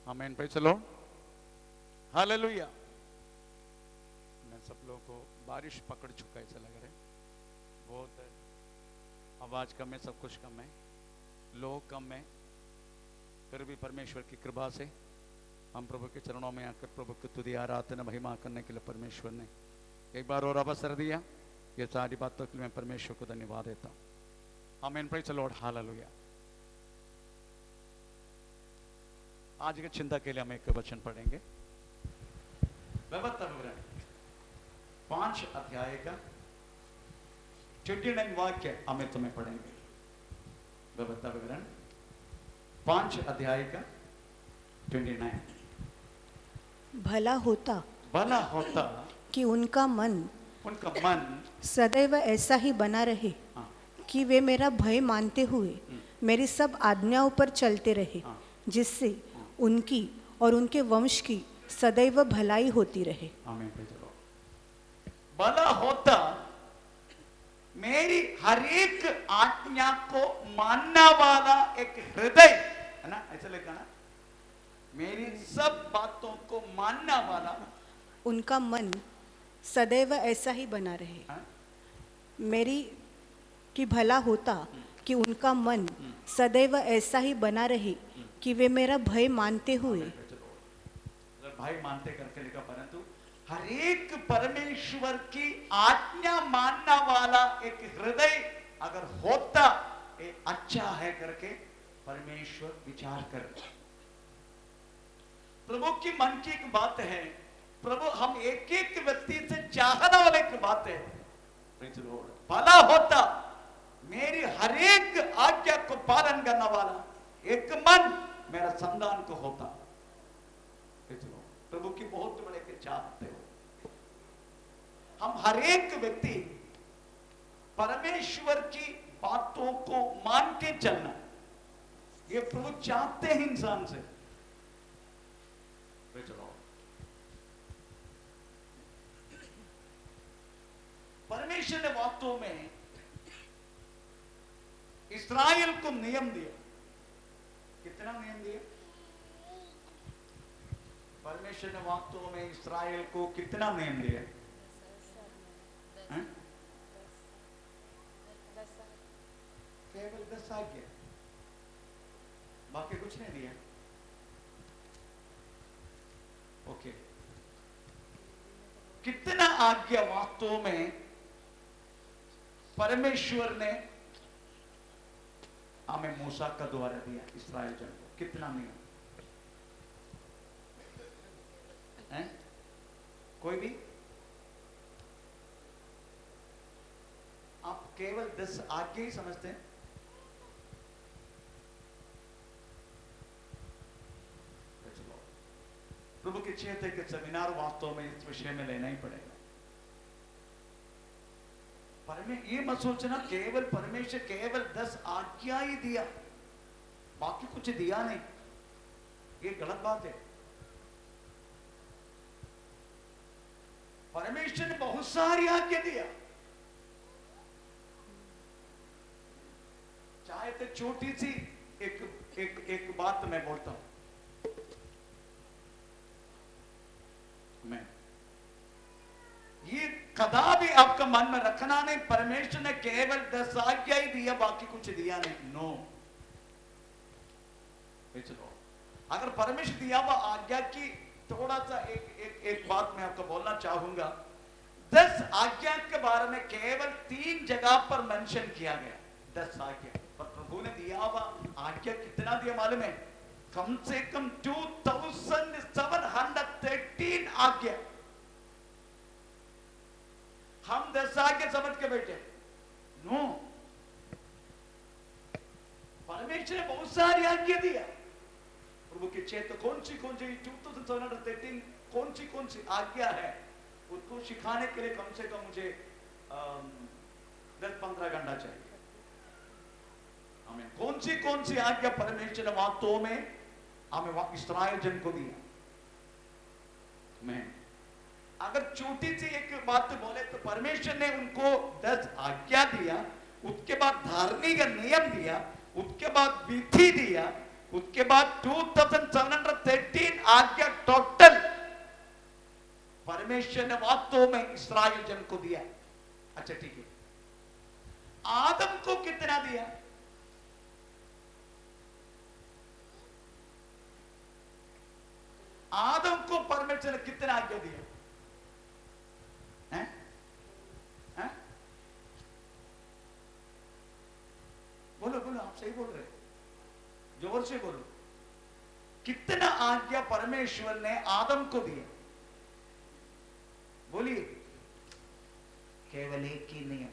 आमीन। पे चलो, हालेलुया। मैं सब लोगों को बारिश पकड़ चुका ऐसा लग रहा है, बहुत आवाज कम है, सब कुछ कम है, लोग कम है, फिर भी परमेश्वर की कृपा से हम प्रभु के चरणों में आकर प्रभु की तुदी आराधना महिमा करने के लिए परमेश्वर ने एक बार और अवसर दिया। ये सारी बातों के लिए मैं परमेश्वर को धन्यवाद देता हूँ। आमीन। Praise the Lord, hallelujah. आज की चिंता के लिए हम एक वचन पढ़ेंगे, व्यवस्था विवरण 5 अध्याय का 29 वाक्य हमें तुम्हें पढ़ेंगे। व्यवस्था विवरण 5 अध्याय का 29। भला होता कि उनका मन सदैव ऐसा ही बना रहे कि वे मेरा भय मानते हुए मेरी सब आज्ञाओं पर चलते रहे, जिससे उनकी और उनके वंश की सदैव भलाई होती रहे। आमीन। भला होता मेरी हर एक आज्ञा को मानने वाला एक हृदय है ना, ऐसा लिखा ना, मेरी सब बातों को मानने वाला, उनका मन सदैव ऐसा ही बना रहे। मेरी कि भला होता कि उनका मन सदैव ऐसा ही बना रहे कि वे मेरा भय मानते हुए, भय मानते करके लिखा, परंतु हर एक परमेश्वर की आज्ञा मानने वाला एक हृदय अगर होता, ये अच्छा है करके परमेश्वर विचार कर। प्रभु की मन की एक बात है, प्रभु हम एक एक व्यक्ति से चाहने वाले एक बात है, भला होता मेरी हर एक आज्ञा को पालन करने वाला एक मन मेरा संतान को होता। प्रभु की बहुत बड़े के चाहते हो, हम हर एक व्यक्ति परमेश्वर की बातों को मान के चलना, ये प्रभु चाहते हैं इंसान से। परमेश्वर ने वास्तव में इस्राएल को नियम दिया। कितना नियम दिया? परमेश्वर ने वास्तव में इस्राएल को कितना नियम दिया? केवल 10 आज्ञा, बाकी कुछ नहीं दिया। ओके, कितना आज्ञा वास्तव में परमेश्वर ने हमें मूसा का द्वारा दिया इस्राएल जन को? कितना नियम है? कोई भी? आप केवल 10 आज्ञा ही समझते हैं? प्रभु के क्षेत्र के सेमिनार वास्तव में इस विषय में लेना ही पड़ेगा। ये मत सोचना केवल परमेश्वर केवल 10 आज्ञा ही दिया, बाकी कुछ दिया नहीं, ये गलत बात है। परमेश्वर ने बहुत सारी आज्ञा दिया, चाहे तो छोटी सी एक बात मैं बोलता हूं, मैं ये कदापि आपका मन में रखना नहीं, परमेश्वर ने केवल 10 आज्ञा ही दिया, बाकी कुछ दिया नहीं। नो, चलो, अगर परमेश्वर दिया हुआ आज्ञा की थोड़ा सा एक बात मैं आपको बोलना चाहूंगा। 10 आज्ञा के बारे में केवल 3 जगह पर मेंशन किया गया 10 आज्ञा, पर प्रभु ने दिया हुआ आज्ञा कितना दिया मालूम है? कम से कम 2713 आज्ञा। हम 10 आज्ञा समझ के बैठे? नो, परमेश्वर ने बहुत सारी आज्ञा दिया। प्रभु के क्षेत्र कौन सी 2713 कौन सी आज्ञा है, उसको सिखाने के लिए कम से कम मुझे 10-15 घंटा चाहिए। हमें कौन सी आज्ञा परमेश्वर ने वास्तव में हमें इस्राएल जन को दिया? मैं अगर छोटी सी एक बात बोले तो परमेश्वर ने उनको 10 आज्ञा दिया, उसके बाद धार्मिक नियम दिया, उसके बाद विधि दिया, उसके बाद 2713 आज्ञा टोटल परमेश्वर ने वास्तव में इस्राएल जन को दिया। अच्छा ठीक है, आदम को कितना दिया? आदम को परमेश्वर ने कितना आज्ञा दिया? हैं? हैं? बोलो बोलो, आप सही बोल रहे, जोर से बोलो। कितना आज्ञा परमेश्वर ने आदम को दिया? बोलिए। केवल एक ही नियम।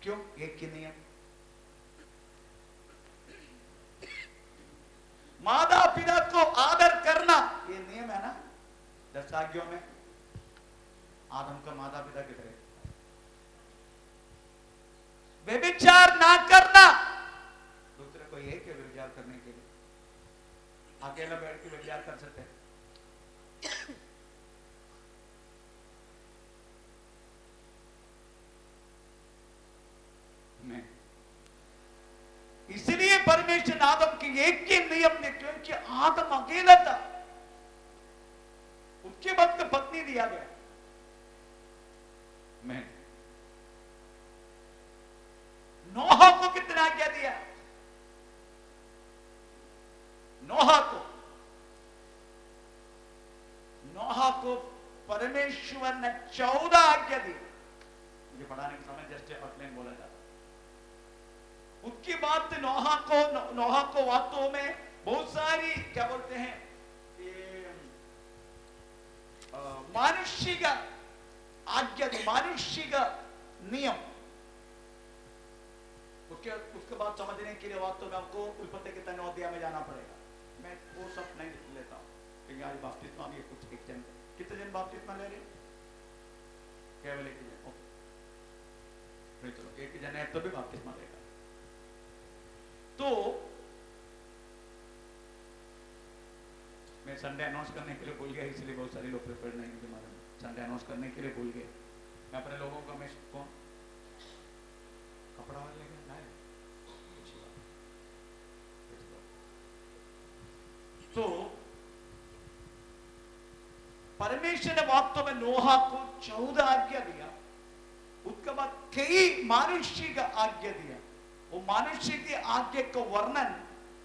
क्यों एक ही नियम? माता पिता को आदर करना, ये नियम है ना 10 आज्ञाओं में। आदम का माता पिता की तरह। व्यभिचार ना करना, दूसरे को यह कि व्यभिचार करने के लिए अकेला बैठ के व्यभिचार कर सकते हैं। इसलिए परमेश्वर आदम के एक ही नियम ने, क्योंकि आदम अकेला था, उसके बाद तो पत्नी दिया गया। मैं नोहा को कितना आज्ञा दिया? नोहा को परमेश्वर ने 14 आज्ञा दी। मुझे पढ़ाने के समय जस्ट आउटलाइन बोला जाता। उसकी बात नोहा को वास्तव में बहुत सारी क्या बोलते हैं, मनुष्य का आज्ञा दी, मनुष्य का नियम। उसके बाद समझने के लिए वास्तव में आपको उत्पत्ति के 3 अध्याय में जाना पड़ेगा। मैं वो सब नहीं लेता हूं, क्योंकि आज बपतिस्मा भी कुछ एक जन, कितने जन बपतिस्मा ले रहे? केवल एक जन। ओके, चलो एक जन है तो भी बपतिस्मा लेगा। तो मैं संडे अनाउंस करने के लिए भूल गया, इसलिए बहुत सारे लोग प्रिपेयर नहीं थे। हमारे संडे अनाउंस करने के लिए भूल गए। मैं अपने लोगों का मैं कौन कपड़ा वाले लेकर लाए। तो परमेश्वर ने वास्तव में नोहा को 14 आज्ञा दिया। उसके बाद कई मनुष्य का आज्ञा दिया। वो मनुष्य की आज्ञा का वर्णन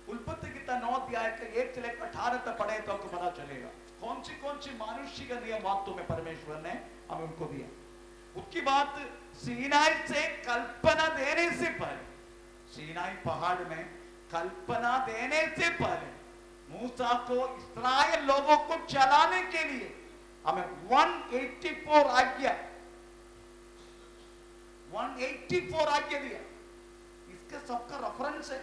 उत्पत्ति की 9 अध्याय के 1 से लेकर 18 तक पढ़े तो आपको पता चलेगा कौन सी मनुष्य का नियम वास्तव में परमेश्वर ने हमें उनको दिया। उसकी बात सीनाई से कल्पना देने से पहले, सीनाई पहाड़ में कल्पना देने से पहले मूसा को इस्राएल लोगों को चलाने के लिए हमें 184 आज्ञा दिया। इसके सबका रेफरेंस है।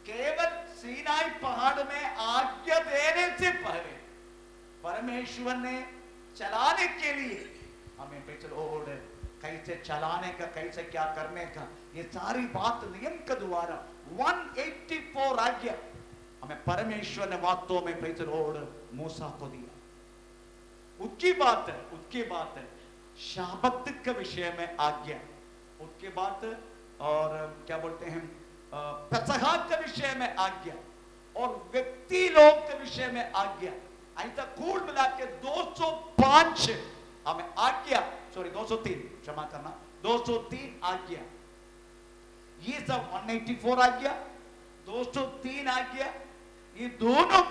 केवल सीनाई पहाड़ में आज्ञा देने से पहले परमेश्वर ने चलाने के लिए हमें स्पेशल ऑर्डर, कैसे चलाने का, कैसे क्या करने का, ये सारी बात नियम के द्वारा 184 आज्ञा हमें परमेश्वर ने वास्तव में स्पेशल ऑर्डर मूसा को दिया। उसकी बात है शाबत के विषय में आज्ञा। उसके बाद और क्या बोलते हैं पेसहा के विषय में आज्ञा और व्यक्ति लोग के विषय में आज्ञा। ऐसा कुल मिला के 205 हमें आज्ञा, 203 क्षमा करना, 203 आज्ञा। ये सब 184 आज्ञा, 203 आज्ञा, ये दोनों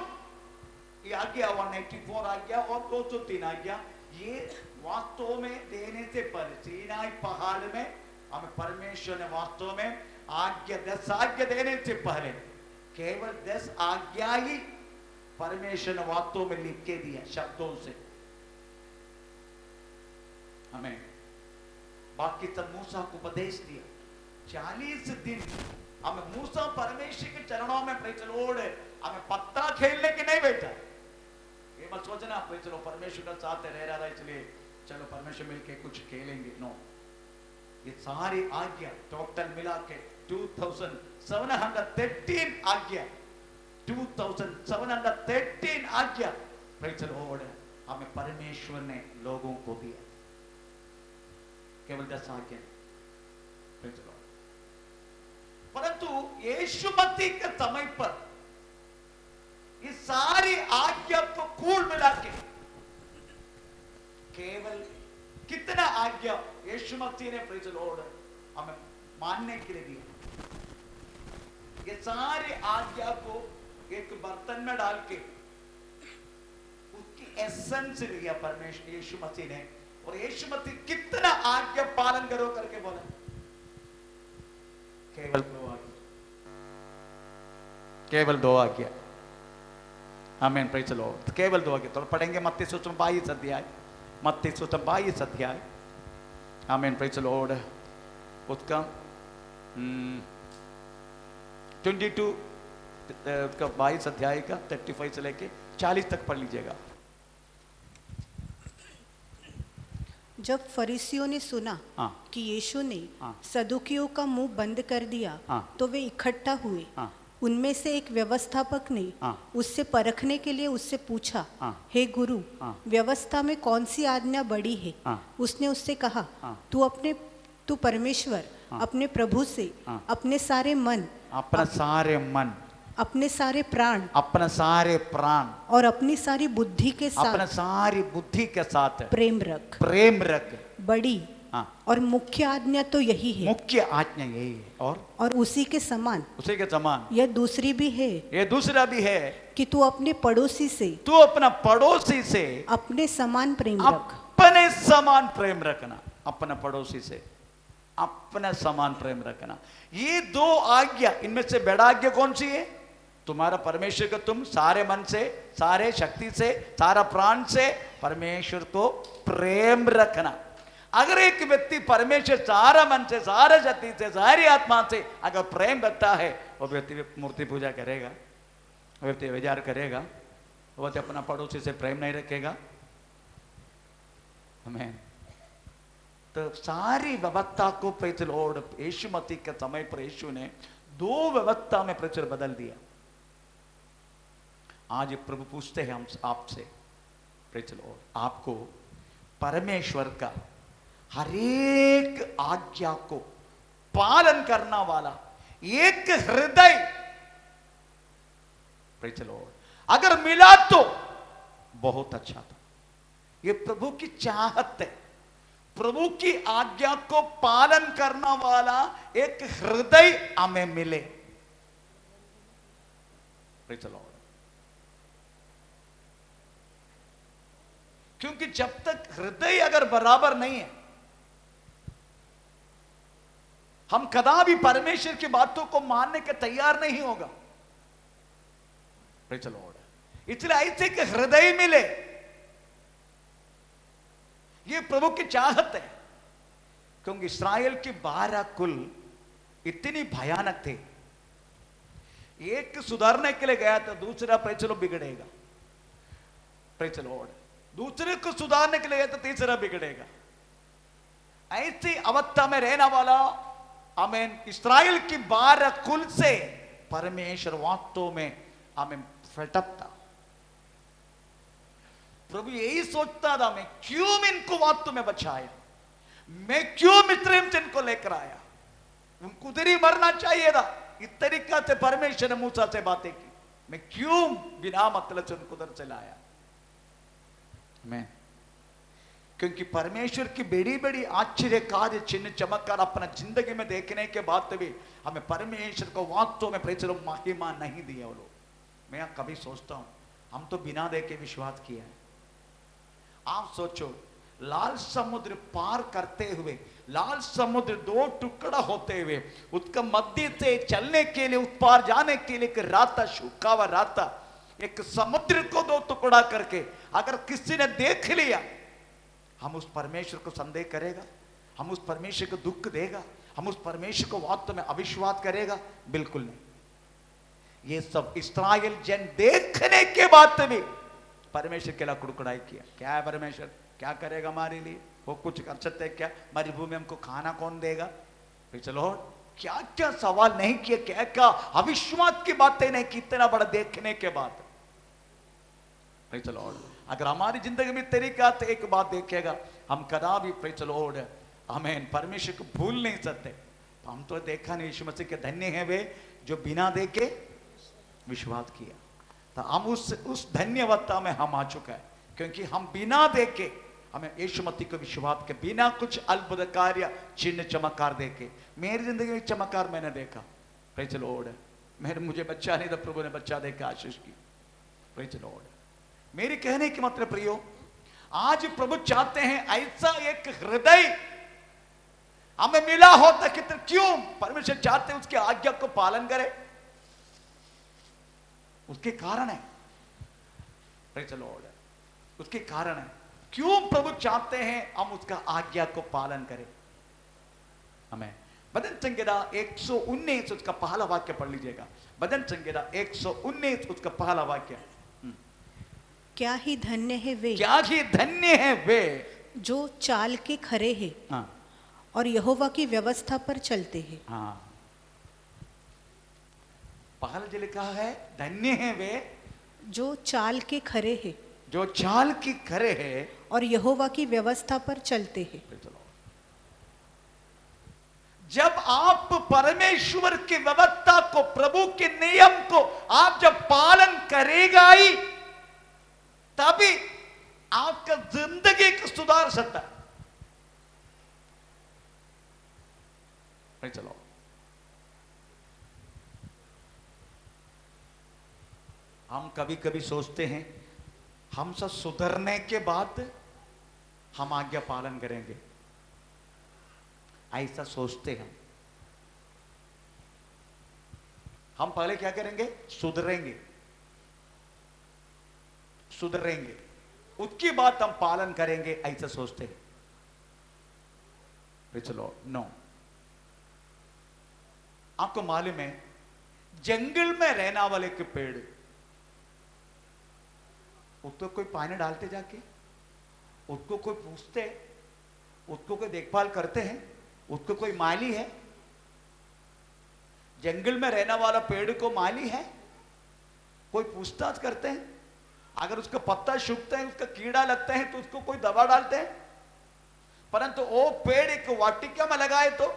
ये आज्ञा 184 आज्ञा और 203 आज्ञा ये वास्तव में देने से पहले सीनाई पहाड़ में हमें परमेश्वर ने वास्तव में आज्ञा 10 आज्ञा देने से पहले केवल 10 आज्ञा ही परमेश्वर ने वास्तव में लिख के दिया शब्दों से हमें। बाकी सब मूसा को उपदेश दिया। 40 दिन हमें मूसा परमेश्वर के चरणों में प्रचलोड़ हमें पत्ता खेलने के नहीं बैठा। ये मत सोचना चलो परमेश्वर का साथ रह रहा था इसलिए चलो परमेश्वर मिलके कुछ खेलेंगे। नो, ये सारी आज्ञा टोटल मिला के 2713 आज्ञा, 2713 आज्ञा प्रचलोड़ हमें परमेश्वर ने लोगों को दिया। केवल 10 आज्ञा। परंतु यीशु मसीह के समय पर ये सारी आज्ञा को कूल मिला के केवल कितना आज्ञा यीशु मसीह ने प्रेज़ द लॉर्ड हमें मानने के लिए दिया। ये सारी आज्ञा को एक बर्तन में डाल के उसकी एसेंस लिया परमेश्वर यीशु मसीह ने, और यीशु मसीह कितना आज्ञा पालन करो करके बोला, केवल 2 आज्ञा, केवल 2 आज्ञा। आमीन, प्रेज़ द लॉर्ड। केवल 2 आज्ञा। तो पढ़ेंगे मत्ती सुसमाचार 22 अध्याय, मत्ती सुसमाचार 22 अध्याय। आमीन, प्रेज़ द लॉर्ड। उसका 22 का 22 अध्याय का 35 से लेके 40 तक पढ़ लीजिएगा। जब फरीसियों ने सुना कि यीशु ने सदुकियों का मुंह बंद कर दिया, तो वे इकट्ठा हुए। उनमें से एक व्यवस्थापक ने उससे परखने के लिए उससे पूछा, हे गुरु, व्यवस्था में कौन सी आज्ञा बड़ी है? उसने उससे कहा, तू परमेश्वर अपने प्रभु से अपने सारे मन, अपने सारे प्राण, और अपनी सारी बुद्धि के साथ प्रेम रख। बड़ी और मुख्य आज्ञा तो यही है, मुख्य आज्ञा यही है, और उसी के समान यह दूसरा भी है कि तू अपने पड़ोसी से अपने समान प्रेम रख। अपने समान प्रेम रखना, अपने पड़ोसी से अपना समान प्रेम रखना। ये 2 आज्ञा, इनमें से बड़ा आज्ञा कौन सी है? तुम्हारा परमेश्वर को तुम सारे मन से, सारे शक्ति से, सारा प्राण से परमेश्वर को प्रेम रखना। अगर एक व्यक्ति परमेश्वर सारा मन से, सारे शक्ति से, सारी आत्मा से अगर प्रेम रखता है, वो व्यक्ति मूर्ति पूजा करेगा, वो व्यक्ति विचार करेगा, वो व्यक्ति अपना पड़ोसी से प्रेम नहीं रखेगा। आमीन। तो सारी व्यवस्था को प्रेज़ द लॉर्ड यीशु मसीह के समय पर यीशु ने 2 व्यवस्था में प्रेज़ बदल दिया। आज प्रभु पूछते हैं हम आपसे, प्रेज़ द लॉर्ड, आपको परमेश्वर का हर एक आज्ञा को पालन करना वाला एक हृदय प्रेज़ द लॉर्ड अगर मिला तो बहुत अच्छा था। ये प्रभु की चाहत है, प्रभु की आज्ञा को पालन करना वाला एक हृदय हमें मिले। Praise the Lord. क्योंकि जब तक हृदय अगर बराबर नहीं है, हम कदापि परमेश्वर की बातों को मानने के तैयार नहीं होगा। Praise the Lord. इसलिए ऐसे कि हृदय मिले, ये प्रभु की चाहत है। क्योंकि इस्राएल की 12 कुल इतनी भयानक थे, एक सुधारने के लिए गया तो दूसरा प्रेज़ द लॉर्ड बिगड़ेगा। Praise the Lord. दूसरे को सुधारने के लिए गया तो तीसरा बिगड़ेगा। ऐसी अवस्था में रहने वाला आमीन इस्राएल की 12 कुल से परमेश्वर वास्तव में आमीन फेटअप था। प्रभु यही सोचता था, मैं क्यों इनको वास्तव में बचाया, मैं क्यों मिस्र से इनको लेकर आया, उनको उधर ही मरना चाहिए था। इस तरीका से परमेश्वर ने मूसा से बातें की, मैं क्यों बिना मतलब से उनको उधर से लाया। मैं क्योंकि परमेश्वर की बड़ी बड़ी आश्चर्य कार्य चिन्ह चमत्कार अपना जिंदगी में देखने के बाद भी हमें परमेश्वर को वास्तव में प्रेज़ द लॉर्ड महिमा नहीं दिया वो लोग। मैं कभी सोचता हूं, हम तो बिना देखे विश्वास किया है। आप सोचो, लाल समुद्र पार करते हुए, लाल समुद्र 2 टुकड़ा होते हुए, उसका मध्य से चलने के लिए, उस पार जाने के लिए एक रास्ता, सूखा हुआ रास्ता, एक समुद्र को 2 टुकड़ा करके अगर किसी ने देख लिया, हम उस परमेश्वर को संदेह करेगा? हम उस परमेश्वर को दुख देगा? हम उस परमेश्वर को वास्तव में अविश्वास करेगा? बिल्कुल नहीं। ये सब इस्राएल जन देखने के बाद भी परमेश्वर के लिए कुड़कुड़ाई किया। क्या है परमेश्वर, क्या करेगा हमारे लिए? वो कुछ कर सकते हैं क्या? मरुभूमि में हमको खाना कौन देगा? चलो क्या क्या सवाल नहीं किया, क्या क्या अविश्वास की बातें नहीं की इतना बड़ा देखने के बाद। चलो अगर हमारी जिंदगी में तरीका तो एक बात देखेगा, हम कदापि प्रेज़ द लॉर्ड आमीन परमेश्वर को भूल नहीं सकते। हम तो देखा नहीं यीशु मसीह के धन्य हैं वे जो बिना देखे विश्वास किया। तो हम उस धन्यवादता में हम आ चुका है, क्योंकि हम बिना देखे, हमें यीशु मसीह को विश्वास के बिना कुछ अद्भुत कार्य चिन्ह चमत्कार देखे। मेरी जिंदगी में चमत्कार मैंने देखा, प्रेज़ द लॉर्ड। मुझे बच्चा नहीं था, प्रभु ने बच्चा देकर आशीष की, प्रेज़ द लॉर्ड। मेरे कहने की मतलब प्रियो, आज प्रभु चाहते हैं ऐसा एक हृदय हमें मिला होता कि क्यों परमेश्वर चाहते हैं उसके आज्ञा को पालन करें, उसके कारण है, प्रेज़ द लॉर्ड, उसके कारण है। क्यों प्रभु चाहते हैं हम उसका आज्ञा को पालन करें। हमें भजन संहिता 119 उसका पहला वाक्य पढ़ लीजिएगा। भजन संहिता 119 उसका पहला वाक्य। क्या ही धन्य है वे, क्या ही धन्य है वे जो चाल के खरे हैं, हाँ, और यहोवा की व्यवस्था पर चलते हैं। हाँ, पहला जो लिखा है, धन्य है वे जो चाल के खरे हैं, जो चाल की खरे है और यहोवा की व्यवस्था पर चलते हैं। जब आप परमेश्वर की व्यवस्था को, प्रभु के नियम को आप जब पालन करेगा ही, तभी आपका जिंदगी को सुधार सकता है। चलो, हम कभी कभी सोचते हैं हम सब सुधरने के बाद हम आज्ञा पालन करेंगे, ऐसा सोचते हैं। हम पहले क्या करेंगे, सुधरेंगे, सुधरेंगे, उसकी बात हम पालन करेंगे, ऐसा सोचते हैं। चलो, नो, आपको मालूम है जंगल में रहने वाले के पेड़, उसको कोई पानी डालते जाके, उसको कोई पूछते, उसको कोई देखभाल करते हैं, उसको कोई माली है? जंगल में रहने वाला पेड़ को माली है? कोई पूछताछ करते हैं? अगर उसका पत्ता सूखता है, उसका कीड़ा लगता है, तो उसको कोई दवा डालते हैं? परंतु वो पेड़ एक वाटिका में लगाए तो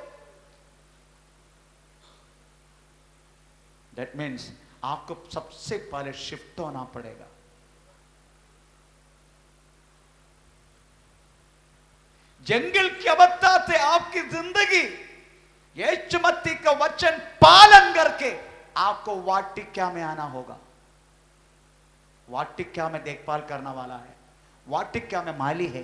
दैट मीन्स आपको सबसे पहले शिफ्ट होना पड़ेगा। जंगल की अवस्था से आपकी जिंदगी यीशु मसीह का वचन पालन करके आपको वाटिका में आना होगा। वाटिका में देखभाल करने वाला है, वाटिका में माली है,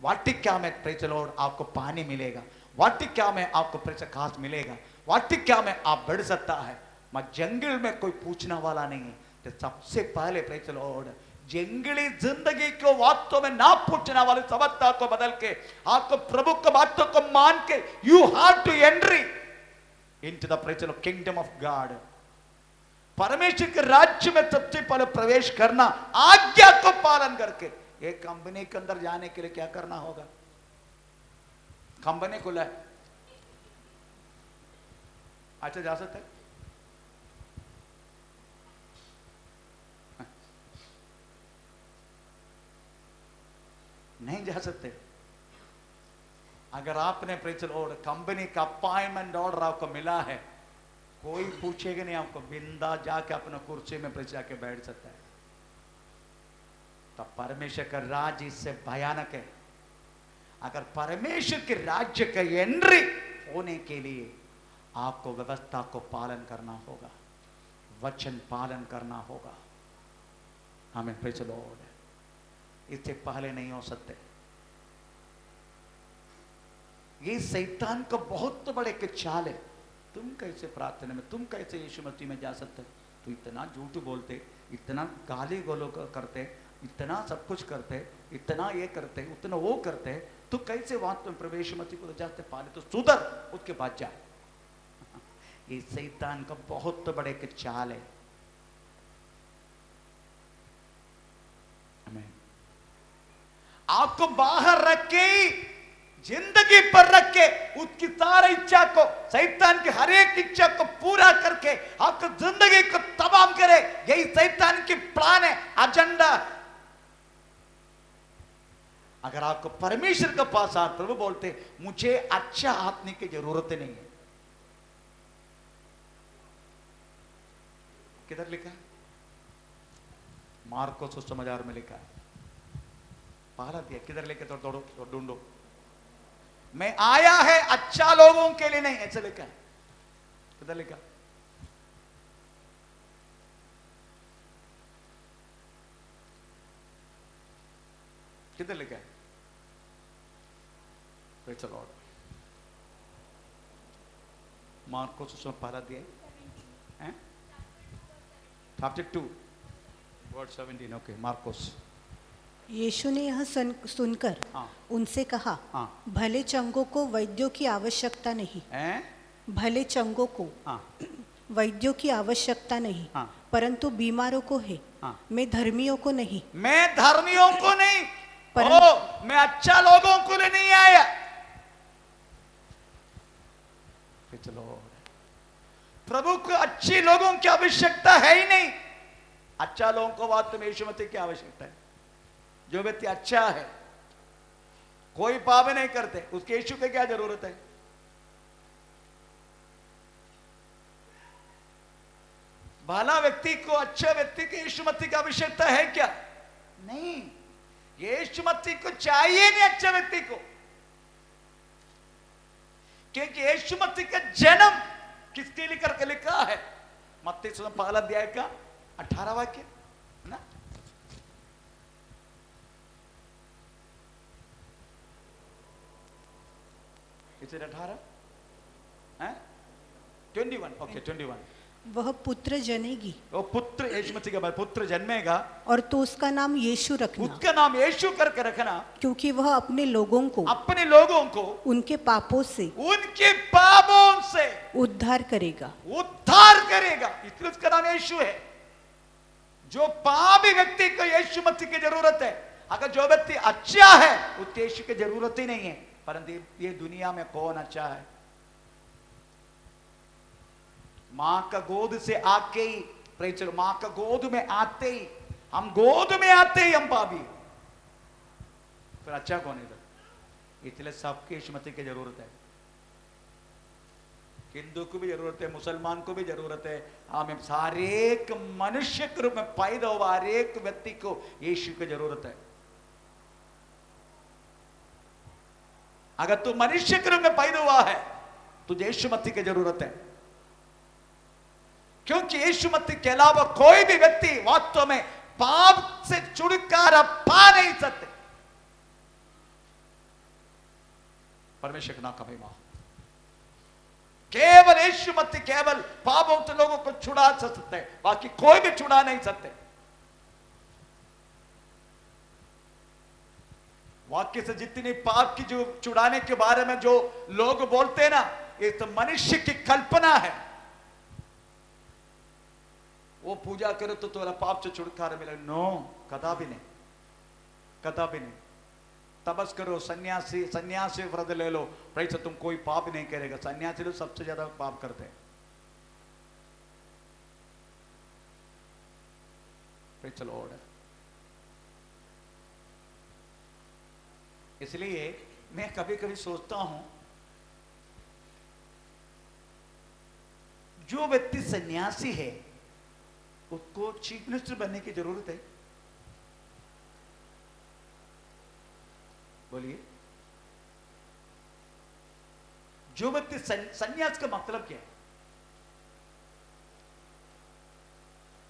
वाटिका में प्रेज़ द लॉर्ड आपको पानी मिलेगा, वाटिका में आपको प्रेज़ घास मिलेगा, वाटिका में आप बढ़ सकता है। मगर जंगल में कोई पूछने वाला नहीं है। तो सबसे पहले प्रेज़ द लॉर्ड जंगली जिंदगी को वास्तव में ना पूछने वाले सवत्ता को बदल के आपको प्रभु की बातों को मान के you have to entry into the praise of kingdom of God. परमेश्वर के राज्य में सबसे पहले प्रवेश करना आज्ञा को पालन करके। एक कंपनी के अंदर जाने के लिए क्या करना होगा? कंपनी खुला है, अच्छा जा सकते हैं? नहीं जा सकते। अगर आपने प्रेज़ द लॉर्ड कंपनी का अपॉइंटमेंट ऑर्डर आपको मिला है, कोई पूछेगा नहीं आपको, बिंदा जाके अपने कुर्सी में प्रेज़ जाके बैठ सकता है। तो परमेश्वर का राज्य इससे भयानक है। अगर परमेश्वर के राज्य का एंट्री होने के लिए आपको व्यवस्था को पालन करना होगा, वचन पालन करना होगा। हमें प्रेज़ द लॉर्ड इससे पहले नहीं हो सकते। ये शैतान का बहुत बड़े के चाल है। तुम कैसे प्रार्थना में, तुम कैसे यीशु मसीह में जा सकते? तो इतना झूठ बोलते, इतना गाली गोलो करते, इतना सब कुछ करते, इतना ये करते, उतना वो करते, तो कैसे वास्तव में प्रभु यीशु मसीह को जाते? पहले तो सुधर, उसके बाद जाए। ये शैतान का बहुत बड़े के चाल है। आमीन। आपको बाहर रख के, जिंदगी पर रख के, उसकी सारी इच्छा को, शैतान की हर एक इच्छा को पूरा करके आपको जिंदगी को तबाह करे, यही शैतान की प्लान है, एजेंडा। अगर आपको परमेश्वर के पास आ, प्रभु बोलते मुझे अच्छा आदमी की जरूरत नहीं है, किधर लिखा है? मार्को सुसमाचार में लिखा है, पहला दिया। किधर लेके तो दौड़ो और ढूंढो। मैं आया है अच्छा लोगों के लिए नहीं, ऐसे लिखा है। किधर लिखा? किधर लिखा है? Praise the Lord. मार्को सुसमाचार पहला दिया है, chapter 2 verse 17. Okay, Marcos. यीशु ने यह सुनकर हाँ। उनसे कहा, हाँ। भले चंगों को वैद्यों की आवश्यकता नहीं, भले चंगों को हाँ। वैद्यों की आवश्यकता नहीं, हाँ। परंतु बीमारों को है। हाँ। मैं धर्मियों को नहीं, मैं धर्मियों को नहीं, मैं अच्छा लोगों को लिए नहीं आया। चलो, प्रभु को अच्छे लोगों की आवश्यकता है ही नहीं। अच्छा लोगों को वास्तव में यीशु मसीह की आवश्यकता है। जो व्यक्ति अच्छा है, कोई पाप नहीं करते, उसके यीशु की क्या जरूरत है? भला व्यक्ति को, अच्छा व्यक्ति को यीशु मसीह की आवश्यकता है क्या? नहीं, यीशु मसीह को चाहिए नहीं अच्छा व्यक्ति को, क्योंकि यीशु मसीह का जन्म किसके लिए करके लिखा है? मत्ती पहला अध्याय का 18 वाक्य ना। इसे 18 हैं 21। ओके 21। वह पुत्र जनेगी, वो पुत्र यीशु मसीह का पुत्र जन्मेगा, और तो उसका नाम यीशु रखना, उसका नाम यीशु करके रखना, क्योंकि वह अपने लोगों को उनके पापों से उद्धार करेगा। इसलिए उसका नाम यीशु है। जो पापी व्यक्ति को यीशु मसीह की जरूरत है। अगर जो व्यक्ति अच्छा है, उसके यीशु की जरूरत ही नहीं है। परंतु ये दुनिया में कौन अच्छा है? मां का गोद से आके ही, मां का गोद में आते ही, हम गोद में आते ही हम पापी, फिर अच्छा कौन है? इसलिए सबके यीशु मसीह की जरूरत है। हिंदू को भी जरूरत है, मुसलमान को भी जरूरत है, हमें सारे एक मनुष्य के रूप में पैदा हुआ हर एक व्यक्ति को यीशु की जरूरत है। अगर तू मनुष्य के रूप में पैदा हुआ है, तुझे यीशु मसीह की जरूरत है, क्योंकि यीशु मसीह के अलावा कोई भी व्यक्ति वास्तव में पाप से छुटकारा पा नहीं सकते। परमेश्वर ना कभी मां, केवल यीशु मसीह केवल पापों से लोगों को छुड़ा सकते हैं, बाकी कोई भी छुड़ा नहीं सकते। वाक्य से जितनी पाप की जो छुड़ाने के बारे में जो लोग बोलते हैं ना, ये तो मनुष्य की कल्पना है। वो पूजा करो तो तुम्हारा पाप से छुटकारा मिले, नो, कदापि नहीं, कदापि नहीं। तपस करो, सन्यासी व्रत ले लो, भाई तुम कोई पाप नहीं करेगा। सन्यासी लोग सबसे ज्यादा पाप करते हैं। चलो, इसलिए मैं कभी कभी सोचता हूं, जो व्यक्ति सन्यासी है उसको चीफ मिनिस्टर बनने की जरूरत है? बोलिए, जो व्यक्ति सन्यास का मतलब क्या है?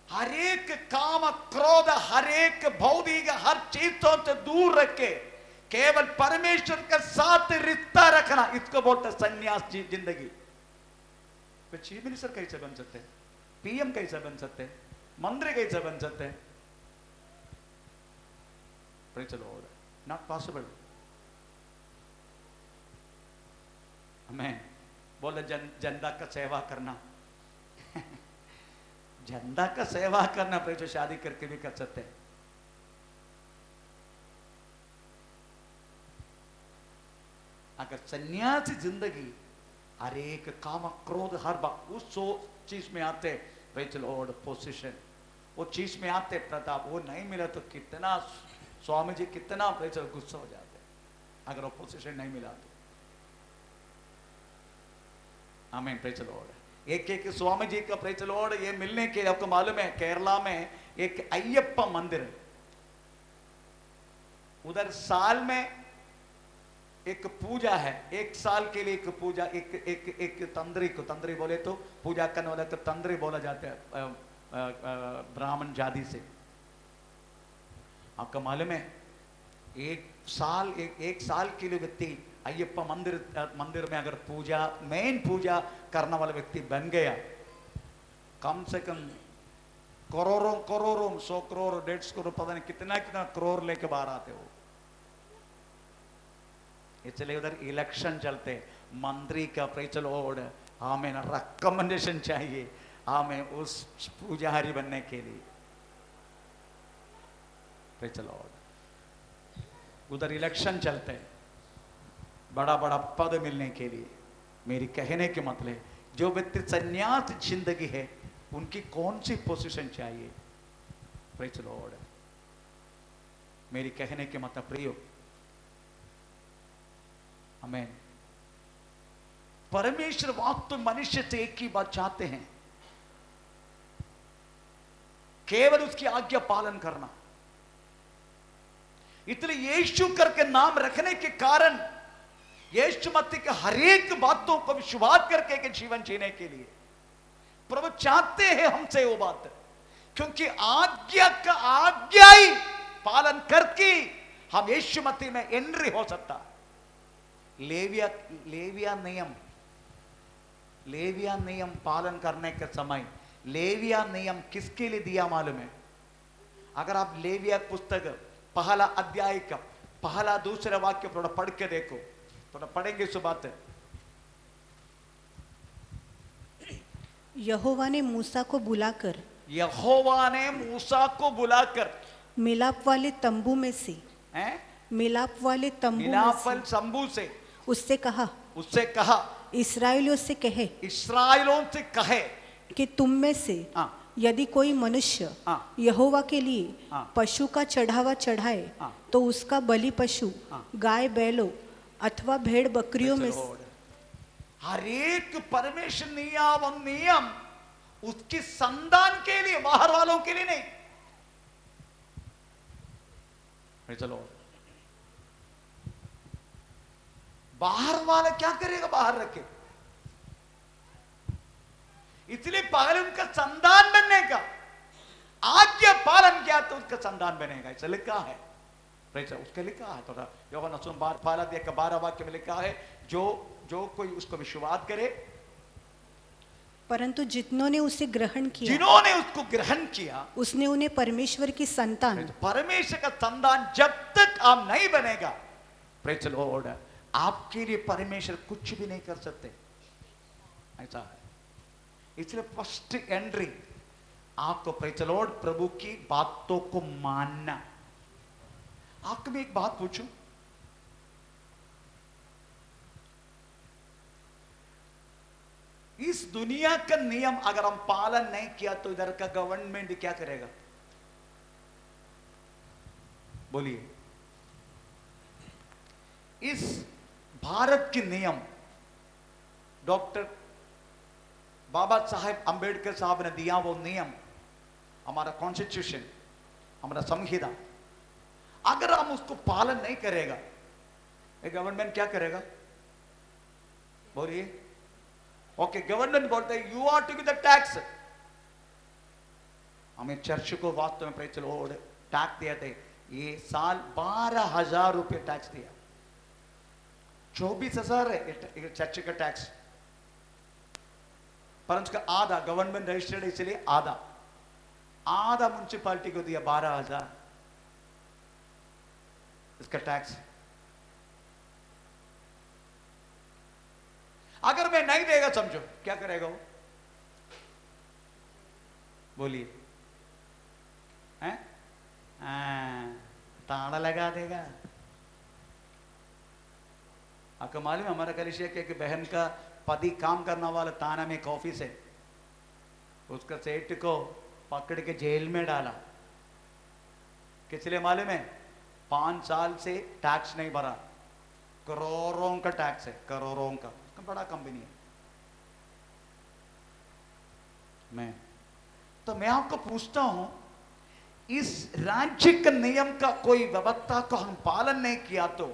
हर एक काम क्रोध, हर एक भौतिक हर चीजों से दूर रख के केवल परमेश्वर के साथ रिश्ता रखना, इसको बोलते सन्यास जिंदगी। फिर चीफ मिनिस्टर कैसे बन सकते हैं? पीएम कैसे बन सकते हैं? मंत्री कैसे बन सकते हैं? चलो, नॉट पॉसिबल। हमें बोले जनता का सेवा करना जनता का सेवा करना, जो शादी करके भी कर सकते हैं। अगर सन्यासी जिंदगी हर एक काम क्रोध हर बात उस चीज में आते, लॉर्ड पोजीशन, वो चीज में आते प्रताप, वो नहीं मिला तो कितना स्वामी जी कितना गुस्सा हो जाते अगर वो पोजीशन नहीं मिला तो। आमीन, प्रेज द लॉर्ड। एक एक स्वामी जी का प्रेज द लॉर्ड ये मिलने के आपको मालूम है केरला में एक अय्यप्पा मंदिर है, उधर साल में एक पूजा है, एक साल के लिए एक पूजा, एक तंत्री को, तंत्री बोले तो पूजा करने वाला को तंत्री बोला जाता है ब्राह्मण जाति से। आपका मालूम है एक साल के लिए व्यक्ति अय्यप्पा मंदिर में अगर पूजा मेन पूजा करने वाला व्यक्ति बन गया, कम से कम करोड़ों 100 करोड़ 150 करोड़ पता नहीं कितना कितना करोड़ लेके बाहर आते हो। इसलिए उधर इलेक्शन चलते, मंत्री का प्रेज द लॉर्ड हमें रिकमेंडेशन चाहिए हमें उस पूजारी बनने के लिए, प्रेज द लॉर्ड। उधर इलेक्शन चलते हैं बड़ा बड़ा पद मिलने के लिए। मेरी कहने के मतलब जो व्यक्ति संन्यास जिंदगी है उनकी कौन सी पोजीशन चाहिए, प्रेज द लॉर्ड। मेरी कहने के मतलब प्रियो, आमेन। परमेश्वर वाक तो मनुष्य से एक ही बात चाहते हैं, केवल उसकी आज्ञा पालन करना। इसलिए यीशु करके नाम रखने के कारण यीशु मसीह के हर एक बातों को विश्वास करके के जीवन जीने के लिए प्रभु चाहते हैं हमसे वो बात, क्योंकि आज्ञा ही पालन करके हम यीशु मसीह में एंट्री हो सकता है। लेविया नियम पालन करने के समय लेविया नियम किसके लिए दिया मालूम है? अगर आप लेविया पुस्तक पहला अध्याय का पहला दूसरा वाक्य थोड़ा पढ़ के देखो, थोड़ा पढ़ेंगे इस बात है। यहोवा ने मूसा को बुलाकर मिलाप वाले तंबू में से उससे कहा इस्राएलियों से कहे कि तुम में से यदि कोई मनुष्य यहोवा के लिए पशु का चढ़ावा चढ़ाए तो उसका बलि पशु गाय बैलों अथवा भेड़ बकरियों में से हर एक परमेश्वर नियम उसकी संतान के लिए, बाहर वालों के लिए नहीं। चलो बाहर वाला क्या करेगा, बाहर रखे। इसलिए पहले उनका संतान बनने का आज्ञा पालन किया तो उसका संतान बनेगा, ऐसा लिखा है। उसके लिखा है थोड़ा यूहन्ना 12 वाक्य में लिखा है, जो कोई उसको विश्वास करे, परंतु जिन्होंने उसको ग्रहण किया उसने उन्हें परमेश्वर की संतान, परमेश्वर का संतान जब तक आप नहीं बनेगा, प्रेज द लॉर्ड, आपके लिए परमेश्वर कुछ भी नहीं कर सकते, ऐसा है। इसलिए फर्स्ट एंट्री आपको प्रेज द लॉर्ड प्रभु की बातों को मानना। आपको मैं एक बात पूछूं, इस दुनिया का नियम अगर हम पालन नहीं किया तो इधर का गवर्नमेंट क्या करेगा? बोलिए। इस भारत के नियम डॉक्टर बाबा साहेब अंबेडकर साहब ने दिया, वो नियम हमारा कॉन्स्टिट्यूशन, हमारा संहिता, अगर हम उसको पालन नहीं करेगा ये गवर्नमेंट क्या करेगा? बोलिए। ओके, गवर्नमेंट बोलते हैं you are to give the tax. हमें चर्च को वास्तव में प्रेज द लॉर्ड टैक्स दिया थे, ये साल 12,000 रुपये टैक्स दिया। 24,000 है चर्च का टैक्स, पर उसका आधा गवर्नमेंट रजिस्टर्ड, इसलिए आधा म्युनिसिपालिटी को दिया 12,000 इसका टैक्स। अगर मैं नहीं देगा समझो क्या करेगा वो? बोलिए। ताला लगा देगा। आपको मालूम है हमारा कलिसिया के बहन का पति काम करने वाला थाना में एक ऑफिस है, उसका सेठ को पकड़ के जेल में डाला, किस लिए मालूम है? 5 साल से टैक्स नहीं भरा, करोड़ों का टैक्स है, करोड़ों का, बड़ा कंपनी है। मैं तो मैं आपको पूछता हूं, इस राज्य के नियम का कोई व्यवस्था को हम पालन नहीं किया तो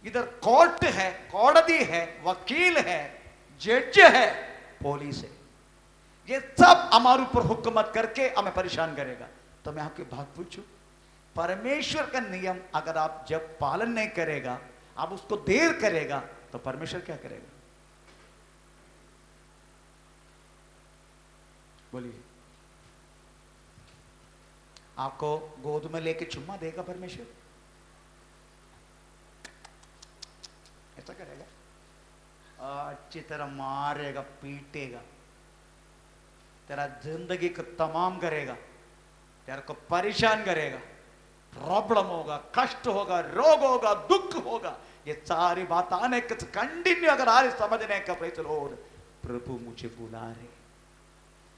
इधर कोर्ट है, कोड़दी है, वकील है, जज है, पुलिस है, ये सब हमारे ऊपर हुकूमत करके हमें परेशान करेगा। तो मैं आपकी बात पूछूं, परमेश्वर का नियम अगर आप जब पालन नहीं करेगा, आप उसको देर करेगा, तो परमेश्वर क्या करेगा? बोलिए। आपको गोद में लेके चुम्मा देगा परमेश्वर? ऐसा करेगा? अच्छी तरह मारेगा, पीटेगा, तेरा जिंदगी को तमाम करेगा, तेरे को परेशान करेगा, प्रॉब्लम होगा, कष्ट होगा, रोग होगा, दुख होगा, ये सारी बात आने के कंटिन्यू अगर आ रही समझने का प्रेज़ द लॉर्ड, प्रभु मुझे बुला रहे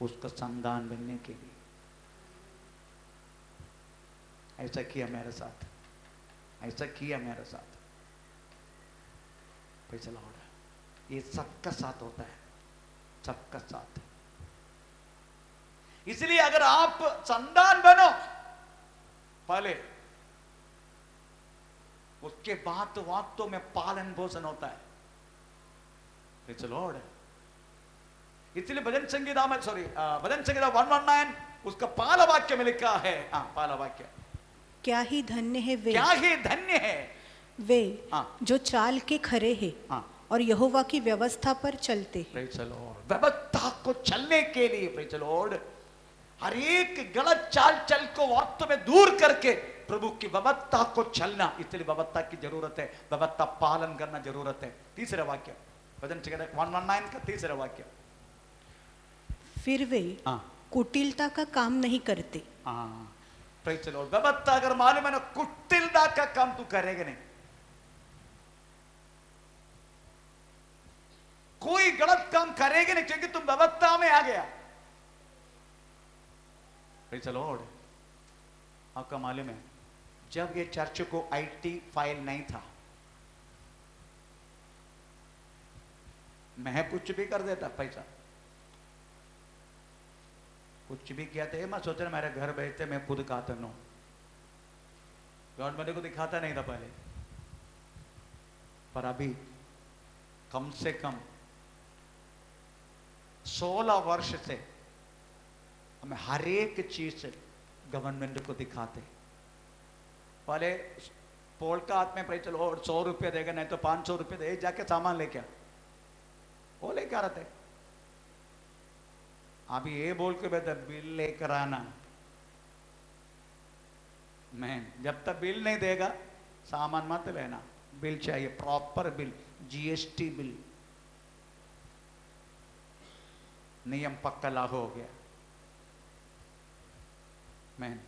उसका संतान बनने के लिए। ऐसा किया मेरे साथ, ऐसा किया मेरे साथ, प्रेज़ द लॉर्ड। ये सबका साथ होता है, सबका साथ। इसलिए अगर आप संतान बनो पहले, उसके बाद वाक्यों में पालन पोषण होता है, प्रेज़ द लॉर्ड। इसलिए भजन संगीता में भजन संगीता 119 उसका पहला वाक्य में लिखा है, पहला वाक्य, क्या ही धन्य है वे, क्या ही धन्य है वे जो चाल के खरे हैं और यहोवा की व्यवस्था पर चलते। Praise the Lord. व्यवस्था को चलने के लिए, प्रेज़ द लॉर्ड, हर एक गलत चाल चल को वास्तव में दूर करके प्रभु की व्यवस्था को चलना, इसलिए व्यवस्था की जरूरत है, व्यवस्था पालन करना जरूरत है। तीसरा वाक्य भजन संगीता 119 का तीसरा वाक्य, फिर वे कुटिलता का काम नहीं करते। Praise the Lord. व्यवस्था अगर मालूम है ना, कुटिलता का काम तू करेगा नहीं, कोई गलत काम करेगा नहीं, क्योंकि तुम व्यवस्था में आ गया। Praise the Lord. आपका मालूम है, जब ये चर्च को आईटी फाइल नहीं था, मैं कुछ भी कर देता, पैसा कुछ भी किया था, मैं सोच रहा मेरे घर बैठते मैं खुद खाता नो, गवर्नमेंट को दिखाता नहीं था पहले, पर अभी कम से कम 16 वर्ष से हमें हर एक चीज गवर्नमेंट को दिखाते। पहले पोल का हाथ में प्रेज़ द लॉर्ड 100 रुपया देगा, नहीं तो 500 रुपया दे, जाके सामान लेके आ, वो लेके आ रहे थे। अभी ये बोल के बेटा बिल लेकर आना, मैं जब तक बिल नहीं देगा सामान मत लेना, बिल चाहिए, प्रॉपर बिल, जीएसटी बिल। नियम पक्का लागू हो गया। मैं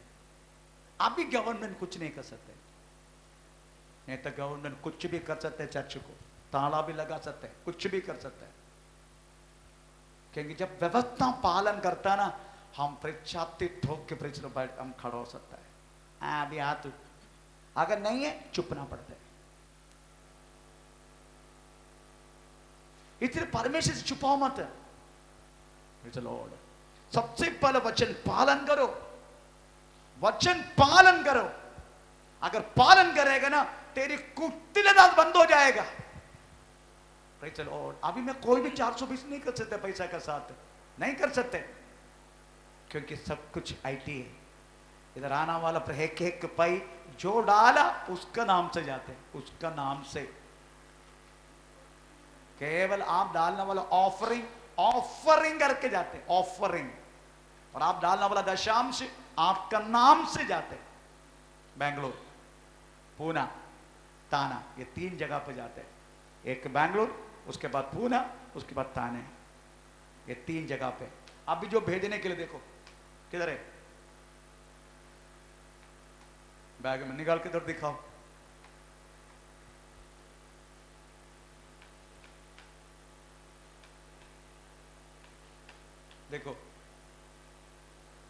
अभी गवर्नमेंट कुछ नहीं कर सकते, नहीं तो गवर्नमेंट कुछ भी कर सकते, चर्च को ताला भी लगा सकते, कुछ भी कर सकते हैं, क्योंकि जब व्यवस्था पालन करता ना, हम छाती ठोक के प्रेज़ द लॉर्ड हम खड़ा हो सकता है। अभी हाथ, अगर नहीं है चुपना पड़ता है। इसलिए परमेश्वर से छुपाओ मत, प्रेज़ द लॉर्ड। सबसे पहले वचन पालन करो, वचन पालन करो। अगर पालन करेगा ना, तेरी कुटिलता बंद हो जाएगा। Praise the Lord. अभी मैं कोई भी 420 नहीं कर सकते, पैसा का साथ नहीं कर सकते, क्योंकि सब कुछ आईटी है। इधर आना वाला पर एक पाई जो डाला उसका नाम से जाते, उसका नाम से केवल आप डालने वाला ऑफरिंग करके जाते, ऑफरिंग, और आप डालने वाला दशांश आपका नाम से जाते। बेंगलोर, पूना, ताना, ये 3 जगह पे जाते हैं। एक बेंगलोर, उसके बाद पूना, उसके बाद ताने, ये 3 जगह पे। अभी जो भेजने के लिए देखो किधर है, बैग में निकाल के इधर दिखाओ। देखो,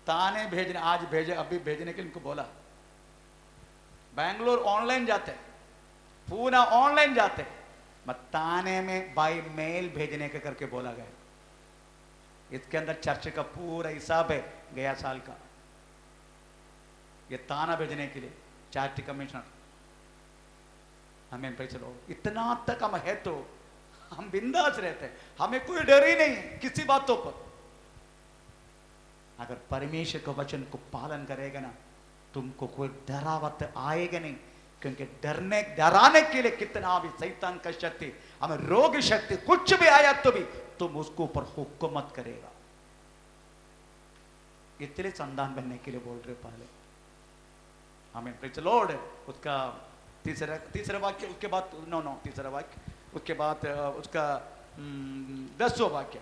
ताने भेजने, आज भेजे, अभी भेजने के लिए इनको बोला। बैंगलोर ऑनलाइन जाते, पूना ऑनलाइन जाते, ताने में बाई मेल भेजने के करके बोला गया। इसके अंदर चर्च का पूरा हिसाब है गया साल का, ये ताना भेजने के लिए चैरिटी कमिश्नर। हमें पे चलो इतना तक हम है तो हम बिंदास रहते हैं, हमें कोई डर ही नहीं है किसी बातों पर। अगर परमेश्वर के वचन को पालन करेगा ना, तुमको कोई डरावत आएगा नहीं, क्योंकि डराने के लिए कितना भी शैतान का शक्ति, हमें रोग शक्ति कुछ भी आया तो भी तुम उसको ऊपर हुकूमत करेगा। इतने संतान बनने के लिए बोल रहे पहले हमें प्रेज द लॉर्ड। उसका तीसरा वाक्य, उसके बाद तीसरा वाक्य, उसके बाद उसका 10वां वाक्य,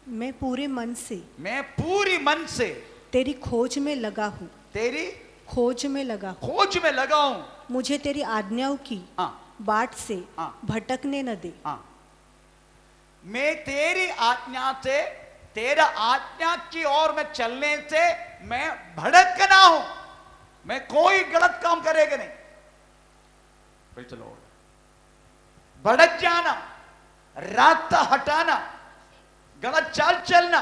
मैं पूरी मन से तेरी खोज में लगा हूँ, तेरी खोज में लगा हूँ, मुझे तेरी आज्ञाओं की बाट से भटकने न दे। मैं तेरी आज्ञा से, तेरा आज्ञा की ओर में चलने से मैं भटकना हूं, मैं कोई गलत काम करेगा नहीं। चलो भटक जाना, रास्ता हटाना, गलत चाल चलना,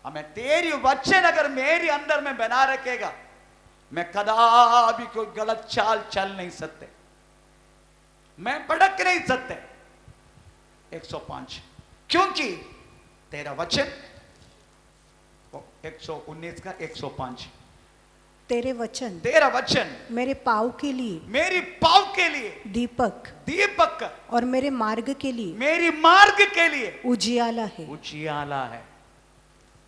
हमें तेरी वचन अगर मेरे अंदर में बना रखेगा, मैं कदापि कोई गलत चाल चल नहीं सकते, मैं भटक नहीं सकते। 105, क्योंकि तेरा वचन, 119 का 105, तेरा वचन मेरे पाँव के लिए दीपक और मेरे मार्ग के लिए उजियाला है।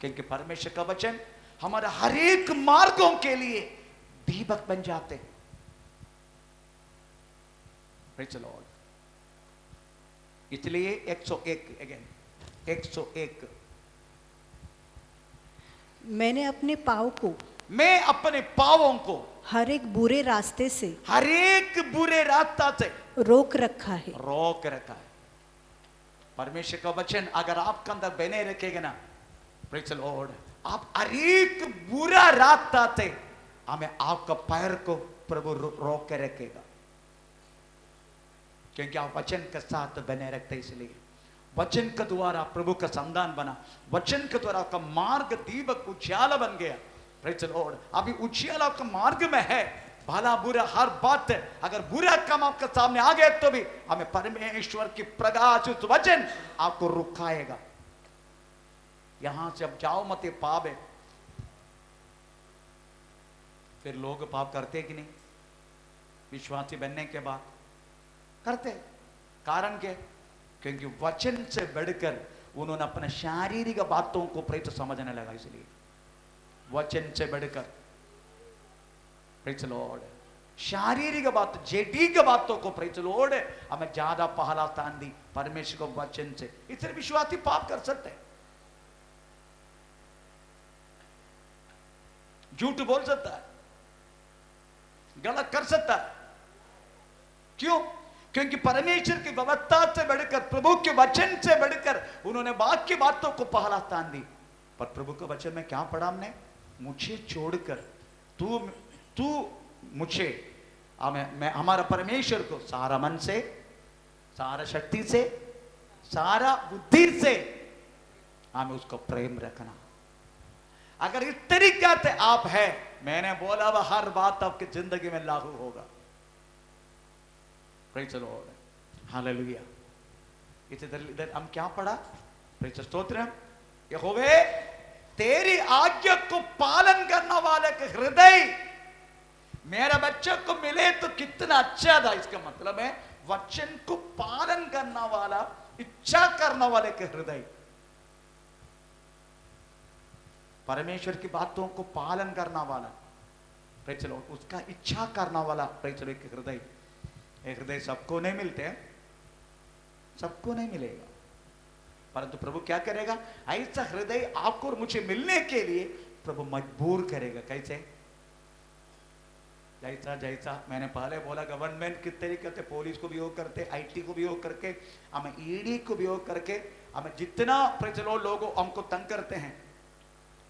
क्योंकि परमेश्वर का वचन हमारे हर एक मार्गों के लिए दीपक बन जाते हैं। Praise the Lord. इसलिए 101 अगेन 101, मैं अपने पाँवों को हर एक बुरे रास्ते से रोक रखा है। परमेश्वर का वचन अगर आपके अंदर बने रखेगा ना, प्रेज़ द लॉर्ड, आप हर एक बुरा रास्ता से हमें आपका पैर को प्रभु रोक के रखेगा, क्योंकि आप वचन के साथ बने रखते। इसलिए वचन के द्वारा प्रभु का संतान बना, वचन के द्वारा आपका मार्ग दीपक उजियाला बन गया। Praise the Lord. अभी उजियाला आपका मार्ग में है, भला बुरा हर बात है, अगर बुरा काम आपके सामने आ गया तो भी हमें परमेश्वर की प्रकाश उस वचन आपको रुकाएगा। यहां से अब जाओ मत पाप है। फिर लोग पाप करते कि नहीं? विश्वासी बनने के बाद करते। कारण क्या? क्योंकि वचन से बढ़कर उन्होंने अपने शारीरिक बातों को प्रेत समझने लगा। इसलिए वचन से बढ़कर प्रेज द लॉर्ड शारीरिक बात, जेडी बातों को प्रेज द लॉर्ड हमें ज्यादा पहला स्थान दी परमेश्वर को वचन से। इससे विश्वासी पाप कर सकते हैं, झूठ बोल सकता है, गलत कर सकता है। क्यों? क्योंकि परमेश्वर की व्यवस्था से बढ़कर, प्रभु के वचन से बढ़कर उन्होंने बाकी बातों को पहला स्थान दी। पर प्रभु के वचन में क्या पढ़ा हमने? मुझे छोड़कर तू मुझे, मैं हमारा परमेश्वर को सारा मन से, सारा शक्ति से, सारा बुद्धि से हमें उसको प्रेम रखना। अगर इस तरीका से आप है, मैंने बोला वह हर बात आपकी जिंदगी में लागू होगा। Praise the Lord, hallelujah. इधर हम क्या पढ़ा? प्रेज़ स्तोत्र, यहोवे तेरी आज्ञा को पालन करने वाले के हृदय मेरा बच्चे को मिले तो कितना अच्छा था। इसका मतलब है वचन को पालन करने वाला, इच्छा करने वाले के हृदय, परमेश्वर की बातों को पालन करना वाला, प्रेज़ द लॉर्ड, उसका इच्छा करना वाला प्रेज़ द लॉर्ड के हृदय। एक हृदय सबको नहीं मिलते हैं, सबको नहीं मिलेगा, परंतु प्रभु क्या करेगा? ऐसा हृदय आपको और मुझे मिलने के लिए प्रभु मजबूर करेगा। कैसे? जैसा मैंने पहले बोला, गवर्नमेंट किस तरीके से पुलिस को भी उपयोग करते, आईटी को भी उपयोग करके, हमें ईडी को भी उपयोग करके, हमें जितना प्रेज़ द लॉर्ड लोग हमको तंग करते हैं,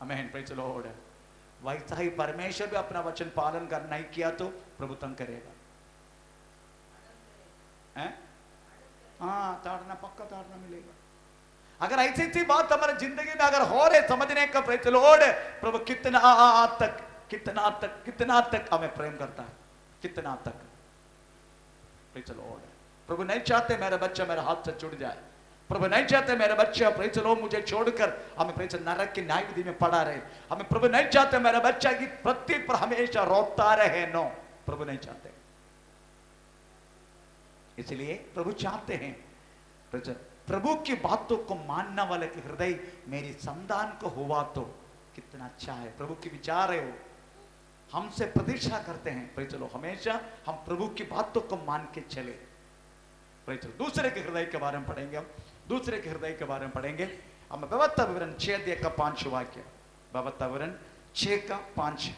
हमें प्रेज़ द लॉर्ड, वैसा ही परमेश्वर भी अपना वचन पालन कर नहीं किया तो प्रभु तंग करेगा। हाँ, ताड़ना, पक्का ताड़ना मिलेगा। अगर ऐसी ऐसी बात हमारे जिंदगी में अगर हो रहे समझने का प्रेज द लॉर्ड, प्रभु कितना तक हमें प्रेम करता है, कितना तक। Praise the Lord. प्रभु नहीं चाहते मेरा बच्चा मेरे हाथ से छूट जाए, प्रभु नहीं चाहते मेरा बच्चा प्रेज द लॉर्ड मुझे छोड़कर हमें प्रेज नरक की न्याय विधि में पड़ा रहे। हमें प्रभु नहीं चाहते मेरा बच्चा की पृथ्वी पर हमेशा रोता रहे, नो, प्रभु नहीं चाहते। इसलिए प्रभु चाहते हैं प्रभु की बातों को मानने वाले के हृदय मेरी संतान को हुआ तो कितना अच्छा है। प्रभु की विचार है, वो हमसे प्रतीक्षा करते हैं। प्रेज द लॉर्ड, हमेशा हम प्रभु की बातों को मान के चले। Praise the Lord. दूसरे के हृदय के बारे में पढ़ेंगे, हम दूसरे के हृदय के बारे में पढ़ेंगे। हम व्यवस्था विवरण 6:5 वाक्य, व्यवस्था विवरण 6:5।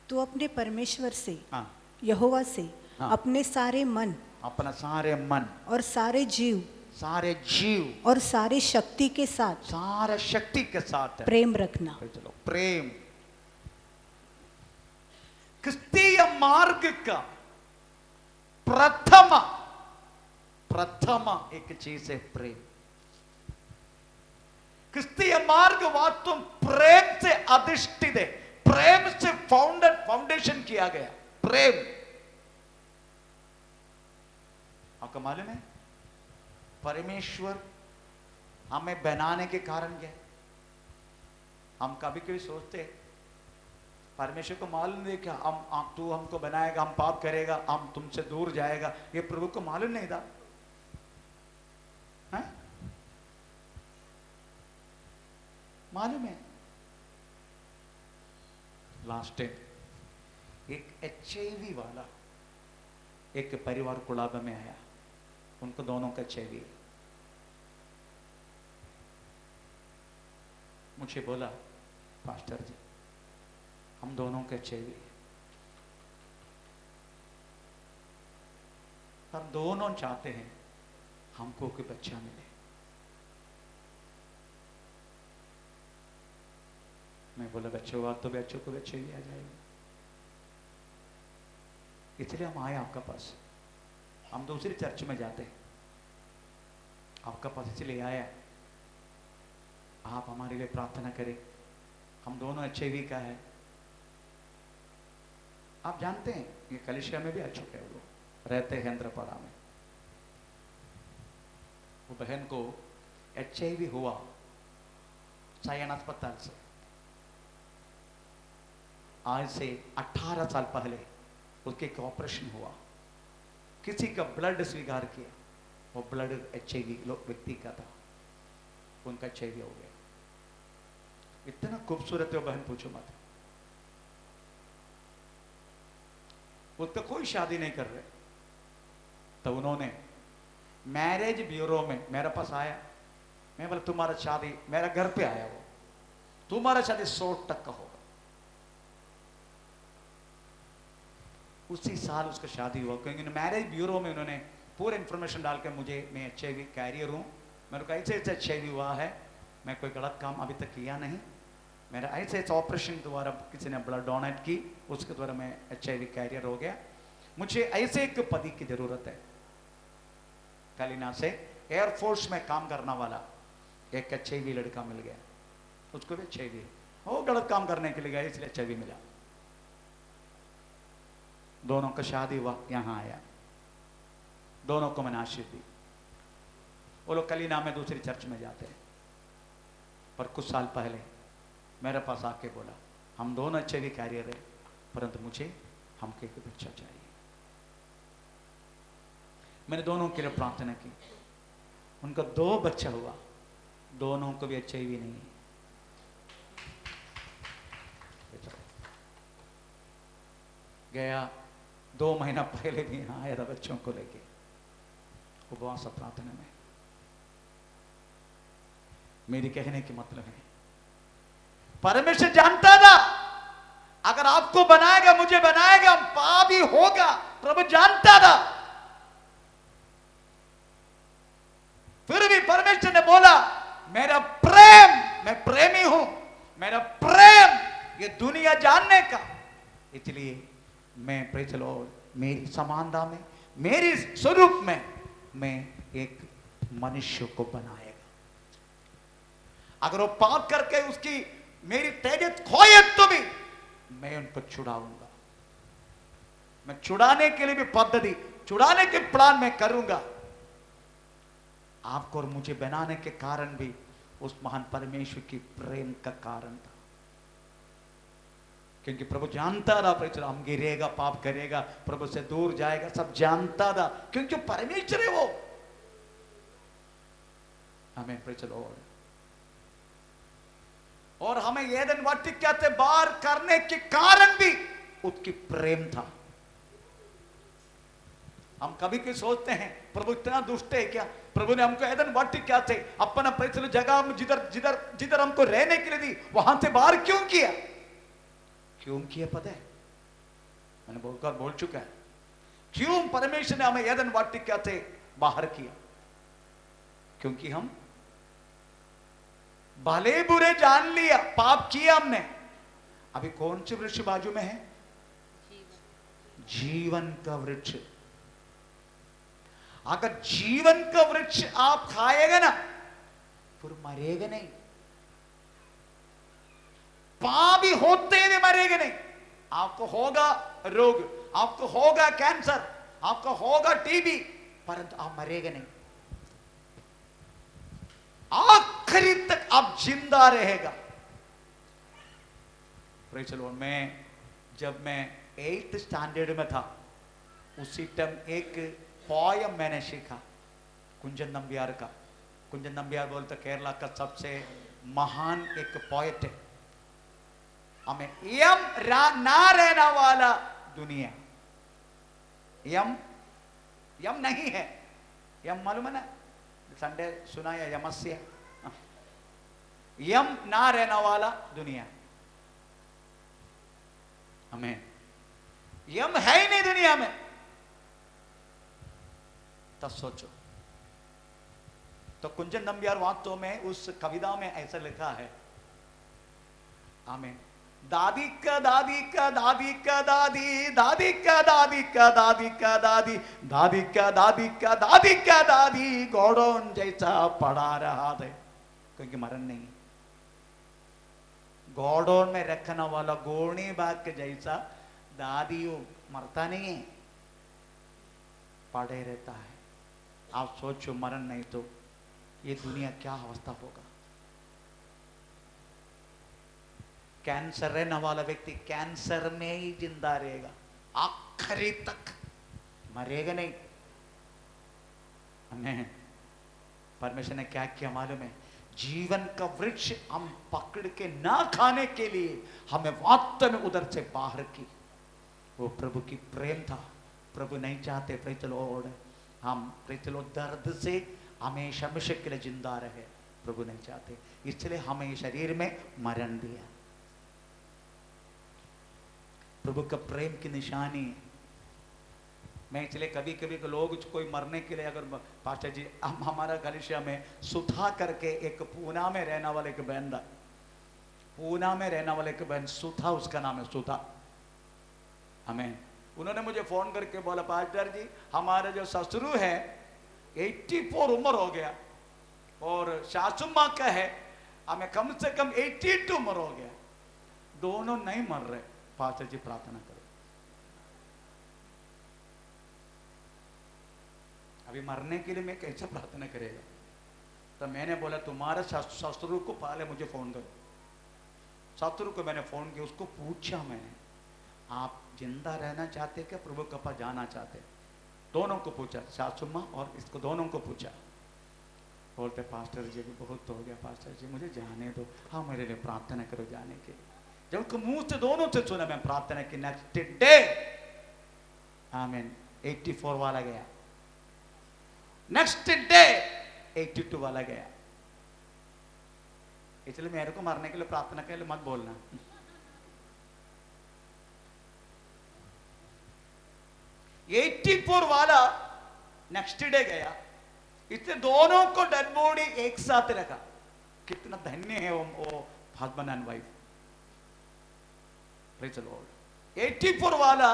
तू अपने परमेश्वर से, हाँ, यहोवा से, हाँ, अपने सारे मन, अपना सारे मन और सारे जीव और सारे शक्ति के साथ प्रेम रखना। प्रेम क्रिस्तीय मार्ग का प्रथम एक चीज है प्रेम। क्रिस्तीय मार्ग वास्तव प्रेम से अधिष्ठित है, प्रेम से फाउंडेशन किया गया। प्रेम, आपको मालूम है परमेश्वर हमें बनाने के कारण क्या है? हम कभी कभी सोचते हैं परमेश्वर को मालूम नहीं क्या तू हमको बनाएगा, हम पाप करेगा, हम तुमसे दूर जाएगा। ये प्रभु को मालूम नहीं था, है? मालूम है। लास्ट टाइम एक HIV वाला एक परिवार कुलाबा में आया, उनको दोनों का HIV। मुझे बोला पास्टर जी हम दोनों का HIV, हम दोनों चाहते हैं हमको कोई बच्चा मिले। मैं बोला बच्चों बात तो बच्चों को बच्चे भी आ जाएगा, इसलिए हम आए आपका पास। हम दूसरी चर्च में जाते हैं, आपका पास इसलिए आया आप हमारे लिए प्रार्थना करें। हम दोनों HIV का है। आप जानते हैं ये कलिसिया में भी आ चुके हैं, वो रहते हैं इंद्रपाड़ा में। वो बहन को HIV हुआ सायन अस्पताल से। आज से 18 साल पहले उसके एक ऑपरेशन हुआ, किसी का ब्लड स्वीकार किया, वो ब्लड HIV व्यक्ति का था, उनका HIV हो गया। इतना खूबसूरत है वो बहन, पूछो मत। उसका कोई शादी नहीं कर रहे, तो उन्होंने मैरिज ब्यूरो में मेरे पास आया। मैं बोला तुम्हारा शादी, मेरा घर पे आया वो, तुम्हारा शादी 100 तक का होगा। उसी साल उसका शादी हुआ, क्योंकि मैरिज ब्यूरो में उन्होंने पूरा इंफॉर्मेशन डाल के मुझे, मैं HIV कैरियर हूँ, मेरे को ऐसे ऐसे HIV हुआ है, मैं कोई गलत काम अभी तक किया नहीं, मेरा ऐसे ऐसे ऑपरेशन द्वारा किसी ने ब्लड डोनेट की, उसके द्वारा मैं HIV कैरियर हो गया। मुझे ऐसे एक पति की जरूरत है। कलिना से एयरफोर्स में काम करने वाला एक HIV लड़का मिल गया, उसको भी HIV, वो गलत काम करने के लिए गया इसलिए HIV मिला। दोनों का शादी हुआ, यहाँ आया, दोनों को मैंने आशीष दी। वो लोग कलिना में दूसरी चर्च में जाते हैं, पर कुछ साल पहले मेरे पास आके बोला हम दोनों HIV कैरियर है, परंतु मुझे हमको एक बच्चा चाहिए। मैंने दोनों के लिए प्रार्थना की, उनका 2 बच्चा हुआ, दोनों को भी HIV नहीं। गया 2 महीना पहले भी यहाँ आया था बच्चों को लेके, उपवास प्रार्थना में। मेरी कहने की मतलब है परमेश्वर जानता था अगर आपको बनाएगा, मुझे बनाएगा, पाप ही होगा, प्रभु जानता था। फिर भी परमेश्वर ने बोला मेरा प्रेम, मैं प्रेमी हूं, मेरा प्रेम ये दुनिया जानने का, इसलिए मैं प्रेज द लॉर्ड मेरी समानता में, मेरी स्वरूप में मैं एक मनुष्य को बनाएगा। अगर वो पाप करके उसकी मेरी तेजत खोए तो भी मैं उनको छुड़ाऊंगा। मैं छुड़ाने के लिए भी पद्धति, छुड़ाने के प्लान मैं करूंगा। आपको और मुझे बनाने के कारण भी उस महान परमेश्वर की प्रेम का कारण था, क्योंकि प्रभु जानता था चलो हम गिरेगा, पाप करेगा, प्रभु से दूर जाएगा, सब जानता था, क्योंकि परमेश्वर है वो। हमें चलो और हमें एदन वाटिका से बाहर करने के कारण भी उसकी प्रेम था। हम कभी भी सोचते हैं प्रभु इतना दुष्ट है क्या, प्रभु ने हमको एदन वाटिका से अपना परिचय जगह में जिधर जिधर जिधर हमको रहने के लिए दी वहां से बाहर क्यों किया? क्यों किया पता है? मैंने बोल चुका है क्यों परमेश्वर ने हमें एदन वाटिका से बाहर किया। क्योंकि हम भले बुरे जान लिया, पाप किया हमने। अभी कौन से वृक्ष बाजू में है? जीवन का वृक्ष। अगर जीवन का वृक्ष आप खाएगा ना फिर मरेगा नहीं, पापी होते हुए मरेगा नहीं। आपको होगा रोग, आपको होगा कैंसर, आपको होगा टीबी, परंतु आप मरेगा नहीं। आखिरी तक आप जिंदा रहेगा। चलो जब मैं 8th स्टैंडर्ड में था उसी टाइम एक पोयम मैंने सीखा कुंजन नंबियार का। कुंजन नंबियार बोलते केरला का सबसे महान एक पोएट है। हमें यम ना रहने वाला दुनिया, यम नहीं है। यम मालूम है ना, संडे सुना या यमस्य, यम ना रहने वाला दुनिया। हमें यम है ही नहीं दुनिया में। तब सोचो तो कुंजन नंबियार वास्तव में उस कविता में ऐसा लिखा है, हमें दादी का दादी का दादी का दादी, दादी का दादी का दादी का दादी, दादी का दादी का दादी का दादी गोडौन जैसा पड़ा रहा है, क्योंकि मरण नहीं। गोडौन में रखने वाला गोणी बाग के जैसा दादी मरता नहीं है, पड़े रहता है। आप सोचो मरण नहीं तो ये दुनिया क्या अवस्था होगा। कैंसर रहने वाला व्यक्ति कैंसर में ही जिंदा रहेगा, आखिरी तक मरेगा नहीं। हमें परमेश्वर ने क्या किया मालूम है? जीवन का वृक्ष हम पकड़ के ना खाने के लिए हमें वास्तव में उधर से बाहर की। वो प्रभु की प्रेम था। प्रभु नहीं चाहते प्रेतलोड हम दर्द से हमेशा हमेशा के लिए जिंदा रहे। प्रभु नहीं चाहते, इसलिए हमें शरीर में मरण दिया। प्रभु का प्रेम की निशानी। मैं इसलिए कभी कभी लोग कोई मरने के लिए, अगर पास्टर जी हमारा कलिसिया में सुधा करके एक पूना में रहने वाले एक बहन था, पूना में रहने वाले एक बहन सुधा, उसका नाम है सुधा। हमें उन्होंने मुझे फोन करके बोला पास्टर जी हमारे जो ससुरु है 84 उम्र हो गया और सासू माँ का है हमें कम से कम 82 उम्र हो गया, दोनों नहीं मर रहे। पास्टर जी प्रार्थना करो। अभी मरने के लिए मैं कैसे प्रार्थना करेगा? तो मैंने बोला तुम्हारे ससुरु को पहले मुझे फोन करो। ससुरु को मैंने फोन किया, उसको पूछा मैंने आप जिंदा रहना चाहते क्या प्रभु के पास जाना चाहते? दोनों को पूछा, सासू माँ और इसको दोनों को पूछा। बोलते पास्टर जी भी बहुत हो गया, पास्टर जी मुझे जाने दो, हाँ मेरे लिए प्रार्थना करो जाने के। जब उनको मुंह से दोनों से सुना मैं प्रार्थना की, नेक्स्ट डे आमीन 84 वाला गया, नेक्स्ट डे 82 वाला गया। इसलिए मेरे को मरने के लिए प्रार्थना के लिए मत बोलना। 84 वाला नेक्स्ट डे गया, इससे दोनों को डेड बॉडी एक साथ रखा। कितना धन्य है वो husband and wife. Praise the Lord. 84 वाला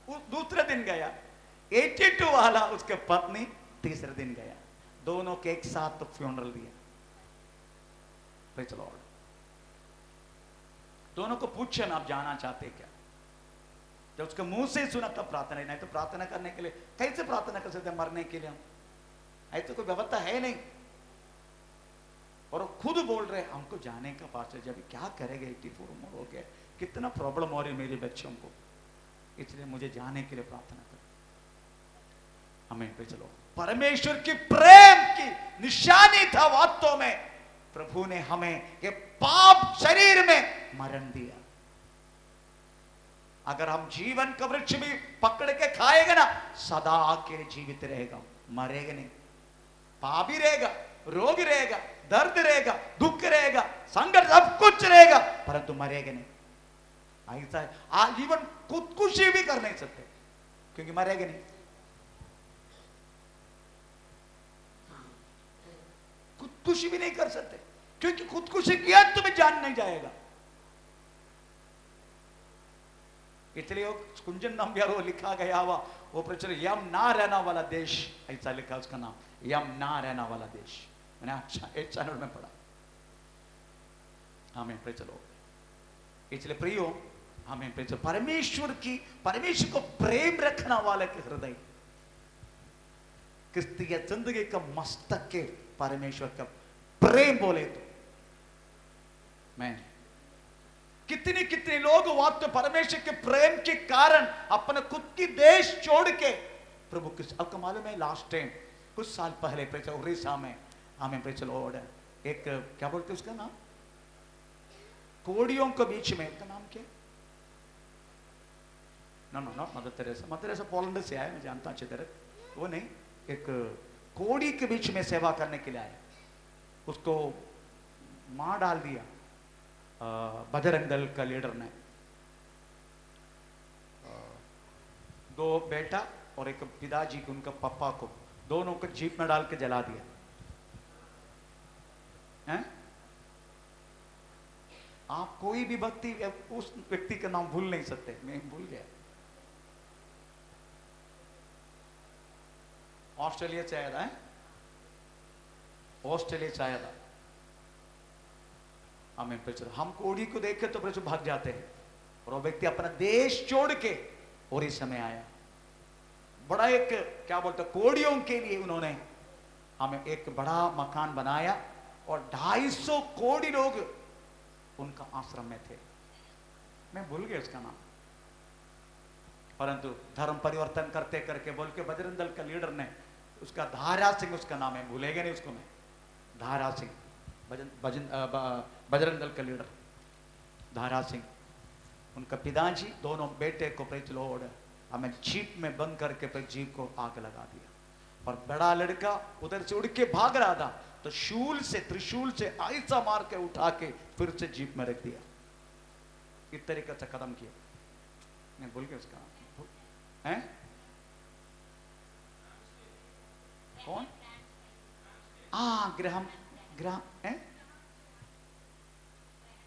दूसरे दिन गया, 82 वाला उसके पत्नी तीसरे दिन गया, दोनों के एक साथ तो फ्यूनरल दिया। Praise the Lord. दोनों को पूछे ना, आप जाना चाहते क्या? जब उसके मुंह से सुना तब प्रार्थना, नहीं तो प्रार्थना करने के लिए कैसे प्रार्थना कर सकते? मरने के लिए हम ऐसे कोई व्यवस्था है नहीं। और वो खुद बोल रहे हमको जाने का पास है। जब क्या करेंगे, 84 उम्र हो गया, कितना प्रॉब्लम हो रही मेरे बच्चों को, इसलिए मुझे जाने के लिए प्रार्थना करें। हमें पे चलो, परमेश्वर की प्रेम की निशानी था वास्तव में, प्रभु ने हमें ये पाप शरीर में मरण दिया। अगर हम जीवन का वृक्ष भी पकड़ के खाएगा ना, सदा के जीवित रहेगा, मरेगा नहीं। पाप ही रहेगा, रोग रहेगा, दर्द रहेगा, दुख रहेगा, संकट, सब कुछ रहेगा, परंतु मरेगा नहीं। ऐसा है, आजीवन खुदकुशी भी कर नहीं सकते क्योंकि मरेगा नहीं। खुदकुशी भी नहीं कर सकते क्योंकि खुदकुशी किया तुम्हें जान नहीं जाएगा। इसलिए वो कुंजन नंबर वो लिखा गया हुआ वो प्रचुर यम ना रहना वाला देश, ऐसा लिखा उसका नाम, यम ना रहना वाला देश। मैंने अच्छा 8 चैनल में पढ़ा। हमें पे चलो, इसलिए प्रियो हमें पे चलो, परमेश्वर को प्रेम रखना वाले के हृदय, क्रिस्तीय जिंदगी का मस्तक के परमेश्वर का प्रेम बोले तो मैं कितने कितने लोग वास्तव परमेश्वर के प्रेम के कारण अपने खुद की देश छोड़ के प्रभु के, आपको मालूम है लास्ट टाइम कुछ साल पहले उड़ीसा में हमें पे चलो एक क्या बोलते उसका नाम, कोड़ियों के बीच में, उसका नाम क्या? No no not Mother Teresa Poland से आया, मैं जानता अच्छी तरह, वो नहीं, एक कोड़ी के बीच में सेवा करने के लिए आया, उसको मार डाल दिया बजरंग दल का लीडर ने। 2 बेटा और एक पिताजी को, उनका पापा को, दोनों को जीप में डाल के जला दिया हैं? आप कोई भी व्यक्ति उस व्यक्ति का नाम भूल नहीं सकते, मैं भूल गया। ऑस्ट्रेलिया से आया था, ऑस्ट्रेलिया से आया था। हमें प्रचुर, हम कोड़ी को देख के तो प्रचुर भाग जाते हैं, और वो व्यक्ति अपना देश छोड़ के और इस समय आया। बड़ा एक क्या बोलते कोड़ियों के लिए उन्होंने हमें एक बड़ा मकान बनाया और 250 कोड़ी लोग उनका आश्रम में थे। मैं भूल गया उसका नाम, परंतु धर्म परिवर्तन करते करके बोल के बजरंग दल का लीडर ने उसका धारा सिंह उसका नाम है, भूलेगा नहीं उसको मैं, धारा सिंह, बजरंग दल का लीडर धारा सिंह, उनका पिताजी दोनों बेटे को प्रेज लॉर्ड हमें जीप में बंद करके फिर जीप को आग लगा दिया। और बड़ा लड़का उधर से उड़ के भाग रहा था तो त्रिशूल से ऐसा मार के उठा के फिर से जीप में रख दिया। इस तरीके से खत्म किया। मैं भूल गया उसका हैं, कौन?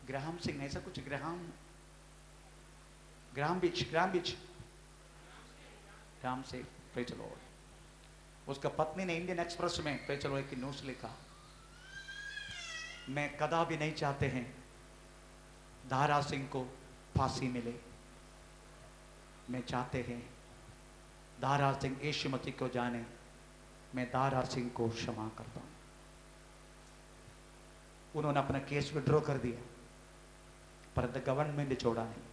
ग्राहम सिंह, ऐसा कुछ, ग्राहम से पे चलो। उसका पत्नी ने इंडियन एक्सप्रेस में पे चलो एक न्यूज लिखा, मैं कदा भी नहीं चाहते हैं धारा सिंह को फांसी मिले, मैं चाहते हैं धारा सिंह यीशु मसीह को जाने, मैं धारा सिंह को क्षमा करता हूं। उन्होंने अपना केस विड्रॉ कर दिया, पर गवर्नमेंट ने छोड़ा नहीं,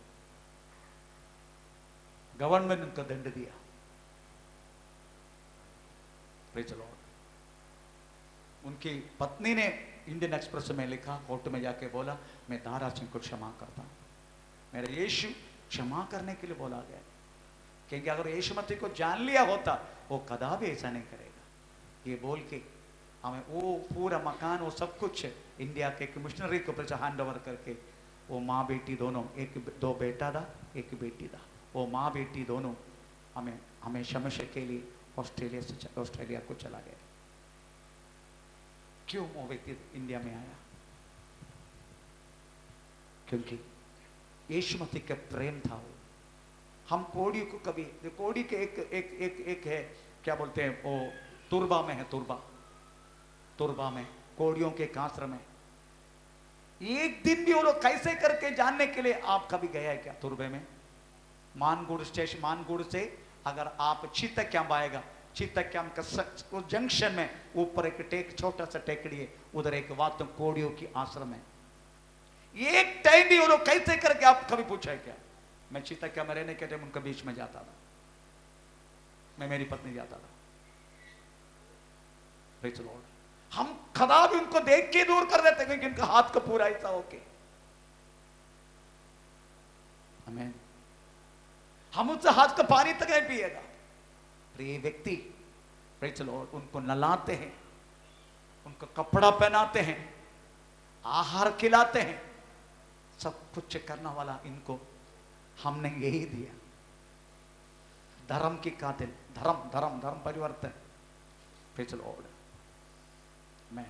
गवर्नमेंट उनको दंड दिया। Praise the Lord. उनकी पत्नी ने इंडियन एक्सप्रेस में लिखा, कोर्ट में जाके बोला, मैं धारा सिंह को क्षमा करता हूं, मेरा यीशु क्षमा करने के लिए बोला गया, क्योंकि अगर यीशु मसीह को जान लिया होता वो कदा भी ऐसा नहीं करेगा। ये बोल के हमें वो पूरा मकान, वो सब कुछ इंडिया के एक मिशनरी को हैंड ओवर करके, वो माँ बेटी दोनों, 2 बेटा था, 1 बेटी था, वो माँ बेटी दोनों हमें हमेशा के लिए ऑस्ट्रेलिया को चला गया। क्यों वो व्यक्ति इंडिया में आया? क्योंकि यीशु मसीह का प्रेम था। वो हम कोड़ी को कभी, कोड़ी के एक है क्या बोलते हैं वो, तुरबा में है, तुरबा में कोड़ियों के आश्रम में एक दिन भी वो लोग कैसे करके जानने के लिए, आप कभी गए हैं क्या तुर्बे में? मानगुड़ स्टेशन, मानगुड़ से अगर आप चित्तक्याम आएगा, चित्तक्याम का उस जंक्शन में ऊपर एक छोटा सा टेकड़ी है, उधर एक वात कोड़ियों की आश्रम है। एक टाइम भी वो लोग कैसे करके, आप कभी पूछा है क्या? मैं चित्तक्याम में रहने के टाइम उनके बीच में जाता था, मैं मेरी पत्नी जाता था। Praise the Lord। हम खदा भी उनको देख के दूर कर देते क्योंकि उनका हाथ का पूरा ऐसा होके, आमीन। हम उससे हाथ का पानी तक नहीं पिएगा। प्रिय व्यक्ति, Praise the Lord, उनको नहलाते हैं, उनको कपड़ा पहनाते हैं, आहार खिलाते हैं, सब कुछ करने वाला इनको हमने यही दिया। धर्म की कातिल, धर्म धर्म धर्म परिवर्तन। Praise the Lord। मैं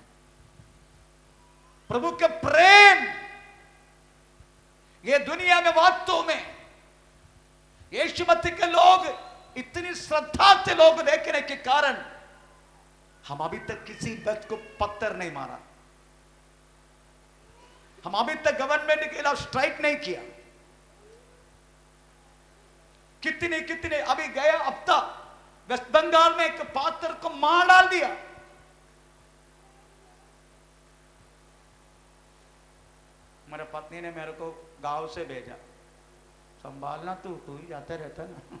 प्रभु के प्रेम, ये दुनिया में वास्तव में यीशु मसीह के लोग इतनी श्रद्धा से लोग देखने के कारण हम अभी तक किसी व्यक्ति को पत्थर नहीं मारा, हम अभी तक गवर्नमेंट के खिलाफ स्ट्राइक नहीं किया। कितने कितने, अभी गया हफ्ता वेस्ट बंगाल में एक पात्र को मार डाल दिया। मेरे पत्नी ने मेरे को गांव से भेजा, संभालना, तू ही जाता रहता ना।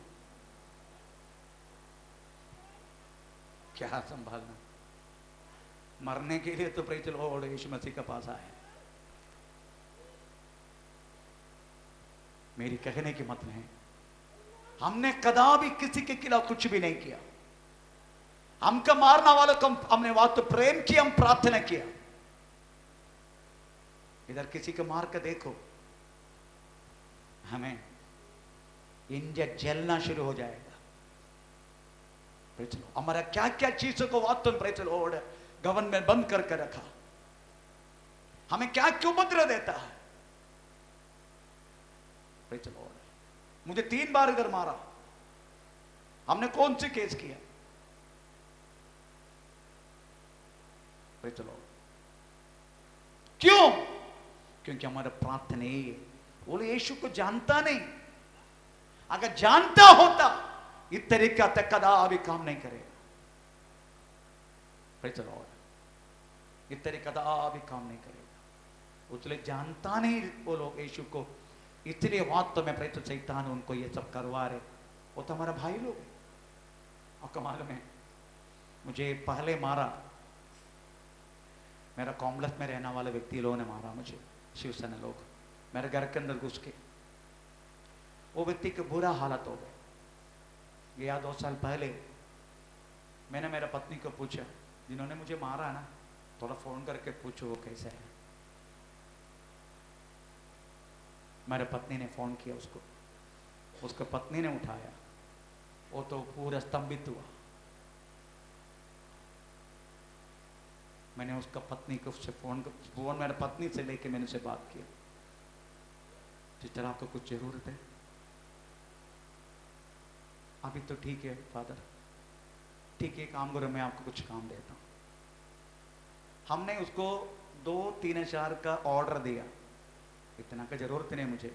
क्या संभालना, मरने के लिए तो प्रेज द लॉर्ड यीशु मसीह के पास आए। मेरी कहने की मतलब है, हमने कदापि किसी के खिलाफ कुछ भी नहीं किया। हमको मारने वालों को हमने बात तो प्रेम किया, हम प्रार्थना किया। इधर किसी को मार कर देखो, हमें इंडिया जलना शुरू हो जाएगा। हमारा क्या क्या चीजों को वास्तव में गवर्नमेंट बंद करके रखा, हमें क्या क्यों उपद्रव देता है। मुझे 3 बार इधर मारा, हमने कौन सी केस किया? क्यों? क्योंकि हमारा प्रार्थना यही है। बोले यीशु को जानता नहीं, अगर जानता होता इस तरीका तक कदापि काम नहीं करेगा। इस तरीका कदापि काम नहीं करेगा। उसलिए जानता नहीं वो लोग यीशु को, इसलिए वास्तव में प्रयत्न शैतान उनको ये सब करवा रहे। वो तो हमारा भाई लोग। और कमाल में मुझे पहले मारा, मेरा कॉम्प्लेक्स में रहने वाले व्यक्ति लोगों ने मारा मुझे, शिवसेना लोग मेरे घर के अंदर घुस के। वो व्यक्ति के बुरा हालत हो गए। गया 2 साल पहले मैंने मेरा पत्नी को पूछा, जिन्होंने मुझे मारा ना, थोड़ा फोन करके पूछो वो कैसे है। मेरे पत्नी ने फोन किया उसको, उसको पत्नी ने उठाया, वो तो पूरा स्तंभित हुआ। मैंने उसका पत्नी को उससे फोन मेरे पत्नी से लेके मैंने उससे बात किया, जिस तरह आपको कुछ जरूरत है? अभी तो ठीक है फादर, ठीक है काम करो, मैं आपको कुछ काम देता हूँ। हमने उसको 2-3 हज़ार का ऑर्डर दिया, इतना का जरूरत नहीं मुझे,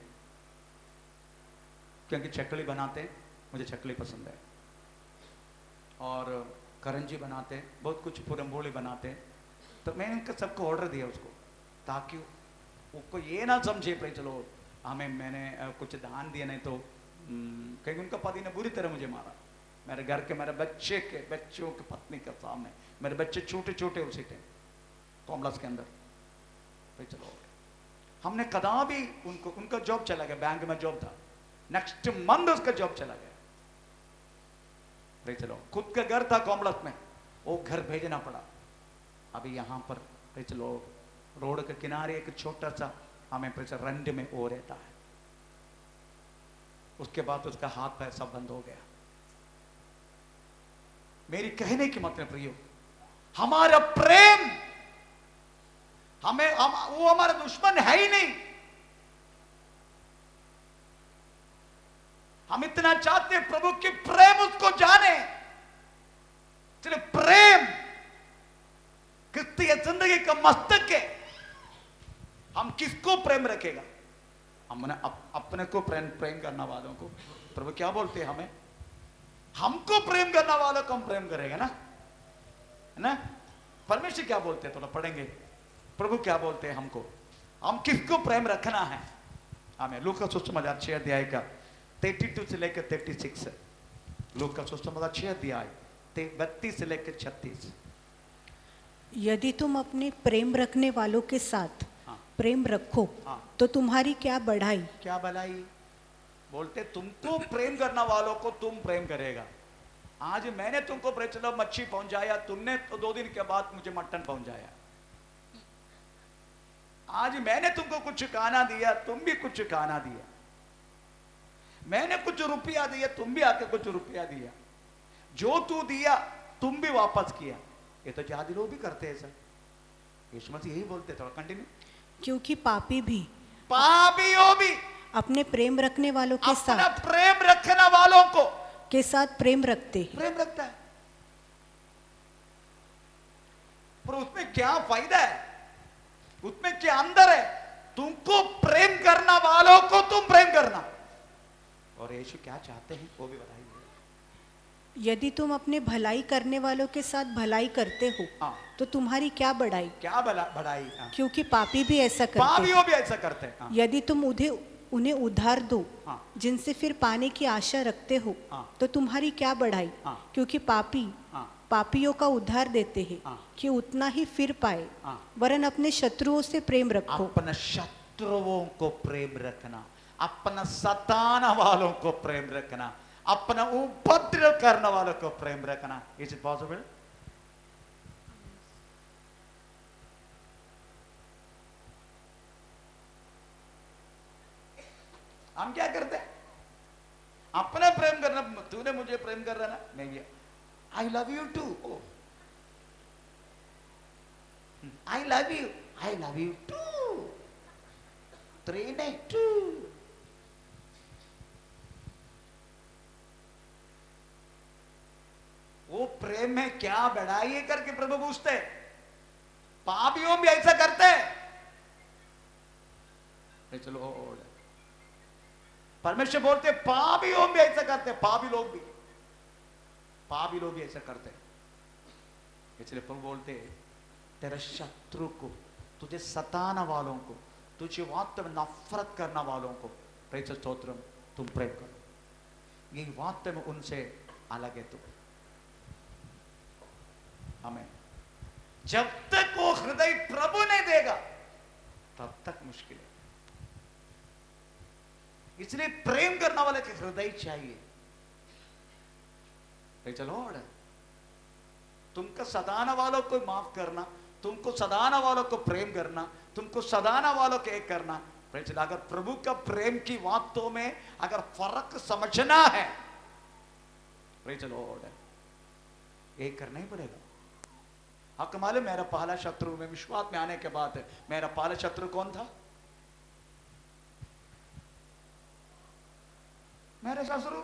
क्योंकि चकली बनाते, मुझे चकली पसंद है, और करंजी बनाते, बहुत कुछ पुरम्बोली बनाते। तो मैंने उनका सबको ऑर्डर दिया उसको, ताकि उसको ये ना समझे भाई चलो हमें मैंने कुछ दान दिया, नहीं तो कहीं उनका पति ने बुरी तरह मुझे मारा। मेरे घर के मेरे बच्चों के पत्नी के सामने, मेरे बच्चे छोटे छोटे उसी थे कॉम्प्लेक्स के अंदर। भाई चलो हमने कदापि उनको, उनका जॉब चला गया, बैंक में जॉब था, नेक्स्ट मंथ उसका जॉब चला गया। भाई चलो खुद का घर था कॉम्प्लेक्स में, वो घर भेजना पड़ा। अभी यहाँ पर भाई चलो रोड के किनारे एक छोटा सा हमें रेंट में वो रहता है। उसके बाद उसका हाथ पैर सब बंद हो गया। मेरी कहने की मतलब प्रियो, हमारा प्रेम वो हमारा दुश्मन है ही नहीं। हम इतना चाहते हैं प्रभु की प्रेम उसको जाने। इसलिए प्रेम क्रिस्तीय जिंदगी का मस्तक है। हम किसको प्रेम रखेगा? हमने अपने को प्रेम करने वालों को प्रभु क्या बोलते हैं? हमें, हमको प्रेम करने वालों को हम प्रेम करेगा ना, है ना? परमेश्वर क्या बोलते हैं? थोड़ा पढ़ेंगे प्रभु क्या बोलते हैं हमको, हम किसको प्रेम रखना है हमें। लूका सुसमाचार 6 अध्याय का 32 से लेकर 36, लूका सुसमाचार 6 अध्याय 32 से लेकर 36। यदि तुम अपने प्रेम रखने वालों के साथ प्रेम रखो तो तुम्हारी क्या बढ़ाई, क्या भलाई। बोलते तुमको प्रेम करने वालों को तुम प्रेम करेगा। आज मैंने तुमको प्रेम, चलो मच्छी पहुंचाया तुमने, तो 2 दिन के बाद मुझे मटन पहुंचाया। आज मैंने तुमको कुछ खाना दिया, तुम भी कुछ खाना दिया। मैंने कुछ रुपया दिया, तुम भी आके कुछ रुपया दिया। जो तू दिया तुम भी वापस किया। ये तो जादी लोग भी करते हैं सर। यीशु मसीह यही बोलते। थोड़ा कंटिन्यू। क्योंकि पापियों भी अपने प्रेम रखने वालों के साथ प्रेम रखने वालों को के साथ प्रेम रखते हैं। प्रेम रखता है, पर उसमें क्या फायदा है, उसमें क्या अंदर है? तुमको प्रेम करना वालों को तुम प्रेम करना। और यीशु क्या चाहते हैं वो भी बताइए। यदि तुम अपने भलाई करने वालों के साथ भलाई करते हो तो तुम्हारी क्या बढ़ाई, क्या बढ़ाई। क्योंकि पापी भी ऐसा करते पापियों भी ऐसा करते हैं। यदि तुम उन्हें उधार दो जिनसे फिर पाने की आशा रखते हो तो तुम्हारी क्या बढ़ाई, क्योंकि पापियों का उधार देते हैं कि उतना ही फिर पाए। वरन अपने शत्रुओं से प्रेम रखो। अपने शत्रुओं को प्रेम रखना, अपना सताना वालों को प्रेम रखना, अपना उपद्रव करने वालों को प्रेम रखना। Is it possible? हम क्या करते हैं? अपना प्रेम करना। तूने मुझे प्रेम कर रहा ना, मैं भी I love you too. I love you too. 3 नहीं 2। वो प्रेम में क्या बढ़ाई है करके प्रभु पूछते। पापियों भी ऐसा करते हैं। चलो परमेश्वर बोलते पापियों भी ऐसा करते हैं। पापी लोग भी ऐसा करते हैं। इसलिए प्रभु बोलते तेरे शत्रु को, तुझे सताना वालों को, तुझे वास्तव में नफरत करने वालों को प्रेम स्तोत्रम तुम प्रेम करो। ये वास्तव में उनसे अलग है। तुम हमें जब तक वो हृदय प्रभु नहीं देगा तब तक मुश्किल है। इसलिए प्रेम करने वाले के हृदय चाहिए। चलो तुमको सदाना वालों को माफ करना, तुमको सदाना वालों को प्रेम करना, तुमको सदाना वालों को एक करना। अगर प्रभु का प्रेम की बातों में अगर फर्क समझना है, चलो एक करना ही पड़ेगा। आपको मालूम मेरा पहला शत्रु में विश्वास में आने के बाद मेरा पहला शत्रु कौन था? मेरे ससुर।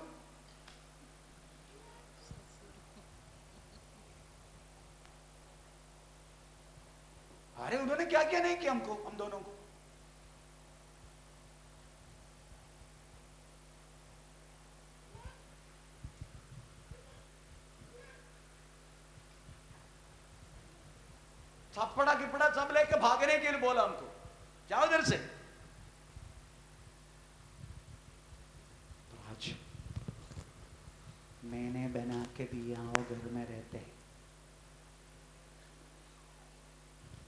अरे उन्होंने क्या किया नहीं किया हमको, हम दोनों को। थप्पड़ा किपड़ा सब लेके भागने के लिए बोला हमको, जाओ इधर से। तो आज मैंने बना के दिया हो, घर में रहते हैं।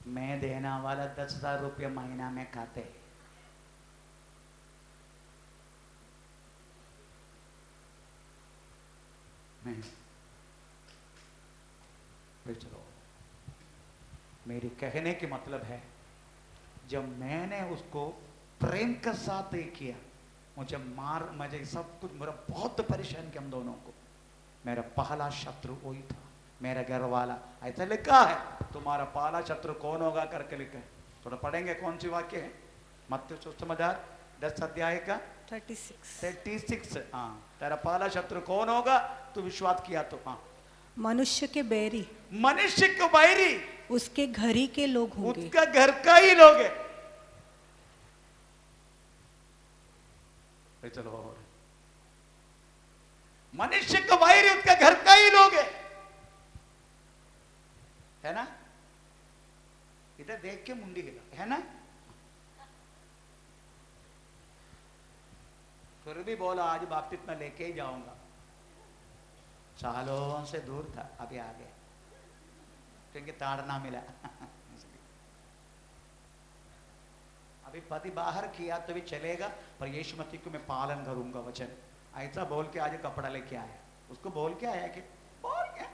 मैं देना वाला 10,000 रुपये महीना में खाते हैं। मैं चलो मेरी कहने की मतलब है, जब मैंने उसको प्रेम के साथ ये किया, मुझे सब कुछ, मेरा बहुत परेशान किया हम दोनों को। मेरा पहला शत्रु वही था, मेरा घर वाला। ऐसा लिखा है, तुम्हारा पहला शत्रु कौन होगा करके लिखा है। थोड़ा पढ़ेंगे कौन सी वाक्य है? मत्ती सुसमाचार 10 अध्याय का 36। हाँ, तेरा पहला शत्रु कौन होगा? तू विश्वास किया तो। हाँ, मनुष्य के बैरी उसके घर ही के लोग होंगे। उसका घर का ही लोग है। चलो, मनुष्य का वैरी उसका घर का ही लोग है ना। इधर देख के मुंडी हिला, है ना। फिर भी बोला आज बाप्तिस्मा लेके ही जाऊंगा। सालों से दूर था, अभी आ गया क्योंकि ताड़ना मिला। अभी पति बाहर किया तो भी चलेगा, पर यीशु मसीह को मैं पालन करूंगा वचन, ऐसा बोल के आज कपड़ा लेके आया। उसको बोल के आया कि बोल क्या,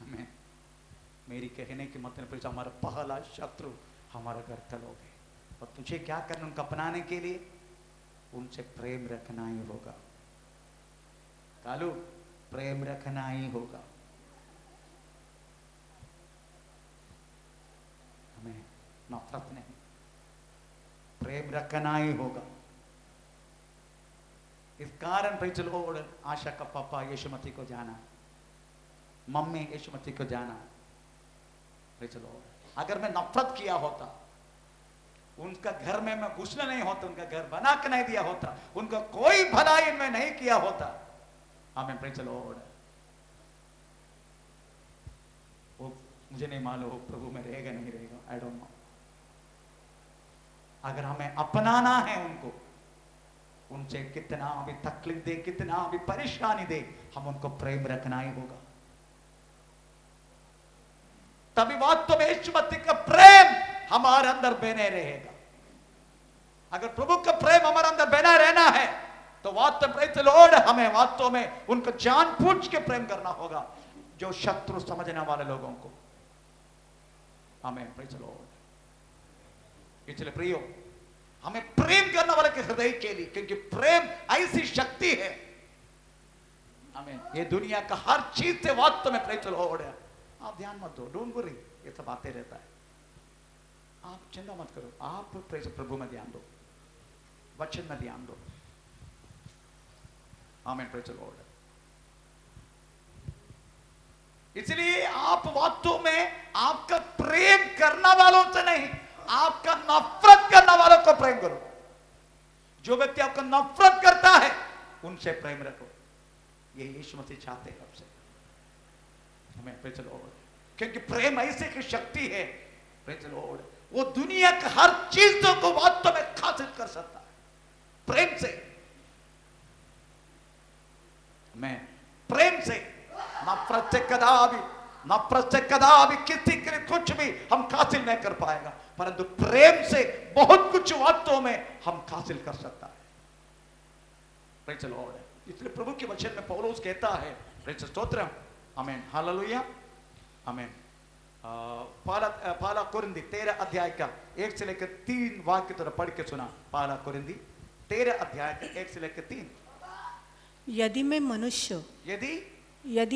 हमें मेरी कहने की मतलब हमारा पहला शत्रु हमारा घर का लोग है, और तुझे क्या करना उनको अपनाने के लिए, उनसे प्रेम रखना ही होगा। कालू, प्रेम रखना ही होगा। हमें नफरत नहीं, प्रेम रखना ही होगा। इस कारण प्रेज़ द लॉर्ड, आशा का पापा यीशु मसीह को जाना, मम्मी यीशु मसीह को जाना। प्रेज़ द लॉर्ड, अगर मैं नफरत किया होता, उनका घर में मैं घुसना नहीं होता, उनका घर बना के नहीं दिया होता, उनका कोई भलाई मैं नहीं किया होता। आमीन, प्रेज़ द लॉर्ड। वो मुझे नहीं मालूम प्रभु में रहेगा नहीं रहेगा, आई डोंट नो। अगर हमें अपनाना है उनको, उनसे कितना भी तकलीफ दे, कितना भी परेशानी दे, हम उनको प्रेम रखना ही होगा। तभी वास्तव में यीशु मसीह का प्रेम हमारे अंदर बने रहेगा। अगर प्रभु का प्रेम हमारे अंदर बना रहना है तो वास्तव प्रेज़ द लॉर्ड, हमें वास्तव में उनको जानबूझ के प्रेम करना होगा, जो शत्रु समझने वाले लोगों को। हमें प्रेज़ द लॉर्ड, इसलिए प्रियो, हमें प्रेम करने वाले के हृदय के लिए, क्योंकि प्रेम ऐसी शक्ति है। हमें ये दुनिया का हर चीज से वास्तव में प्रेज़ द लॉर्ड है। आप ध्यान मत दो, डोंट वरी, ये सब आते रहता है, आप चिंता मत करो। आप प्रभु में ध्यान दो, वचन में ध्यान दो। आमीन, प्रेज़ द लॉर्ड। इसलिए आप वास्तव में आपका प्रेम करने वालों से नहीं, आपका नफरत करने वालों को प्रेम करो। जो व्यक्ति आपको नफरत करता है उनसे प्रेम रखो। ये यीशु मसीह चाहते हैं आपसे। हमें प्रेज़ द लॉर्ड, क्योंकि प्रेम ऐसे की शक्ति है, प्रेज़ द लॉर्ड, वो दुनिया का हर चीजों को वास्तव में हासिल कर सकता है प्रेम से। मैं प्रेम से, नफरत से कदापि किसी के लिए कुछ भी हम हासिल नहीं कर पाएगा, परंतु प्रेम से बहुत कुछ वास्तव में हम हासिल कर सकता है। Praise the Lord. इसलिए प्रभु के वचन में पौलुस कहता है, प्रेज़ स्तोत्रम, आमीन, हालेलुया, आमीन। पहला कुरिन्दी 13 अध्याय का 1 से लेकर 3 वाक्य तरह पढ़ के सुना। पहला कुरिन्दी 13 अध्याय का 1 से लेकर 3। यदि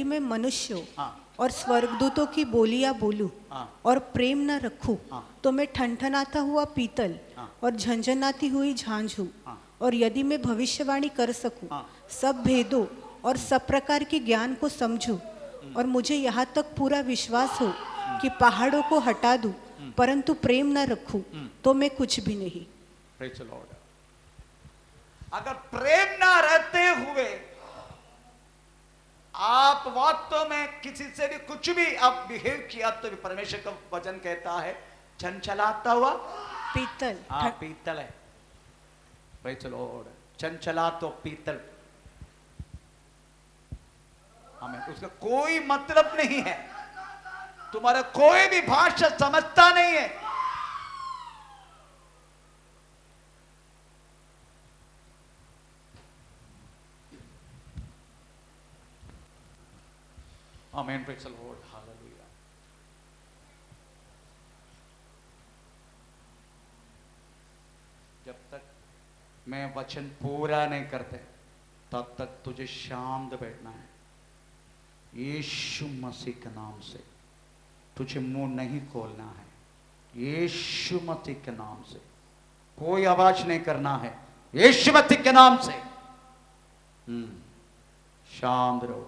मैं मनुष्य हाँ, और स्वर्गदूतों की बोलियां बोलूं हाँ, और प्रेम न रखूं, हाँ, तो मैं ठनठनाता हुआ पीतल हाँ, और झंझनाती हुई झांझ हूं। हाँ, और यदि मैं भविष्यवाणी कर सकूं, हाँ, सब भेदों और सब प्रकार के ज्ञान को समझूं, और मुझे यहाँ तक पूरा विश्वास हो कि पहाड़ों को हटा दूं, परंतु प्रेम न रखूं, तो मैं कुछ भी नहीं। Praise the Lord. अगर प्रेम ना रहते हुए आप वास्तव में किसी से भी कुछ भी आप बिहेव किया, तो भी परमेश्वर का वचन कहता है चंचलाता हुआ पीतल। हाँ, पीतल है। प्रेज़ द लॉर्ड, चंचला तो पीतल। हमें उसका कोई मतलब नहीं है, तुम्हारा कोई भी भाषा समझता नहीं है। आमीन, प्रेज़ द लॉर्ड, हालेलुया। जब तक मैं वचन पूरा नहीं करते तब तक तुझे शांत बैठना है। यीशु मसीह के नाम से तुझे मुंह नहीं खोलना है। यीशु मसीह के नाम से कोई आवाज नहीं करना है। यीशु मसीह के नाम से शांत रहो।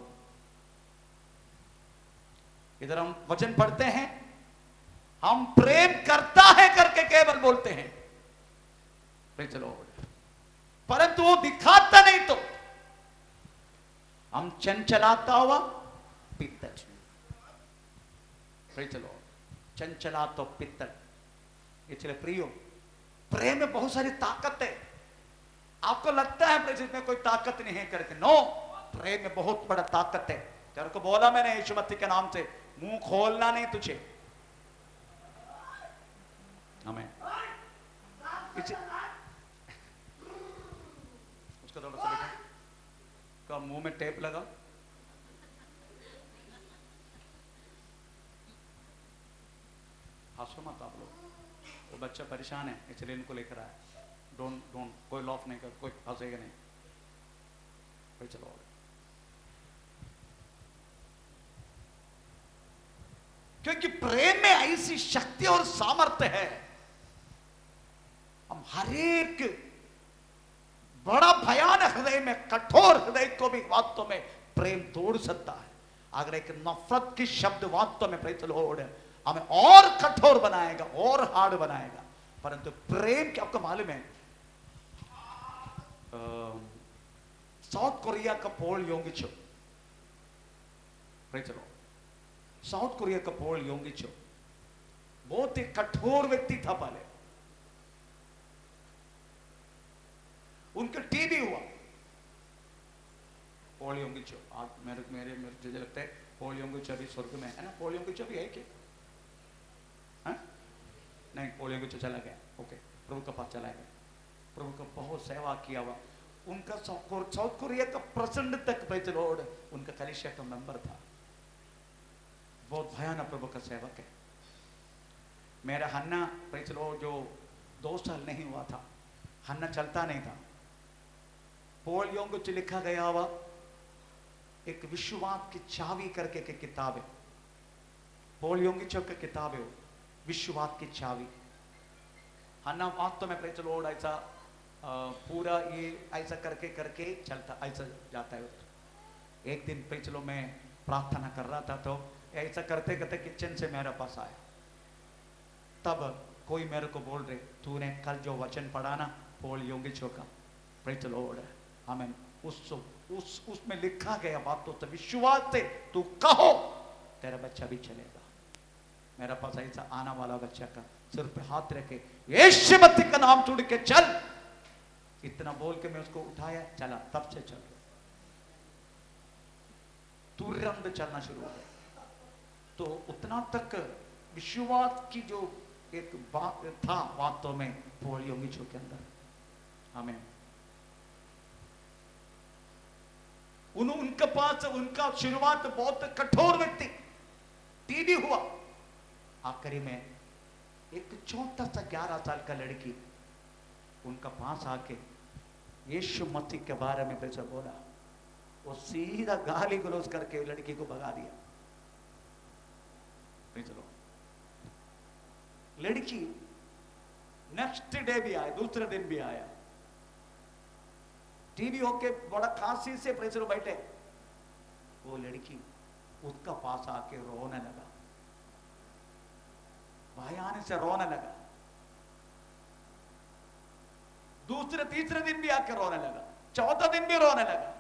इधर हम वचन पढ़ते हैं, हम प्रेम करता है करके केवल बोलते हैं, प्रेज़ द लॉर्ड, परंतु वो दिखाता नहीं। तो हम चंचलाता हुआ पित्तल, प्रेज़ द लॉर्ड, चंचला तो पित्तल। इसलिए प्रियो, प्रेम में बहुत सारी ताकत है। आपको लगता है प्रेम में कोई ताकत नहीं है करके, नो, प्रेम में बहुत बड़ा ताकत है। तेरे को बोला मैंने यीशु मसीह के नाम से, मुंह खोलना नहीं तुझे। हमें उसका थोड़ा सा देखो, का मुंह में टेप लगा, हंसो मत आप लोग, वो बच्चा परेशान है इसलिए इनको लेकर आया। डोंट डोंट, कोई लॉफ नहीं कर, कोई हंसेगा नहीं, कोई चलो। क्योंकि प्रेम में ऐसी शक्ति और सामर्थ्य है, हम हर एक बड़ा भयानक हृदय में, कठोर हृदय को भी वास्तव में प्रेम तोड़ सकता है। अगर एक नफरत की शब्द वास्तव में प्रेम तोड़ हमें और कठोर बनाएगा और हार्ड बनाएगा, परंतु प्रेम के, आपको मालूम है साउथ कोरिया का Paul Yonggi Cho, praise the lord, South Korea का पोल योंगिचो बहुत ही कठोर व्यक्ति था पहले। उनका टीबी हुआ, पोल योंगिचो। आज मेरे मेरे मुझे लगता है पोल योंगिचो अभी स्वर्ग में है ना, पोल योंगिचो भी है क्या? नहीं, पोल योंगिचो चला गया, ओके, प्रभु का पास चला गया, प्रभु का बहुत सेवा किया हुआ। उनका साउथ कोरिया का प्रेसिडेंट तक, प्रेज द लॉर्ड, उनका कलीसिया का मेंबर था। बहुत भयानक प्रभु का सेवक है। मेरा हन्ना, प्रेज द लॉर्ड, जो 2 साल नहीं हुआ था, हन्ना चलता नहीं था। पोल योंगिच लिखा गया हुआ एक विश्ववाद की चाबी करके की किताब है, पोल योंगिच की किताब है वो, विश्ववाद की चाबी। हन्ना वास्तव में प्रेज द लॉर्ड ऐसा पूरा ये ऐसा करके करके चलता, ऐसा जाता है। एक दिन प्रेज द लॉर्ड मैं प्रार्थना कर रहा था, तो ऐसा करते करते किचन से मेरे पास आया, तब कोई मेरे को बोल रहे, तूने कल जो वचन पढ़ा ना पोल योंगिचो का, प्रेज द लॉर्ड, आमीन, उसमें लिखा गया बात तो विश्वास से तू कहो तेरा बच्चा भी चलेगा। मेरा पास ऐसा आना वाला बच्चा का सिर पे हाथ रखे, यीशु मसीह का नाम छूट के चल, इतना बोल के मैं उसको उठाया, चला, तब से चल रहा, तुरंत चलना शुरू हो गया। तो उतना तक विश्वास की जो एक बात था वास्तव में पोल योंगिचो के अंदर, आमीन। उनके पास उनका शुरुआत बहुत कठोर व्यक्ति, टीबी हुआ, आखिरी में एक छोटा सा 11 साल का लड़की उनका पास आके यीशु मसीह के बारे में पैसा बोला, वो सीधा गाली गलौज करके लड़की को भगा दिया। चलो, लड़की नेक्स्ट डे भी आया, दूसरे दिन भी आया, टीबी होके बड़ा खांसी से प्रेशर बैठे, वो लड़की उसका पास आके रोने लगा, भाई आने से रोने लगा, दूसरे तीसरे दिन भी आके रोने लगा, चौथा दिन भी रोने लगा।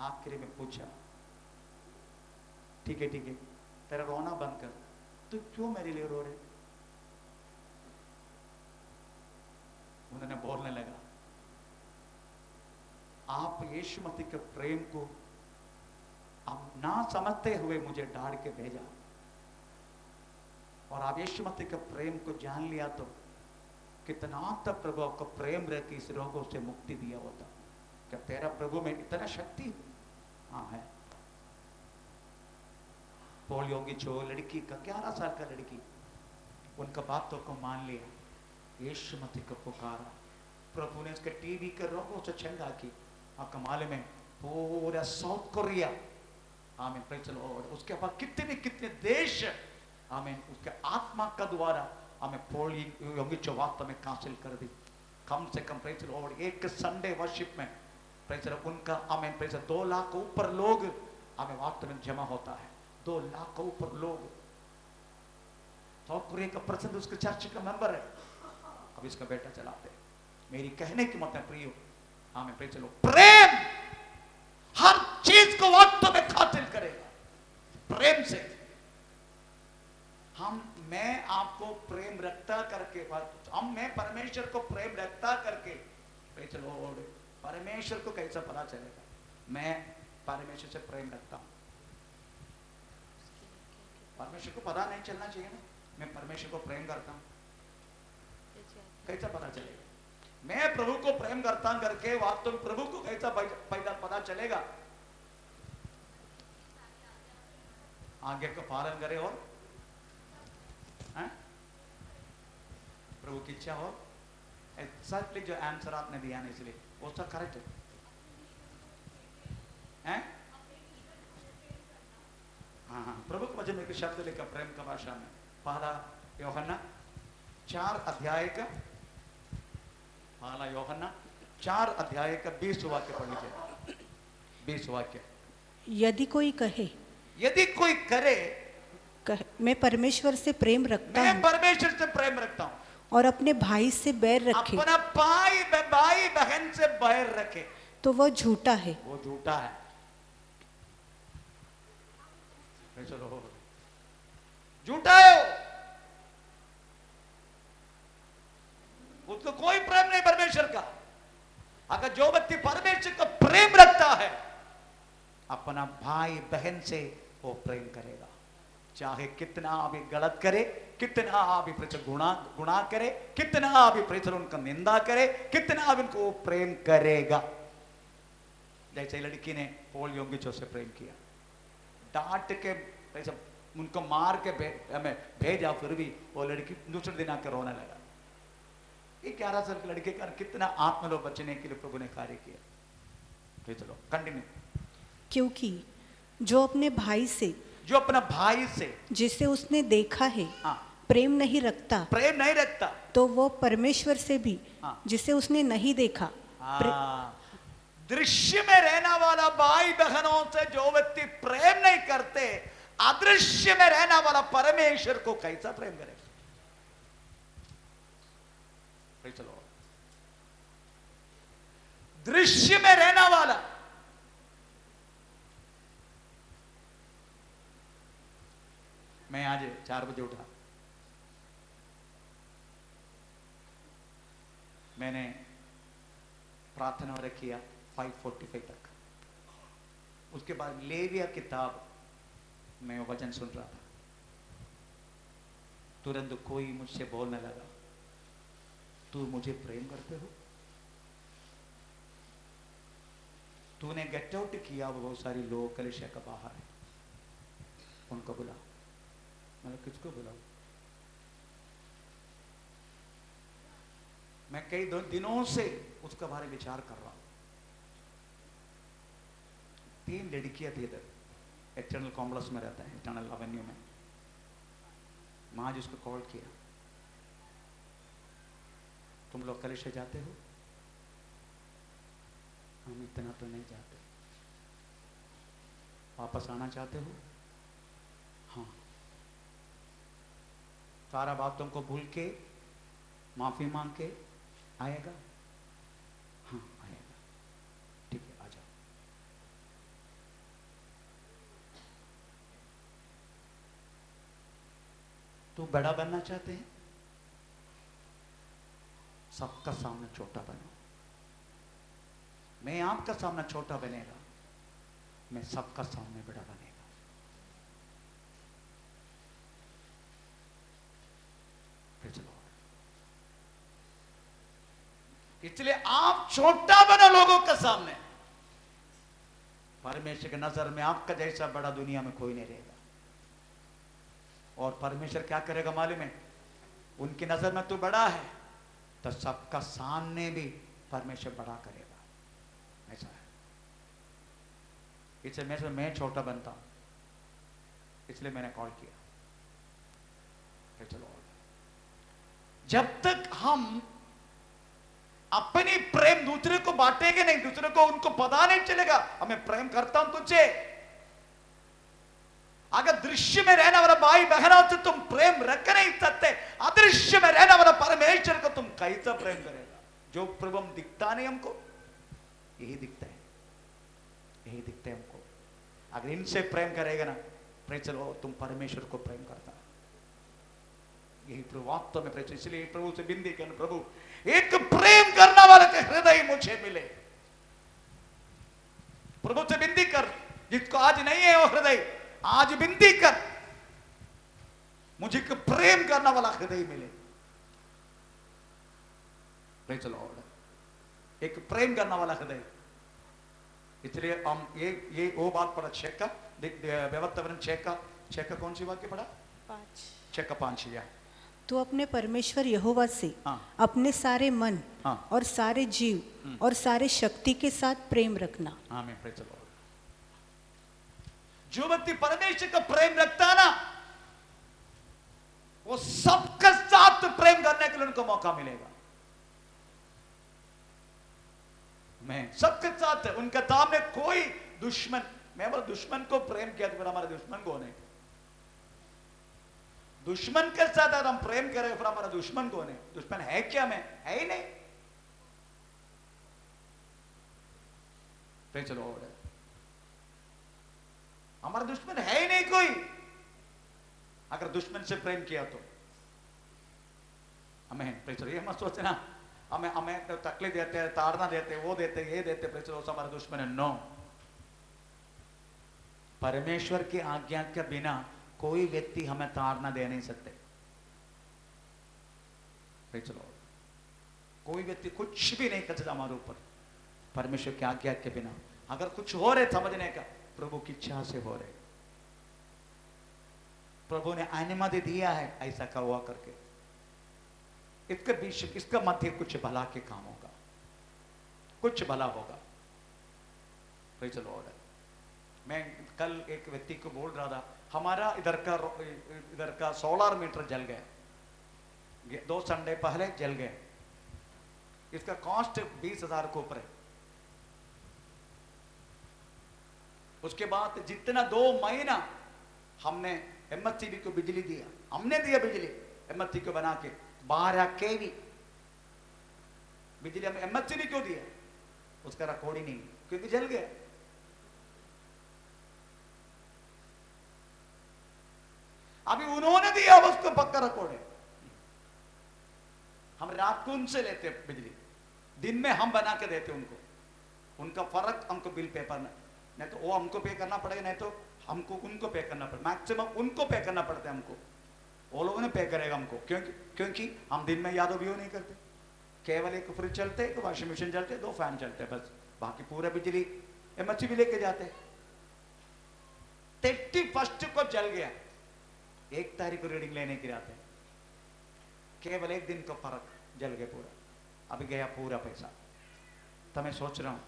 आखिरी में पूछा, ठीक है तेरा रोना बंद कर, तू क्यों मेरे लिए रो रहे? उन्होंने बोलने लगा, आप यीशु मसीह के प्रेम को आप ना समझते हुए मुझे डांट के भेजा, और आप यीशु मसीह के प्रेम को जान लिया तो कितना तक प्रभु आपको प्रेम रह के इस रोगों से मुक्ति दिया होता। क्या तेरा प्रभु में इतना शक्ति? हाँ है। पोल योंगिचो लड़की का 11 साल का लड़की, उनका बातों को मान लिया, यीशु मसीह को पुकारा, प्रभु ने उसके टीबी के रोगों से चंगा की। आपका मालूम है पूरा साउथ कोरिया, आमीन, प्रेज़ द लॉर्ड, उसके बाद कितने देश, आमीन, उसके आत्मा का द्वारा हमें पोल योंगिचो वास्तव में हासिल कर दी। कम से कम प्रेज़ द लॉर्ड एक संडे वर्शिप में प्रेज़ द लॉर्ड उनका, आमीन, प्रेज़ 2 लाख ऊपर लोग हमें वास्तव में जमा होता है, 2 लाख ऊपर लोग। साउथ कोरिया का प्रेसिडेंट उसके चर्च का मेंबर है, अब इसका बेटा चलाते। मेरी कहने की मतलब प्रियो, हाँ मैं चलो, प्रेम हर चीज को वास्तव में खातिर करेगा। प्रेम से मैं आपको प्रेम रखता करके, मैं परमेश्वर को प्रेम रखता करके, चलो परमेश्वर को कैसा पता चलेगा मैं परमेश्वर से प्रेम रखता हूं? परमेश्वर को पता नहीं चलना चाहिए ना मैं परमेश्वर को प्रेम करता हूं, कैसा पता चलेगा? मैं प्रभु को प्रेम करता करके वास्तव में प्रभु को कैसा पता चलेगा? आगे का पालन करे और प्रभु की इच्छा हो। एक्जेक्टली जो आंसर आपने दिया ना, इसलिए वो सब करेक्ट है। हाँ, प्रभु को वचन में एक शब्द लिखा प्रेम का भाषा में, पहला यूहन्ना 4 अध्याय का, पहला यूहन्ना 4 अध्याय का 20 वाक्य पढ़ लीजिए। 20 वाक्य। यदि कोई कहे, यदि कोई करे, मैं परमेश्वर से प्रेम रखता हूँ, मैं परमेश्वर से प्रेम रखता हूँ, और अपने भाई से बैर रखे, अपना भाई बहन से बैर रखे, तो वह झूठा है। वो झूठा है। चलो, झूठा है उसको कोई प्रेम नहीं परमेश्वर का। अगर जो व्यक्ति परमेश्वर का प्रेम रखता है, अपना भाई बहन से वो प्रेम करेगा, चाहे कितना भी गलत करे, कितना भी गुनाह करे, कितना भी उनका निंदा करे, कितना भी उनको प्रेम करेगा। जैसे लड़की ने पॉल योंगिचो से प्रेम किया, डांट के उनको मार के भेजा, फिर भी वो लड़की दूसरे दिन आकर रोने लगा। 11 साल के लड़के का कितना आत्मलोभ बचने के लिए प्रभु ने कार्य किया। चलो कंटिन्यू। क्योंकि जो अपने भाई से, जो अपना भाई से जिसे उसने देखा है, प्रेम नहीं रखता, तो वो परमेश्वर से भी, जिसे उसने नहीं देखा, दृश्य में रहने वाला भाई बहनों से जो व्यक्ति प्रेम नहीं करते, अदृश्य में रहने वाला परमेश्वर को कैसा प्रेम करेगा? चलो, दृश्य में रहने वाला, मैं आज 4 बजे उठा, मैंने प्रार्थना और किया 5:45 तक। उसके बाद लेविया किताब में वचन सुन रहा था, तुरंत कोई मुझसे बोलने लगा, तू मुझे प्रेम करते हो? तूने गेट आउट किया, वो बहुत सारे लोग कलीसिया का बाहर है, उनको बुला। मतलब किसको बुलाऊं? मैं कई दिनों से उसका बारे में विचार कर रहा हूं। 3 लड़कियां थी इधर, एक्सटर्नल कॉम्प्लेक्स में रहता है, एक्सटर्नल एवेन्यू में। मां जी उसको कॉल किया, तुम लोग कलीसिया जाते हो? हम इतना तो नहीं जाते, वापस आना चाहते हो? हाँ। सारा बातों को भूल के माफी मांग के आएगा? हाँ आएगा। ठीक है, आ जाओ। तो बड़ा बनना चाहते हैं? सबका सामने छोटा बनो। मैं आपका सामने छोटा बनेगा, मैं सबका सामने बड़ा बनेगा। इसलिए आप छोटा बनो लोगों के सामने। परमेश्वर की नजर में आपका जैसा बड़ा दुनिया में कोई नहीं रहेगा। और परमेश्वर क्या करेगा मालूम है? उनकी नजर में तू बड़ा है तो सबका सामने भी परमेश्वर बड़ा करेगा, ऐसा है। इसलिए मैं छोटा बनता हूं, इसलिए मैंने कॉल किया। चलो, जब तक हम अपनी प्रेम दूसरे को बांटेंगे नहीं, दूसरे को उनको पता नहीं चलेगा हमें प्रेम करता हूं तुझे, अगर दृश्य में रहने वाला भाई बहनों से तुम प्रेम रख नहीं सकते, अदृश्य में रहने वाला परमेश्वर को तुम कैसा प्रेम करेगा? जो प्रभु दिखता नहीं हमको, यही दिखता है, यही दिखता है हमको। अगर इनसे प्रेम करेगा ना, प्रेम चलो तुम परमेश्वर को प्रेम करता है, यही प्रभु वास्तव में प्रेम। इसलिए प्रभु से विनती करना, प्रभु एक प्रेम करने वाले के हृदय मुझे मिले। प्रभु से विनती कर, जिसको आज नहीं है वो हृदय, आज विनती कर, मुझे एक प्रेम करने वाला हृदय मिले। प्रेज द लॉर्ड, एक प्रेम करने वाला हृदय। इसलिए हम ये वो बात पढ़ा, छेका व्यवस्था छेका कौन सी वाक्य पढ़ा? 5। छेका 5 या तो अपने परमेश्वर यहोवा से अपने सारे मन और सारे जीव और सारे शक्ति के साथ प्रेम रखना। आमीन। Praise the Lord. जो व्यक्ति परमेश्वर का प्रेम रखता है ना, वो सबके साथ प्रेम करने के लिए उनको मौका मिलेगा। मैं सबके साथ उनके सामने कोई दुश्मन, मैं बोला दुश्मन को प्रेम किया तो फिर हमारे दुश्मन कौन है? दुश्मन के साथ अगर हम प्रेम करें फिर हमारा दुश्मन कौन है? दुश्मन है क्या? मैं है ही नहीं। प्रेज द लॉर्ड, हमारा दुश्मन है ही नहीं कोई। अगर दुश्मन से प्रेम किया तो हमें प्रेज द लॉर्ड, ये मत सोचना हमें तो तकलीफ देते हैं, ताड़ना देते, वो देते, ये देते, प्रेज द लॉर्ड, हमारा दुश्मन है। नो, परमेश्वर की आज्ञा के बिना कोई व्यक्ति हमें ताड़ना दे नहीं सकते। प्रेज द लॉर्ड, कोई व्यक्ति कुछ भी नहीं कर सकता हमारे ऊपर परमेश्वर की आज्ञा के बिना। अगर कुछ हो रहे समझने का, प्रभु की इच्छा से हो रहे, प्रभु ने अनुमति दिया है ऐसा का हुआ करके, इसके बीच इसका मध्य कुछ भला के काम होगा, कुछ भला होगा। प्रेज द लॉर्ड, मैं कल एक व्यक्ति को बोल रहा था, हमारा इधर का 16 मीटर जल गए, 2 संडे पहले जल गए। इसका कॉस्ट 20,000 के ऊपर है। उसके बाद जितना 2 महीना हमने एमएससीबी को बिजली दिया, हमने दिया बिजली एमएससी को बना के 12 केवी बिजली हम एमएससीबी क्यों दिया? उसका रिकॉर्ड ही नहीं, क्योंकि जल गया। अभी उन्होंने दिया, उसको पक्का रिकॉर्ड है। हम रात को उनसे लेते बिजली, दिन में हम बना के देते उनको। उनका फर्क हमको बिल पेपर में, नहीं तो वो हमको पे करना पड़ेगा, नहीं तो हमको उनको पे करना पड़ेगा। मैक्सिमम उनको पे करना पड़ता है हमको, वो लोगों ने पे करेगा हमको, क्योंकि हम दिन में यादव भी नहीं करते। केवल एक फ्रिज चलते, एक वॉशिंग मशीन चलते, 2 फैन चलते, बस। बाकी पूरा बिजली एमएससी भी लेके जाते। 31 को जल गया, 1 तारीख को रीडिंग लेने की रात है, केवल 1 दिन का फर्क, जल गया पूरा। अभी गया पूरा पैसा। तो मैं सोच रहा हूं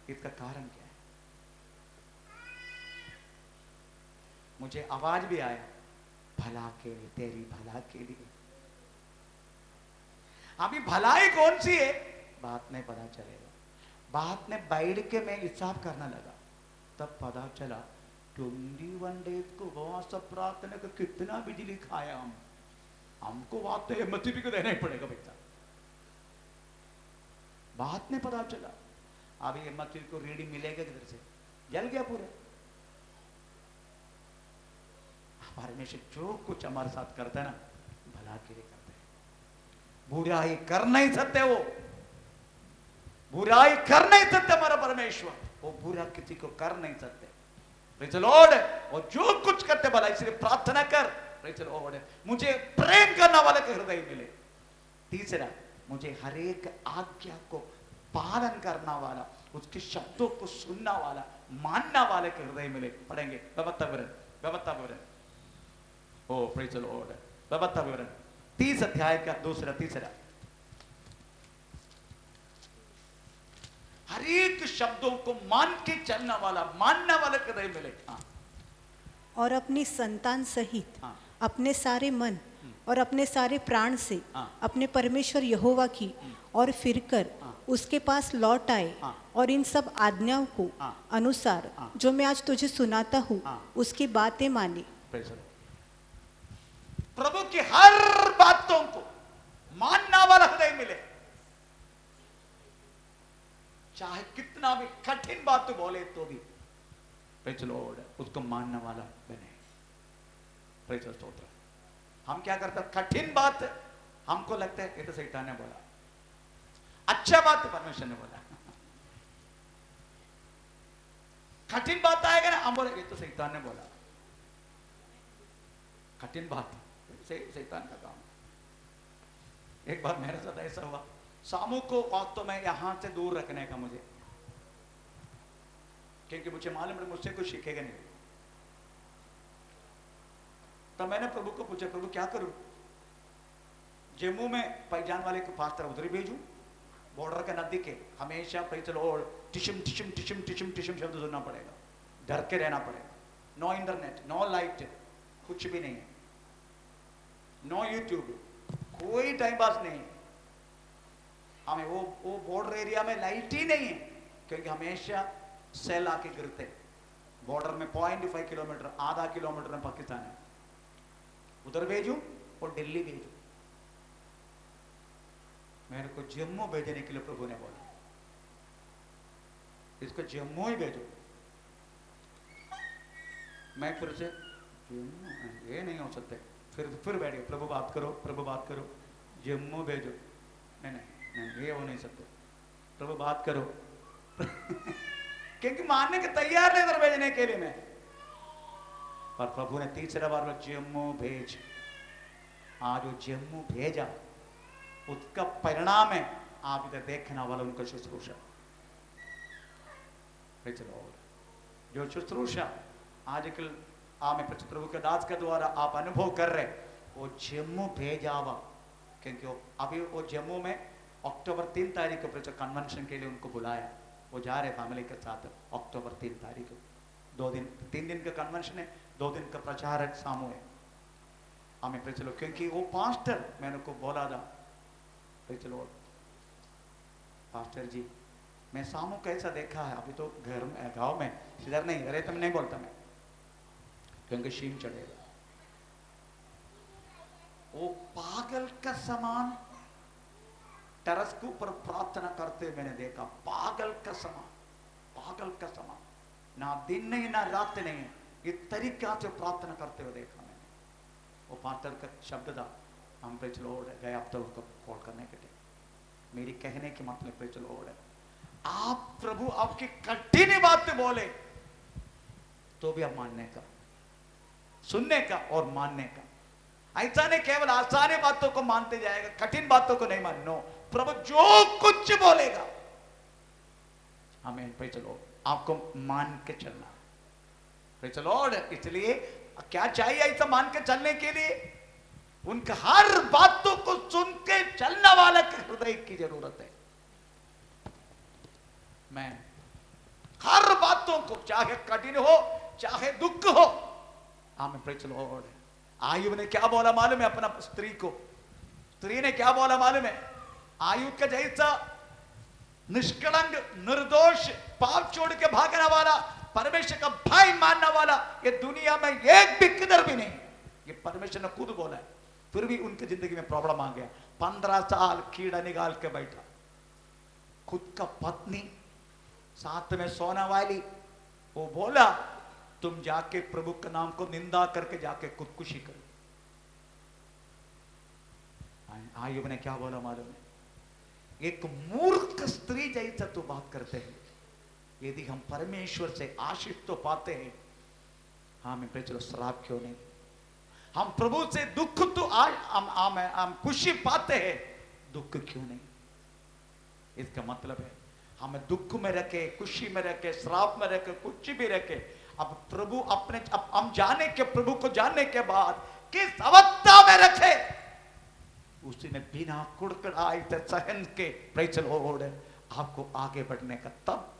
इसका कारण क्या है? मुझे आवाज भी आया, भला के लिए, तेरी भला के लिए। अभी भलाई कौन सी है बात नहीं पता चलेगा। बात में बैठ के मैं हिसाब करना लगा, तब पता चला 21 डेज को उपवास प्रार्थना का कितना बिजली खाया हमको बात तो एमएससीबी को देना ही पड़ेगा बेटा। बात नहीं पता चला। अभी एमएससीबी को रीडिंग मिलेगा किधर से? जल गया पूरा। हमारे में से जो कुछ हमारे साथ करता है ना, भला के लिए करते हैं। बुराई कर नहीं सकते, वो बुराई कर नहीं सकते। हमारा परमेश्वर वो बुरा किसी को कर नहीं सकते। प्रेज़ द लॉर्ड, और जो कुछ करते भला, इसलिए प्रार्थना कर। प्रेज़ द लॉर्ड, मुझे प्रेम करने वाले के हृदय मिले। तीसरा, मुझे हर एक आज्ञा को पालन करना वाला, उसके शब्दों को सुनना वाला, मानना वाले के हृदय मिले। पढ़ेंगे व्यवस्था विवरण। ओ प्रेज़ द लॉर्ड, व्यवस्था विवरण 30 अध्याय का तीसरा। हर एक शब्दों को मान के चलना वाला, मानने वाले के हृदय मिले। और अपनी संतान सहित अपने सारे मन और अपने सारे प्राण से अपने परमेश्वर यहोवा की और फिरकर उसके पास लौट आए और इन सब आज्ञाओं को अनुसार जो मैं आज तुझे सुनाता हूँ उसकी बातें मानी। प्रभु की हर बातों को मानना वाला हृदय मिले, चाहे कितना भी कठिन बात बोले तो भी प्रेज़ द लॉर्ड उसको मानने वाला बने। प्रेज़ द स्तोत्र। हम क्या करते हैं, कठिन बात हमको लगता है ये तो शैतान ने बोला, अच्छा बात तो परमेश्वर ने बोला। कठिन बात आएगा ना, हम बोले ये तो शैतान ने बोला। कठिन बात शैतान का काम। एक बार मेरे साथ ऐसा हुआ, सामू को वास्तव में यहां से दूर रखने का मुझे, क्योंकि मुझे मालूम है मुझसे कुछ सीखेगा नहीं। तब मैंने प्रभु को पूछा, प्रभु क्या करूं, जम्मू में पहचान वाले को पास्टर उधर भेजूं, बॉर्डर के नजदीक के हमेशा प्रेज़ द लॉर्ड टिशम टिशम टिशम टिशम टिशम शब्द सुनना पड़ेगा, डर के रहना पड़ेगा। नो इंटरनेट, नो लाइट, कुछ भी नहीं है, नो यूट्यूब, कोई टाइम पास नहीं है। हमें वो बॉर्डर एरिया में लाइट ही नहीं है, क्योंकि हमेशा सेल आके गिरते। बॉर्डर में 0.5 किलोमीटर, आधा किलोमीटर में पाकिस्तान है, उधर भेजूं और दिल्ली भेजूं। मेरे को जम्मू भेजने के लिए प्रभु ने बोला, इसको जम्मू ही भेजो। मैं फिर से जम्मू, ये नहीं हो सकते, फिर बैठ गए, प्रभु बात करो, प्रभु बात करो, जम्मू भेजो। नहीं नहीं नहीं, ये हो नहीं सकते, प्रभु बात करो। क्योंकि मानने के तैयार नहीं इधर भेजने के लिए मैं, पर प्रभु ने तीसरा बार जम्मू भेज। आज वो जम्मू भेजा, उसका परिणाम है आप इधर देखने वाला उनका शुश्रूषा। जो शुश्रूषा आजकल आमें प्रभु के दास के द्वारा आप अनुभव कर रहे, वो जम्मू भेजा हुआ। क्योंकि अभी वो जम्मू में अक्टूबर 3 तारीख को कन्वेंशन के लिए उनको बुलाया, वो जा रहे फैमिली के साथ अक्टूबर 3 तारीख को। 3 दिन का कन्वेंशन है, 2 दिन का प्रचार है, सामू है। हमें प्रेज़ द लॉर्ड, क्योंकि वो पास्टर मैंने को बोला था, प्रेज़ द लॉर्ड पास्टर जी मैं सामू कैसा देखा है, अभी तो घर में गांव में, इधर नहीं, अरे तुम नहीं बोलता मैं, क्योंकि शीम चढ़ेगा। वो पागल का समान टेरेस के ऊपर प्रार्थना करते मैंने देखा, पागल का समान, पागल का समान, ना दिन नहीं ना रात नहीं, इस तरीका से प्रार्थना करते हुए देखा मैंने। वो पास्टर का शब्द था, हम प्रेज़ द लॉर्ड गए अब तो उसको कॉल करने के लिए। मेरी कहने की मतलब प्रेज़ द लॉर्ड है, आप प्रभु आपकी कठिन बात बोले तो भी आप मानने का, सुनने का और मानने का। ऐसा नहीं केवल आसान बातों को मानते जाएगा, कठिन बातों को नहीं मानो। प्रभु जो कुछ बोलेगा हमें प्रेज़ द लॉर्ड आपको मान के चलना। प्रेज़ द लॉर्ड, इसलिए क्या चाहिए ऐसा मान के चलने के लिए, उनका हर बातों को सुन के चलने वाला हृदय की जरूरत है। मैं हर बातों को, चाहे कठिन हो चाहे दुख हो, आमेन प्रेज़ द लॉर्ड। आयुब ने क्या बोला मालूम है अपना स्त्री को, स्त्री ने क्या बोला मालूम है, आयुब का जैसा निष्कलंक निर्दोष पाप छोड़ के भागने वाला, परमेश्वर का भाई मानने वाला ये दुनिया में एक भी किधर भी नहीं। ये परमेश्वर ने खुद बोला है, फिर भी उनकी जिंदगी में प्रॉब्लम आ गया। 15 साल कीड़ा निकाल के बैठा, खुद का पत्नी साथ में सोने वाली, वो बोला तुम जाके प्रभु के नाम को निंदा करके जाके खुदकुशी करो। आयुब ने क्या बोला मालूम है, एक मूर्ख स्त्री जैसा तो बात करते हैं, यदि हम परमेश्वर से आशीष तो पाते हैं, हमें प्रेज़ द लॉर्ड श्राप क्यों नहीं। हम प्रभु से दुख तो हम खुशी पाते हैं, दुख क्यों नहीं। इसका मतलब है हमें दुख में रखे, खुशी में रखे, श्राप में रखे, कुछ भी रखे, अब प्रभु अपने, अब हम जाने के, प्रभु को जानने के बाद किस अवस्था में रखे, उसी में बिना कुड़कुड़ाई से सहन के प्रेज़ द लॉर्ड आपको आगे बढ़ने का, तब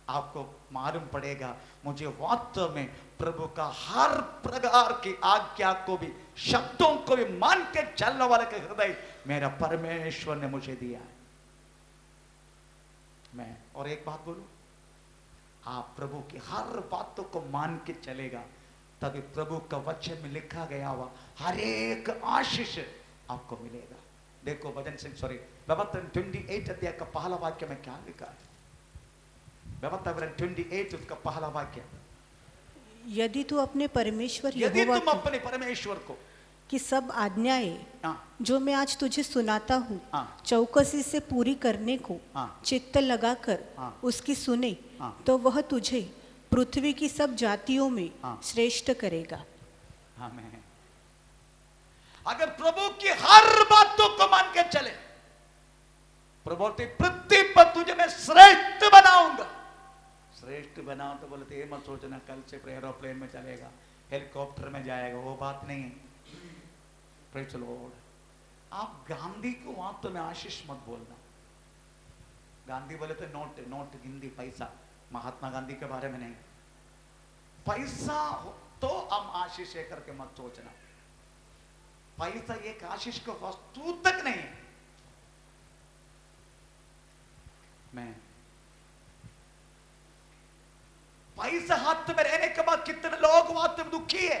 आपको मालूम पड़ेगा मुझे वास्तव में प्रभु का हर प्रकार की आज्ञा को भी, शब्दों को भी मान के चलने वाले के हृदय मेरा परमेश्वर ने मुझे दिया है। मैं और एक बात बोलूं, आप प्रभु की हर बातों को मान के चलेगा, तभी प्रभु का वचन में लिखा गया हुआ हर एक आशीष आपको मिलेगा। देखो भजन सिंह सॉरी व्यवतरण 28 अध्याय का पहला वाक्य में क्या लिखा है? व्यवतरण 28 उसका पहला वाक्य, यदि तू अपने परमेश्वर यदि यहोवा तुम अपने परमेश्वर को की सब आज्ञाएं जो मैं आज तुझे सुनाता हूँ चौकसी से पूरी करने को चित्त लगाकर उसकी सुने, तो वह तुझे पृथ्वी की सब जातियों में श्रेष्ठ करेगा। आमीन। अगर प्रभु की हर बातों को मान के चले, प्रभु बोलते पृथ्वी पर तुझे मैं श्रेष्ठ बनाऊंगा। श्रेष्ठ बनाओ तो बोलते ये मत सोचना कल से एरोप्लेन में चलेगा, हेलीकॉप्टर में जाएगा, वो बात नहीं है। Praise the Lord. आप गांधी को वहां तो में आशीष मत बोलना। गांधी बोले तो नोट नोट हिंदी पैसा, महात्मा गांधी के बारे में नहीं। पैसा हो तो हम आशीष है करके मत सोचना। पैसा एक आशीष को वस्तु तक नहीं है। मैं पैसा हाथ में रहने के बाद कितने लोग हाथ में दुखी है।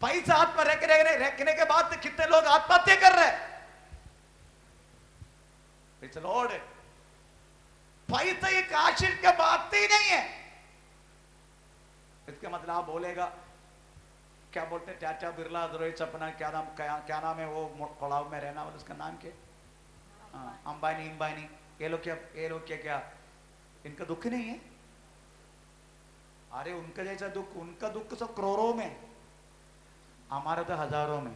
पैसा हाथ में रखने के बाद कितने लोग आत्महत्या कर रहे हैं। Praise the Lord. पैसा एक आशीष की बात ही नहीं है। इसका मतलब आप बोलेगा क्या बोलते हैं, टाटा बिरला रोहित सपना क्या नाम है वो पड़ाव में रहना वाला, उसका नाम क्या, अंबानी ये लोग क्या इनका दुख नहीं है? अरे उनका जैसा दुख, उनका दुख सब करोड़ों में, हमारा तो हजारों में।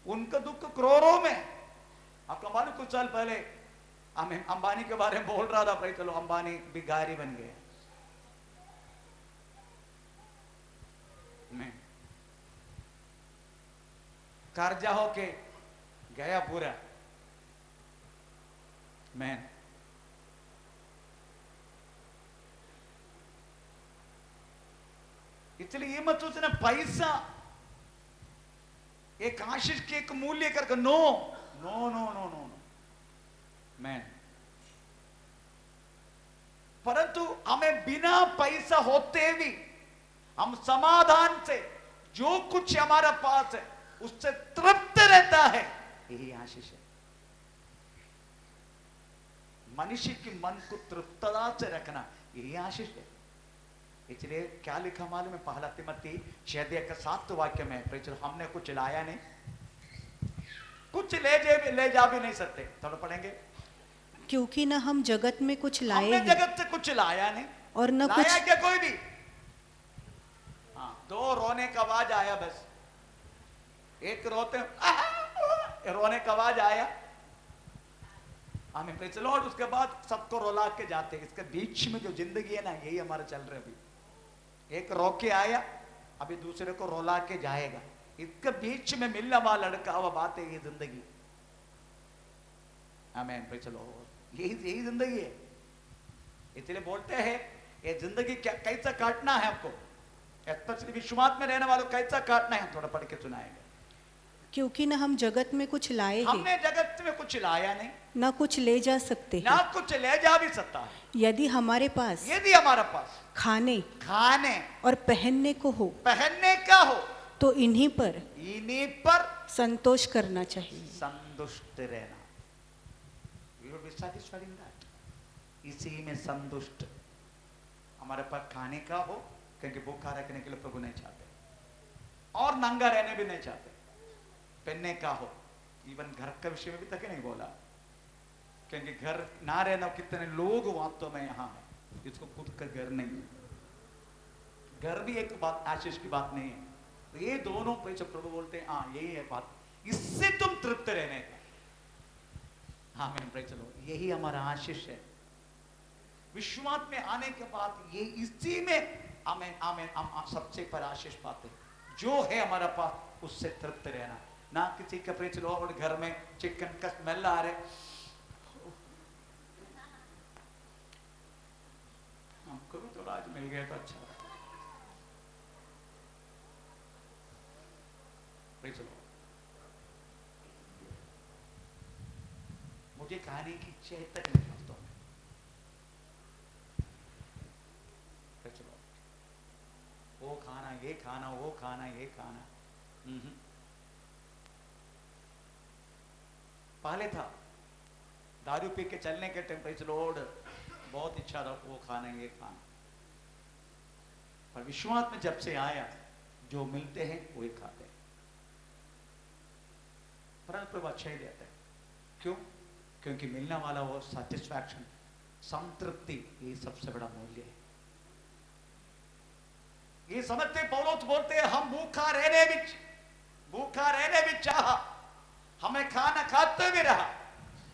उनका दुख करोड़ों में। आपको मालूम कुछ साल पहले हमें अंबानी के बारे में बोल रहा था, भाई चलो अंबानी भिखारी बन गए। मैं कर्जा होके गया पूरा। मैं इसलिए ये मत सोचना पैसा एक आशीष के एक मूल्य करके, no no no no no मैं। परंतु हमें बिना पैसा होते भी हम समाधान से जो कुछ हमारा पास है उससे तृप्त रहता है, यही आशीष है। मनुष्य के मन को तृप्तता से रखना यही आशीष है। इसलिए क्या लिखा मालूम है? पहला तिमोथी 6 का 7 वाक्य में, हमने कुछ लाया नहीं, कुछ ले जा भी नहीं सकते। थोड़ा पढ़ेंगे। क्योंकि न हम जगत में कुछ लाए हमने जगत से कुछ लाया नहीं, और न लाया कुछ क्या कोई भी। हाँ, 2 रोने का आवाज आया, बस एक रोने का आवाज आया, हमें प्रेज़ द लॉर्ड। उसके बाद सबको रुला के जाते। इसके बीच में जो जिंदगी है ना, यही हमारा चल रहा है। अभी एक रो के आया, अभी दूसरे को रुला के जाएगा। इसके बीच में मिलने वाला लड़का हुआ बात है, ये जिंदगी। आमीन, प्रेज़ द लॉर्ड। यही जिंदगी है। इसलिए बोलते हैं ये जिंदगी कैसा काटना है आपको, स्पेशली विश्वास में रहने वालों कैसा काटना है, थोड़ा पढ़ के सुनाएगा। क्योंकि न हम जगत में कुछ लाए हैं, हमने जगत में कुछ लाया नहीं, न कुछ ले जा सकते हैं, ना कुछ ले जा भी सकता है। यदि हमारे पास खाने और पहनने को हो, पहनने का हो, तो इन्हीं पर संतोष करना चाहिए। संतुष्ट रहना, we will be satisfied in that। इसी में संतुष्ट। हमारे पास खाने का हो, क्योंकि भूखा रखने के लिए प्रभु नहीं चाहते, और नंगा रहने भी नहीं चाहते। पहनने का हो, इवन घर का विषय में भी तक नहीं बोला, क्योंकि घर ना रहना, कितने लोग वास्तव में यहाँ है जिसको खुद का घर नहीं है। घर भी एक बात, आशीष की बात नहीं है। तो ये दोनों प्रभु बोलते हैं, हाँ यही है बात, इससे तुम तृप्त रहने का। हाँ मैं प्रेज़ द लॉर्ड, यही हमारा आशीष है। विश्वास में आने के बाद ये इसी में हमें हम सबसे पर आशीष पाते, जो है हमारा पास उससे तृप्त रहना। ना किसी का प्रेज़ द लॉर्ड घर में चिकन का स्मेल आ रहे, हमको भी थोड़ा आज मिल गया तो अच्छा रहा। Praise the Lord. मुझे खाने की इच्छा है तक नहीं वास्तव में। चलो वो खाना, ये खाना, वो खाना, ये खाना। पहले था दारू पी के चलने के टेम्परेचर लोड बहुत इच्छा था वो खाना, ये खाना। पर विश्वास में जब से आया, जो मिलते हैं वही खाते हैं, परंतु प्रभु अच्छा ही देता है। क्यों? क्योंकि मिलने वाला वो सेटिस्फैक्शन, संतृप्ति, ये सबसे बड़ा मूल्य है। ये समझते पौलुस बोलते हैं हम भूखा रहने भी चाहा, हमें खाना खाते भी रहा,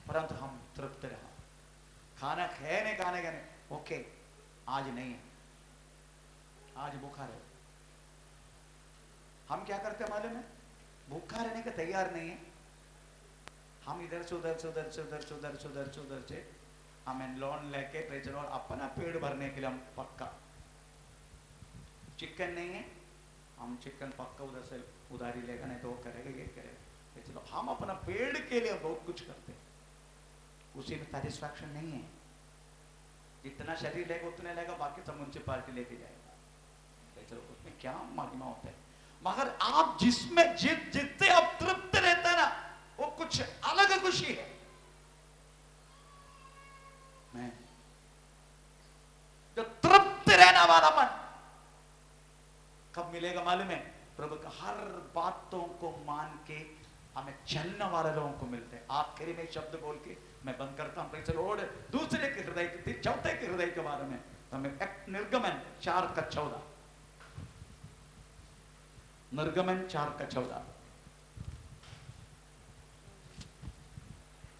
परंतु हम तृप्त रहा। खाना खाने का ओके, आज नहीं है, आज भूखा रहे। हम क्या करते हैं मालूम है? भूखा रहने का तैयार नहीं है, हम इधर से हमें लोन लेके प्रेचर और अपना पेट भरने के लिए हम पक्का। चिकन नहीं है, हम चिकन पक्का उधर से उधारी लेगा, नहीं तो वो करेगा, ये करेगा। चलो हम अपना पेट के लिए बहुत कुछ करते हैं, उसी में सेटिस्फैक्शन नहीं है। जितना शरीर लेगा उतने लेगा, बाकी सब म्युनिसिपालिटी लेके जाएगा। चलो उसमें क्या महिमा होता है। मगर आप जिसमें जितने आप तृप्त रहते हैं ना, वो कुछ अलग खुशी है। मैं जो तृप्त रहने वाला मन कब मिलेगा मालूम है? प्रभु का हर बातों को मान के हमें चलने वाले लोगों को मिलते हैं। आखिरी में शब्द बोल के मैं बंद करता हूं। चलो दूसरे के हृदय के, चौथे के हृदय के बारे में हमें निर्गमन 4:14, निर्गमन 4:14।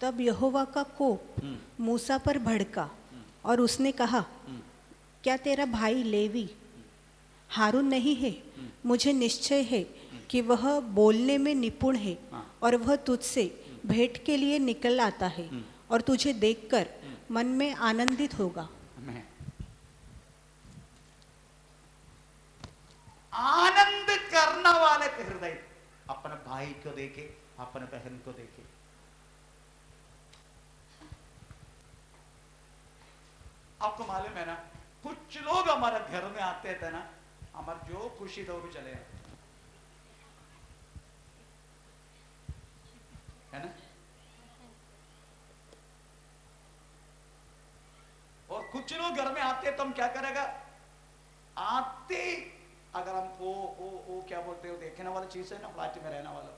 तब यहोवा का कोप मूसा पर भड़का और उसने कहा, क्या तेरा भाई लेवी हारून नहीं है? मुझे निश्चय है कि वह बोलने में निपुण है और वह तुझसे भेंट के लिए निकल आता है और तुझे देखकर मन में आनंदित होगा। आनंद करने वाले के हृदय अपने भाई को देखे, अपने बहन को देखे। आपको मालूम है ना, कुछ लोग हमारे घर में आते थे ना, हमारी जो खुशी था वो भी चले जाते, है ना। और कुछ लोग घर में आते तो हम क्या करेगा, आते अगर हम वो क्या बोलते हो, देखने वाली चीज है ना, फ्लैट में रहने वाला,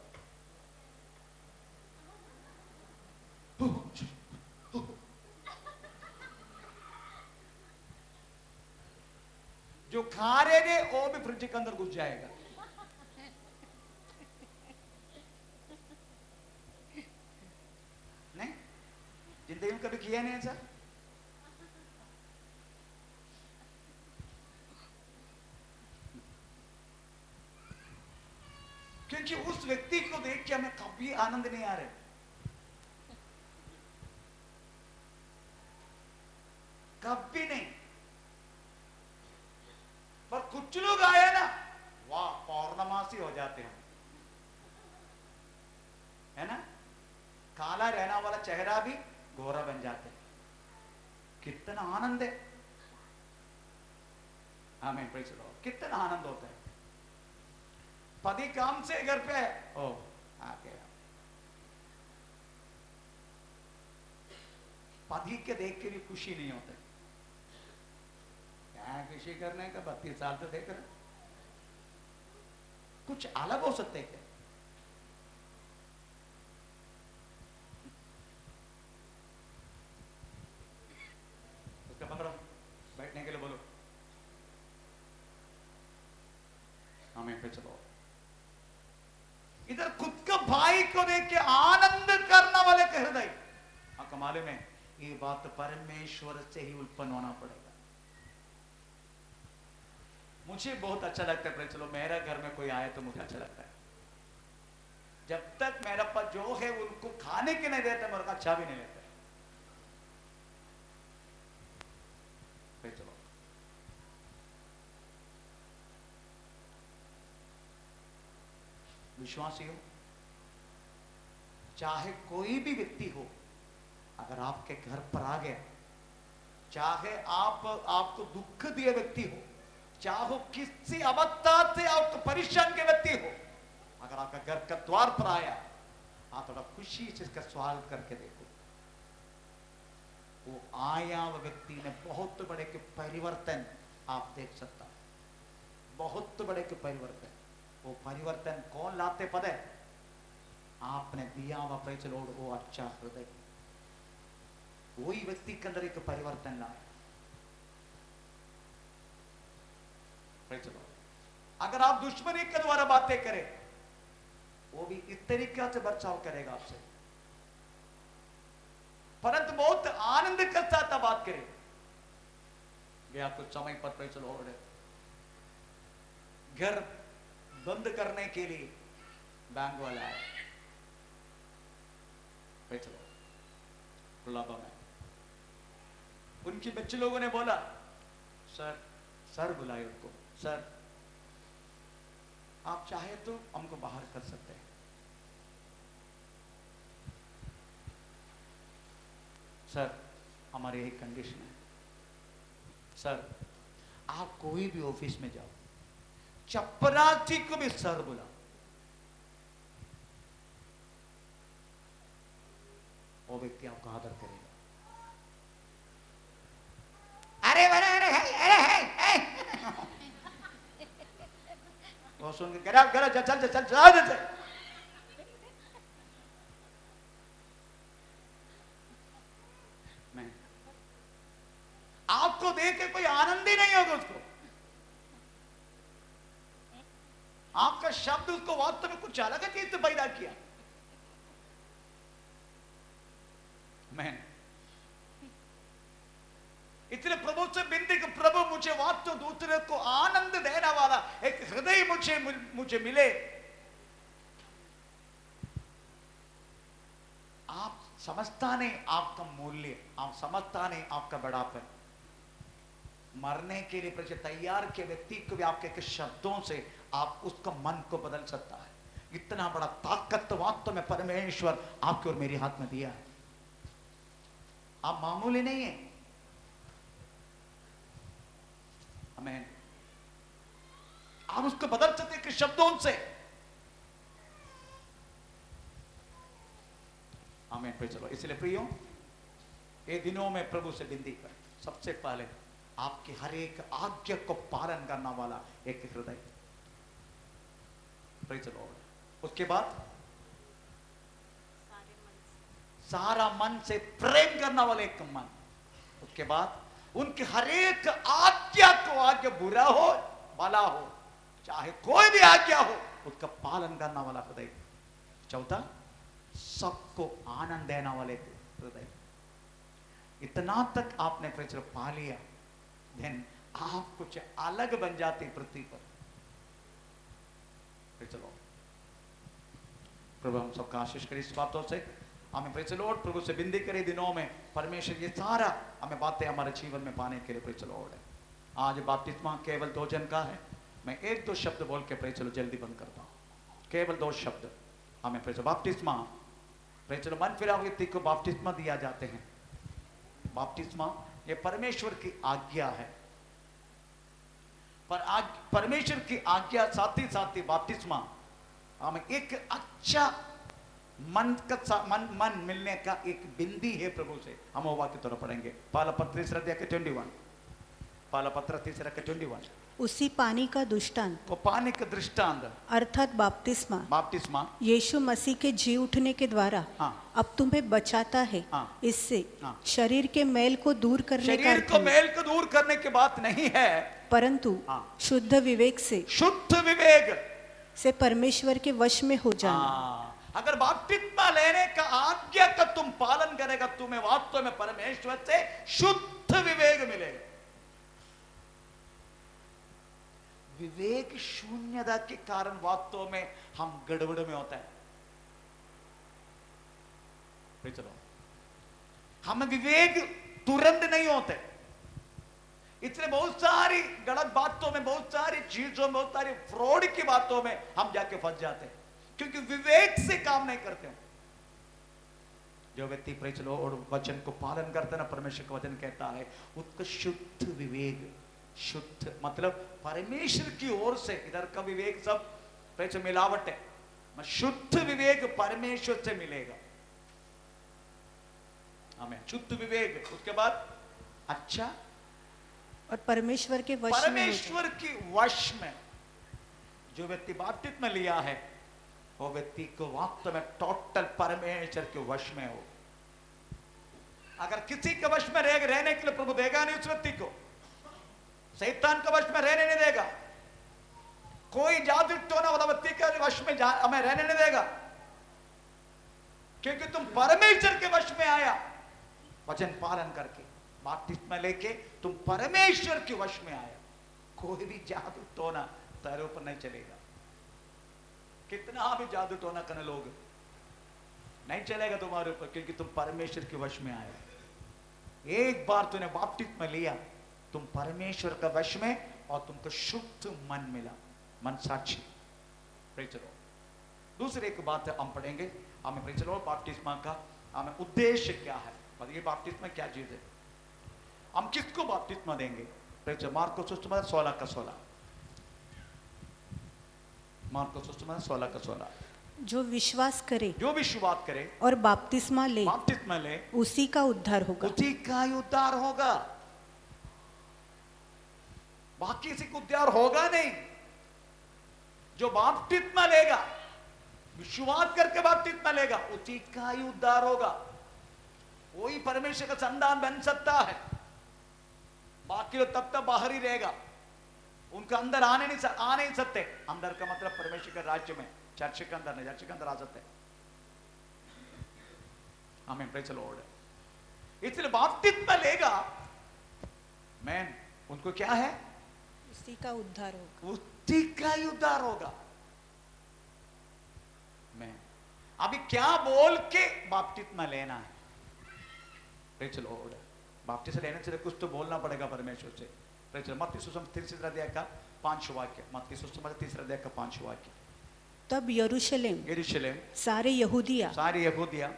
जो खा रहे थे वो भी फ्रिज के अंदर घुस जाएगा। नहीं, जिंदगी में कभी किया नहीं ऐसा। क्योंकि उस व्यक्ति को देख के हमें कभी आनंद नहीं आ रहा, कभी नहीं। पर कुछ लोग आए ना, वाह, पौर्णमासी हो जाते हैं, है ना। काला रहना वाला चेहरा भी गोरा बन जाते हैं, कितना आनंद है। हमें प्रेज़ लो, कितना आनंद होता है। पति काम से घर पे ओ आ गया, पति के देख के भी खुशी नहीं होता। क्या खुशी करने का, 32 साल तो देख रहे, कुछ अलग हो सकते क्या? उसका पकड़ो, बैठने के लिए बोलो। हमें पे चलो, इधर खुद का भाई को देख के आनंद करने वाले के हृदय, मालूम है ये बात परमेश्वर से ही उत्पन्न होना पड़ेगा। मुझे बहुत अच्छा लगता है, चलो मेरा घर में कोई आए तो मुझे अच्छा लगता है। जब तक मेरा पास जो है उनको खाने के नहीं देता, मेरे को अच्छा भी नहीं लगता। चलो विश्वासी हो, चाहे कोई भी व्यक्ति हो, अगर आपके घर पर आ गया, चाहे आपको दुख दिए व्यक्ति हो, चाहे किसी अवस्था से आपको परेशान के व्यक्ति हो, अगर आपका घर का द्वार पर आया, आप थोड़ा खुशी से इसका स्वागत करके देखो। वो आया वो व्यक्ति ने बहुत बड़े के परिवर्तन आप देख सकता, बहुत बड़े के परिवर्तन। वो परिवर्तन कौन लाते पता है? आपने दिया हुआ प्रेज़ द लॉर्ड, वो अच्छा हृदय, वही व्यक्ति के अंदर एक परिवर्तन लाए। Praise the Lord. अगर आप दुश्मनी के द्वारा बातें करें, वो भी इस तरीके से बर्ताव करेगा आपसे, परंतु बहुत आनंद के साथ बात करें। गया कुछ समय पर प्रेज़ द लॉर्ड, घर बंद करने के लिए बैंक वाला आया, प्रेज़ द लॉर्ड, बुलावा में उनके बच्चे लोगों ने बोला, सर बुलाए उनको, सर आप चाहे तो हमको बाहर कर सकते हैं। सर हमारी एक कंडीशन है, सर आप कोई भी ऑफिस में जाओ, चपरासी को भी सर बुलाओ। वो व्यक्ति आपको आदर करेगा। अरे वो सुन के चल मैं आपको देख के कोई आनंद ही नहीं होगा उसको। आपका शब्द उसको वास्तव में कुछ अलग चीज पैदा किया। मैं इतने प्रभु से विनती कि प्रभु मुझे वास्तव दूसरे को आनंद देने वाला एक हृदय मुझे मिले। आप समझता नहीं आपका मूल्य, आप समझता नहीं आपका बड़ापन। मरने के लिए प्रति तैयार के व्यक्ति को भी आपके के शब्दों से आप उसका मन को बदल सकता है। इतना बड़ा ताकत वास्तव में परमेश्वर आपके और मेरे हाथ में दिया है। आप मामूली नहीं है। आमीन। आप उसको बदल सकते हैं कि शब्दों से। आमीन। पे चलो, इसलिए प्रियो, ये दिनों में प्रभु से विनती कर, सबसे पहले आपकी हर एक आज्ञा को पालन करने वाला एक हृदय, प्रेज़ द लॉर्ड। उसके बाद सारा मन से प्रेम करने वाले एक मन। उसके बाद उनके हर एक आज्ञा को, आज्ञा बुरा हो भला हो, चाहे कोई भी आज्ञा हो, उसका पालन करने वाला हृदय। चौथा, सबको आनंद देने वाले हृदय। इतना तक आपने प्रेज़ पा लिया, देन आप कुछ अलग बन जाते पृथ्वी पर। चलो प्रभु हम सबका आशीष करें इस बातों से। हमें प्रेज़ द लॉर्ड प्रभु से विनती करें दिनों में परमेश्वर ये सारा हमें बातें हमारे जीवन में पाने के लिए प्रेज़ द लॉर्ड है। आज बपतिस्मा केवल 2 जन का है। मैं 1-2 शब्द बोल के प्रेज़ द लॉर्ड जल्दी बंद करता हूँ। केवल 2 शब्द हमें प्रेज़ बपतिस्मा, प्रेज़ द लॉर्ड, मन फिरा व्यक्ति को बपतिस्मा दिया जाते हैं। बपतिस्मा ये परमेश्वर की आज्ञा है, पर परमेश्वर की आज्ञा साथ ही बपतिस्मा हमें एक अच्छा मन मिलने का एक बिंदी है प्रभु से। हम वो वाक्य तरह पढ़ेंगे, पहला पत्र 3:21, पहला पत्र 3:21। उसी पानी का दृष्टांत, वो पानी का दृष्टांत अर्थात बपतिस्मा यीशु मसीह के जी उठने के द्वारा अब तुम्हें बचाता है। इससे शरीर के मैल को दूर करने का, शरीर को मैल को दूर करने की बात नहीं है, परंतु शुद्ध विवेक से परमेश्वर के वश में हो जाना। अगर बपतिस्मा लेने का आज्ञा का तुम पालन करेगा, तुम्हें वास्तव में परमेश्वर से शुद्ध विवेक मिलेगा। विवेक शून्यता के कारण वास्तव में हम गड़बड़ में होता है। चलो, हम विवेक तुरंत नहीं होते, इसलिए बहुत सारी गलत बातों में, बहुत सारी चीजों में, बहुत सारी फ्रॉड की बातों में हम जाके फंस जाते हैं, क्योंकि विवेक से काम नहीं करते हो। जो व्यक्ति प्रेज लो और वचन को पालन करता है ना, परमेश्वर का वचन कहता है उसका शुद्ध विवेक, शुद्ध मतलब परमेश्वर की ओर से, इधर का विवेक सब प्रेज मिलावट है, शुद्ध विवेक परमेश्वर से मिलेगा। हमें शुद्ध विवेक, उसके बाद अच्छा और परमेश्वर के वश में, परमेश्वर की वश में। जो व्यक्ति बपतिस्मा लिया है वो व्यक्ति को वास्तव में टोटल परमेश्वर के वश में हो। अगर किसी के वश में रहने के लिए प्रभु देगा नहीं उस व्यक्ति को, शैतान के वश में रहने नहीं देगा, कोई जादू टोना वाला व्यक्ति के वश में हमें रहने नहीं देगा, क्योंकि तुम परमेश्वर के वश में आया वचन पालन करके, बपतिस्मा लेके तुम परमेश्वर के वश में आया। कोई भी जादू टोना तेरे ऊपर नहीं चलेगा, कितना भी जादू टोना करने लोग नहीं चलेगा तुम्हारे ऊपर, क्योंकि तुम परमेश्वर के वश में आए। एक बार तूने बपतिस्मा लिया, तुम परमेश्वर का वश में, और तुमको शुद्ध मन मिला, मन साक्षी। प्रेज लो। दूसरी एक बात है हम पढ़ेंगे, हमें प्रेज लो बपतिस्मा का हमें उद्देश्य क्या है, बताइए बपतिस्मा क्या चीज है, हम किसको बपतिस्मा देंगे। प्रेज मार्को सुसमाचार 16 का 16, मार्को सुसमाचार 16 का 16। जो विश्वास करे, जो विश्वास करे और बपतिस्मा ले, उसी का उद्धार होगा, उसी का ही उद्धार होगा, बाकी किसी को उद्धार होगा नहीं। जो बपतिस्मा लेगा, विश्वास करके बपतिस्मा लेगा, उसी का ही उद्धार होगा, वही परमेश्वर का संतान बन सकता है। बाकी लोग तब तक बाहर ही रहेगा, उनका अंदर आ नहीं सकते। अंदर का मतलब परमेश्वर के राज्य में, चर्च के अंदर नहीं, चर्च के अंदर आ सकते। आमीन, प्रेज द लॉर्ड। इसलिए बपतिस्मा लेगा मैन, उनको क्या है, उसी का उद्धार होगा, उसी का ही उद्धार होगा। मैं अभी क्या बोल के बपतिस्मा लेना है, प्रेज द लॉर्ड। बपतिस्मा लेने से कुछ तो बोलना पड़ेगा परमेश्वर से। Praise the Lord. मत्ती सुसमाचार 3 अध्याय का 5 वाक्य, मत्ती सुसमाचार 3 अध्याय का 5 वाक्य। तब यरूशलेम, सारे यहूदिया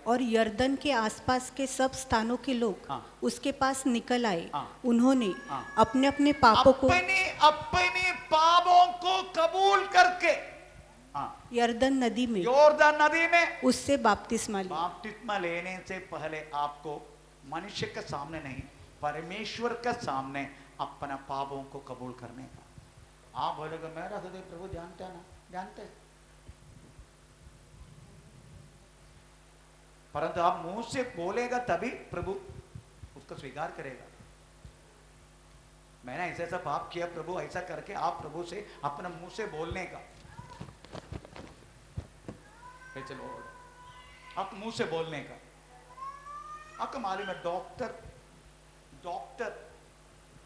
और यरदन के आसपास के सब स्थानों के लोग उसके पास निकल आए। उन्होंने अपने अपने पापों को कबूल करके यरदन नदी में उससे बपतिस्मा लिया। बपतिस्मा लेने से पहले आपको मनुष्य के सामने नहीं, परमेश्वर के सामने अपना पापों को कबूल करने का। आप बोलोगे मेरा हृदय प्रभु जानता है ना, जानते, परंतु आप मुंह से बोलेगा तभी प्रभु उसको स्वीकार करेगा। मैंने ऐसा ऐसा पाप किया प्रभु, ऐसा करके आप प्रभु से अपने मुंह से बोलने का, चलो आप मुंह से बोलने का। आपको मालूम है डॉक्टर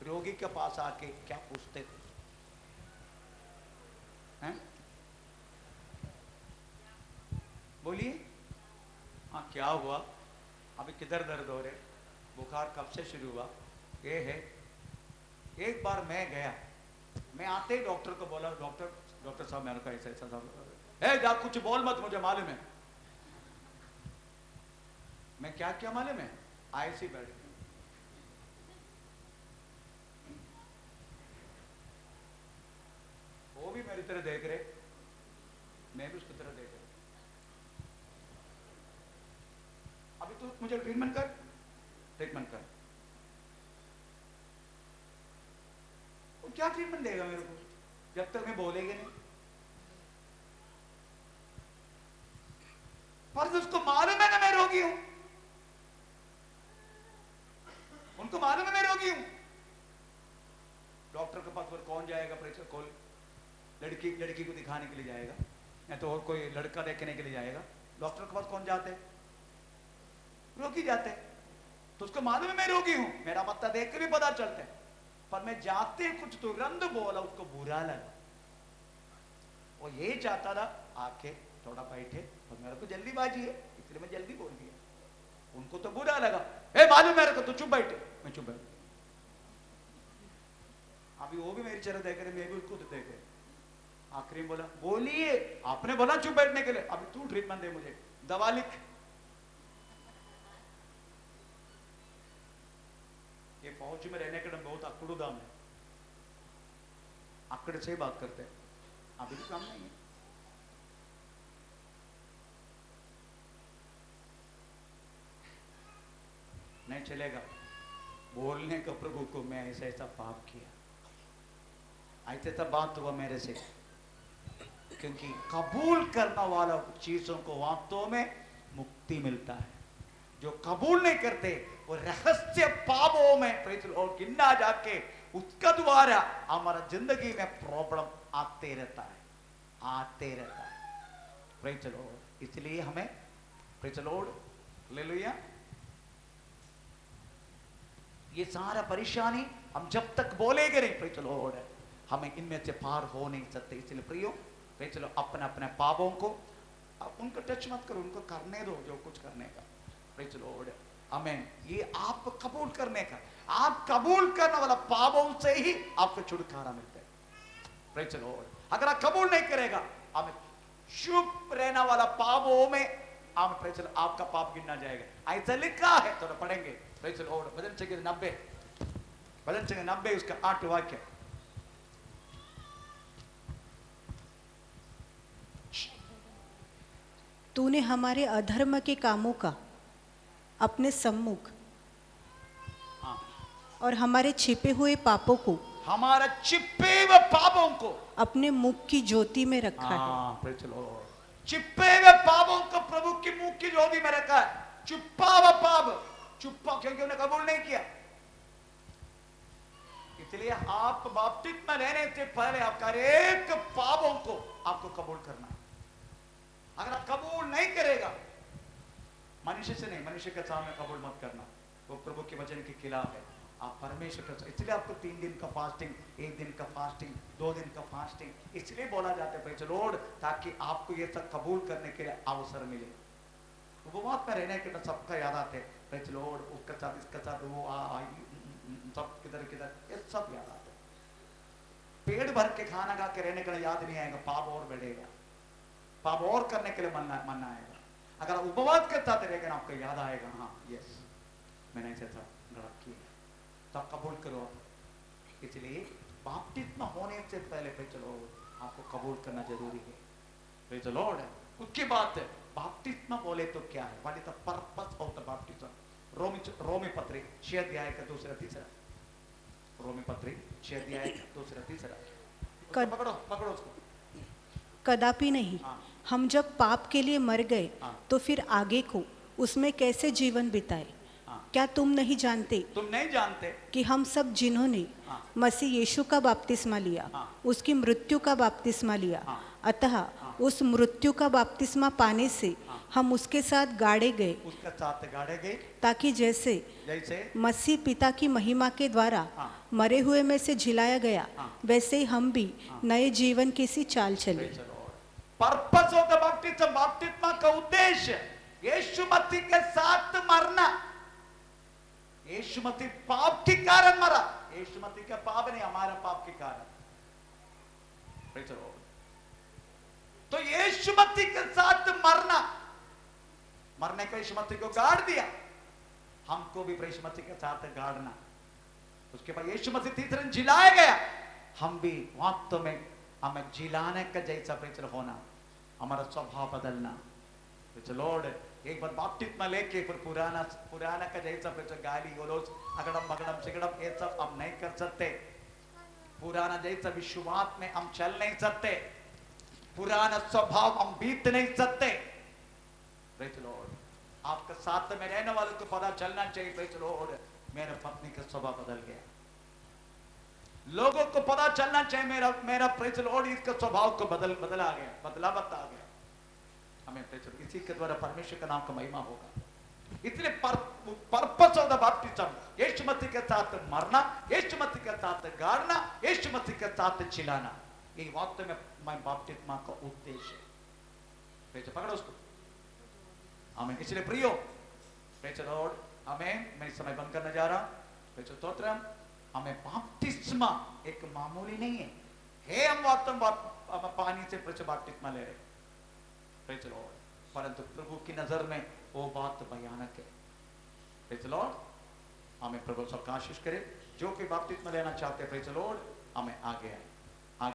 रोगी के पास आके क्या पूछते थे, हैं? बोलिए, हाँ क्या हुआ, अभी किधर दर्द हो रहे, बुखार कब से शुरू हुआ, ये है। एक बार मैं गया, मैं आते ही डॉक्टर को बोला, डॉक्टर साहब मैंने कहा ऐसा ऐसा साहब, जा कुछ बोल मत, मुझे मालूम है। मैं क्या क्या मालूम है, ऐसी बैठ गई। वो भी मेरी तरह देख रहे, मैं भी उसकी तरह देख रहा। अभी तो मुझे ट्रीटमेंट कर। वो क्या ट्रीटमेंट देगा मेरे को जब तक मैं बोलेंगे नहीं। पर उसको मालूम है ना मैं रोगी हूं, उनको मालूम है मैं रोगी हूं। डॉक्टर के पास कौन जाएगा, प्रेशर कॉल लड़की को दिखाने के लिए जाएगा, या तो और कोई लड़का देखने के लिए जाएगा। डॉक्टर के पास कौन जाते हैं, रोगी जाते हैं। तो उसको मालूम है मैं रोगी हूं, मेरा पत्ता देख के भी पता चलता है, पर मैं जाते कुछ तुरंत बोला, उसको बुरा लगा। वो ये चाहता था आके थोड़ा बैठे, और मेरे को जल्दीबाजी है इसलिए मैं जल्दी बोल दिया। उनको तो बुरा लगा, मालूम मेरे को, तो चुप बैठे। मैं चुप बैठ। अभी वो भी मेरी चेहरा देख रहे, मैं भी उसको देख रहे। आखिरी में बोला, बोलिए, आपने बोला चुप बैठने के लिए, अभी तू ट्रीटमेंट दे, मुझे दवा लिख। फौज में रहने के लिए बहुत अकड़ुदाम है, अकड़ से ही बात करते हैं, अभी भी काम नहीं है। नहीं चलेगा बोलने का प्रभु को मैं ऐसा ऐसा पाप किया, ऐसे सब बात हुआ मेरे से, क्योंकि कबूल करने वाला चीजों को वास्तव में मुक्ति मिलता है। जो कबूल नहीं करते वो रहस्य पापों में और गिना जाके उसका द्वारा हमारा जिंदगी में प्रॉब्लम आते रहता है। Praise the Lord. इसलिए हमें प्रेज द लॉर्ड, हालेलुया, ये सारा परेशानी हम जब तक बोलेंगे नहीं प्रेज द लॉर्ड, हमें इनमें से पार हो नहीं सकते। इसलिए प्रियो प्रेज द लॉर्ड, अपने अपने पापों को उनको टच मत करो, उनको करने दो जो कुछ करने का। प्रेज द लॉर्ड, आमीन। ये आप कबूल करने का, आप कबूल करने वाला पापों से ही आपको छुटकारा मिलता है। Praise the Lord. अगर आप कबूल नहीं करेगा, हमें चुप रहने वाला पापों में आप प्रेज द लॉर्ड आपका पाप गिना जाएगा। ऐसा लिखा है, तो पढ़ेंगे प्रेज द लॉर्ड। भजन संगीत 90, भजन संगीत 90 उसका 8 वाक्य। तूने हमारे अधर्म के कामों का अपने सम्मुख और हमारे छिपे हुए पापों को, हमारा छिपे हुए पापों को अपने मुख की ज्योति में रखा है। Praise the Lord. छिपे हुए पापों को प्रभु की मुख की ज्योति में रखा है। छुपा हुआ पाप, छुपा क्योंकि उन्हें कबूल नहीं किया। इसलिए आप बपतिस्मा में रहने से पहले आपका एक पापों को आपको कबूल करना। अगर आप कबूल नहीं करेगा, मनुष्य से नहीं, मनुष्य के सामने कबूल मत करना, वो प्रभु के वचन के खिलाफ है। आप परमेश्वर का, इसलिए आपको 3 दिन का फास्टिंग, 1 दिन का फास्टिंग, 2 दिन का फास्टिंग इसलिए बोला जाता है प्रेज द लॉर्ड, ताकि आपको ये सब कबूल करने के लिए अवसर मिले। उपवास में रहने के सबका याद आते हैं, प्रेज द लॉर्ड, उसका साथ इसका साथ वो सब किधर किधर ये सब याद आते हैं। पेट भर के खाना खा के रहने के लिए याद नहीं आएगा, पाप और बढ़ेगा, पाप और करने के लिए मन आएगा। अगर उपवास के साथ रहेगा ना, आपको याद आएगा, हाँ यस मैंने ऐसा गलत किया, तब कबूल करो। इसलिए बपतिस्मा होने से पहले प्रेज द लॉर्ड आपको कबूल करना जरूरी है। Praise the Lord. उसके बाद बपतिस्मा बोले तो क्या है, what is the purpose of the बपतिस्मा। रोमी पत्री 6 अध्याय का 2-3, रोमी पत्री 6 अध्याय का 2-3। पकड़ो उसको। कदापि नहीं, हम जब पाप के लिए मर गए तो फिर आगे को उसमें कैसे जीवन बिताए। क्या तुम नहीं जानते कि हम सब जिन्होंने मसीह यीशु का बपतिस्मा लिया उसकी मृत्यु का बपतिस्मा लिया, अतः उस मृत्यु का बपतिस्मा पाने से हम उसके साथ गाड़े गए, ताकि जैसे मसीह पिता की महिमा के द्वारा मरे हुए में से जिलाया गया, वैसे ही हम भी नए जीवन की सी चाल चले। पर्पस ऑफ द बपतिस्मा, बपतिस्मा का उद्देश्य यीशु मसीह के साथ मरना। यीशु मसीह पाप के कारण मरा, यीशु मसीह का पाप नहीं, हमारा पाप के कारण। Praise the Lord. तो यीशु मसीह के साथ मरना, मरने को यीशु मसीह को गाड़ दिया, हमको भी यीशु मसीह के साथ गाड़ना। उसके बाद यीशु मसीह तीसरे दिन जिलाया गया, हम भी वास्तव में हमें जिलाने का जैसा प्रेज होना, हमारा स्वभाव बदलना। Praise the Lord. एक बार बपतिस्मा लेके फिर पुराना का जैसा प्रेज गाली गलौज अगड़म बगड़म सिगड़म ये सब हम नहीं कर सकते। पुराना जैसा विश्वास में हम चल नहीं सकते, पुराना स्वभाव हम बीत नहीं सकते। Praise the Lord. आपके साथ में रहने वालों को पता चलना चाहिए, प्रेज द लॉर्ड, मेरे पत्नी का स्वभाव बदल गया। लोगों को पता चलना चाहिए मेरा प्रेज द लॉर्ड इसका स्वभाव को बदला गया, बदलावत आ गया। हमें प्रेज द लॉर्ड, इसी के द्वारा परमेश्वर का नाम का महिमा होगा। इसलिए पर्पस ऑफ द बपतिस्मा यीशु मसीह के साथ मरना, यीशु मसीह के साथ गाड़ना, यीशु मसीह के साथ चिल्लाना, ये वास्तव में बपतिस्मा का उद्देश्य है। प्रेज पकड़ो उसको। आमीन। इसलिए प्रियो प्रेज द लॉर्ड, आमीन। मैं समय बंद करने जा रहा हूं। प्रेज स्तोत्रम। हमें बपतिस्मा एक मामूली नहीं है हम वास्तव पानी से प्रेज बपतिस्मा ले रहे, प्रेज द लॉर्ड, परंतु प्रभु की नजर में वो बात भयानक है। Praise the Lord. हमें प्रभु सबका आशीष करे। जो कोई बपतिस्मा लेना चाहते हैं, प्रेज द लॉर्ड, हमें आगे आए।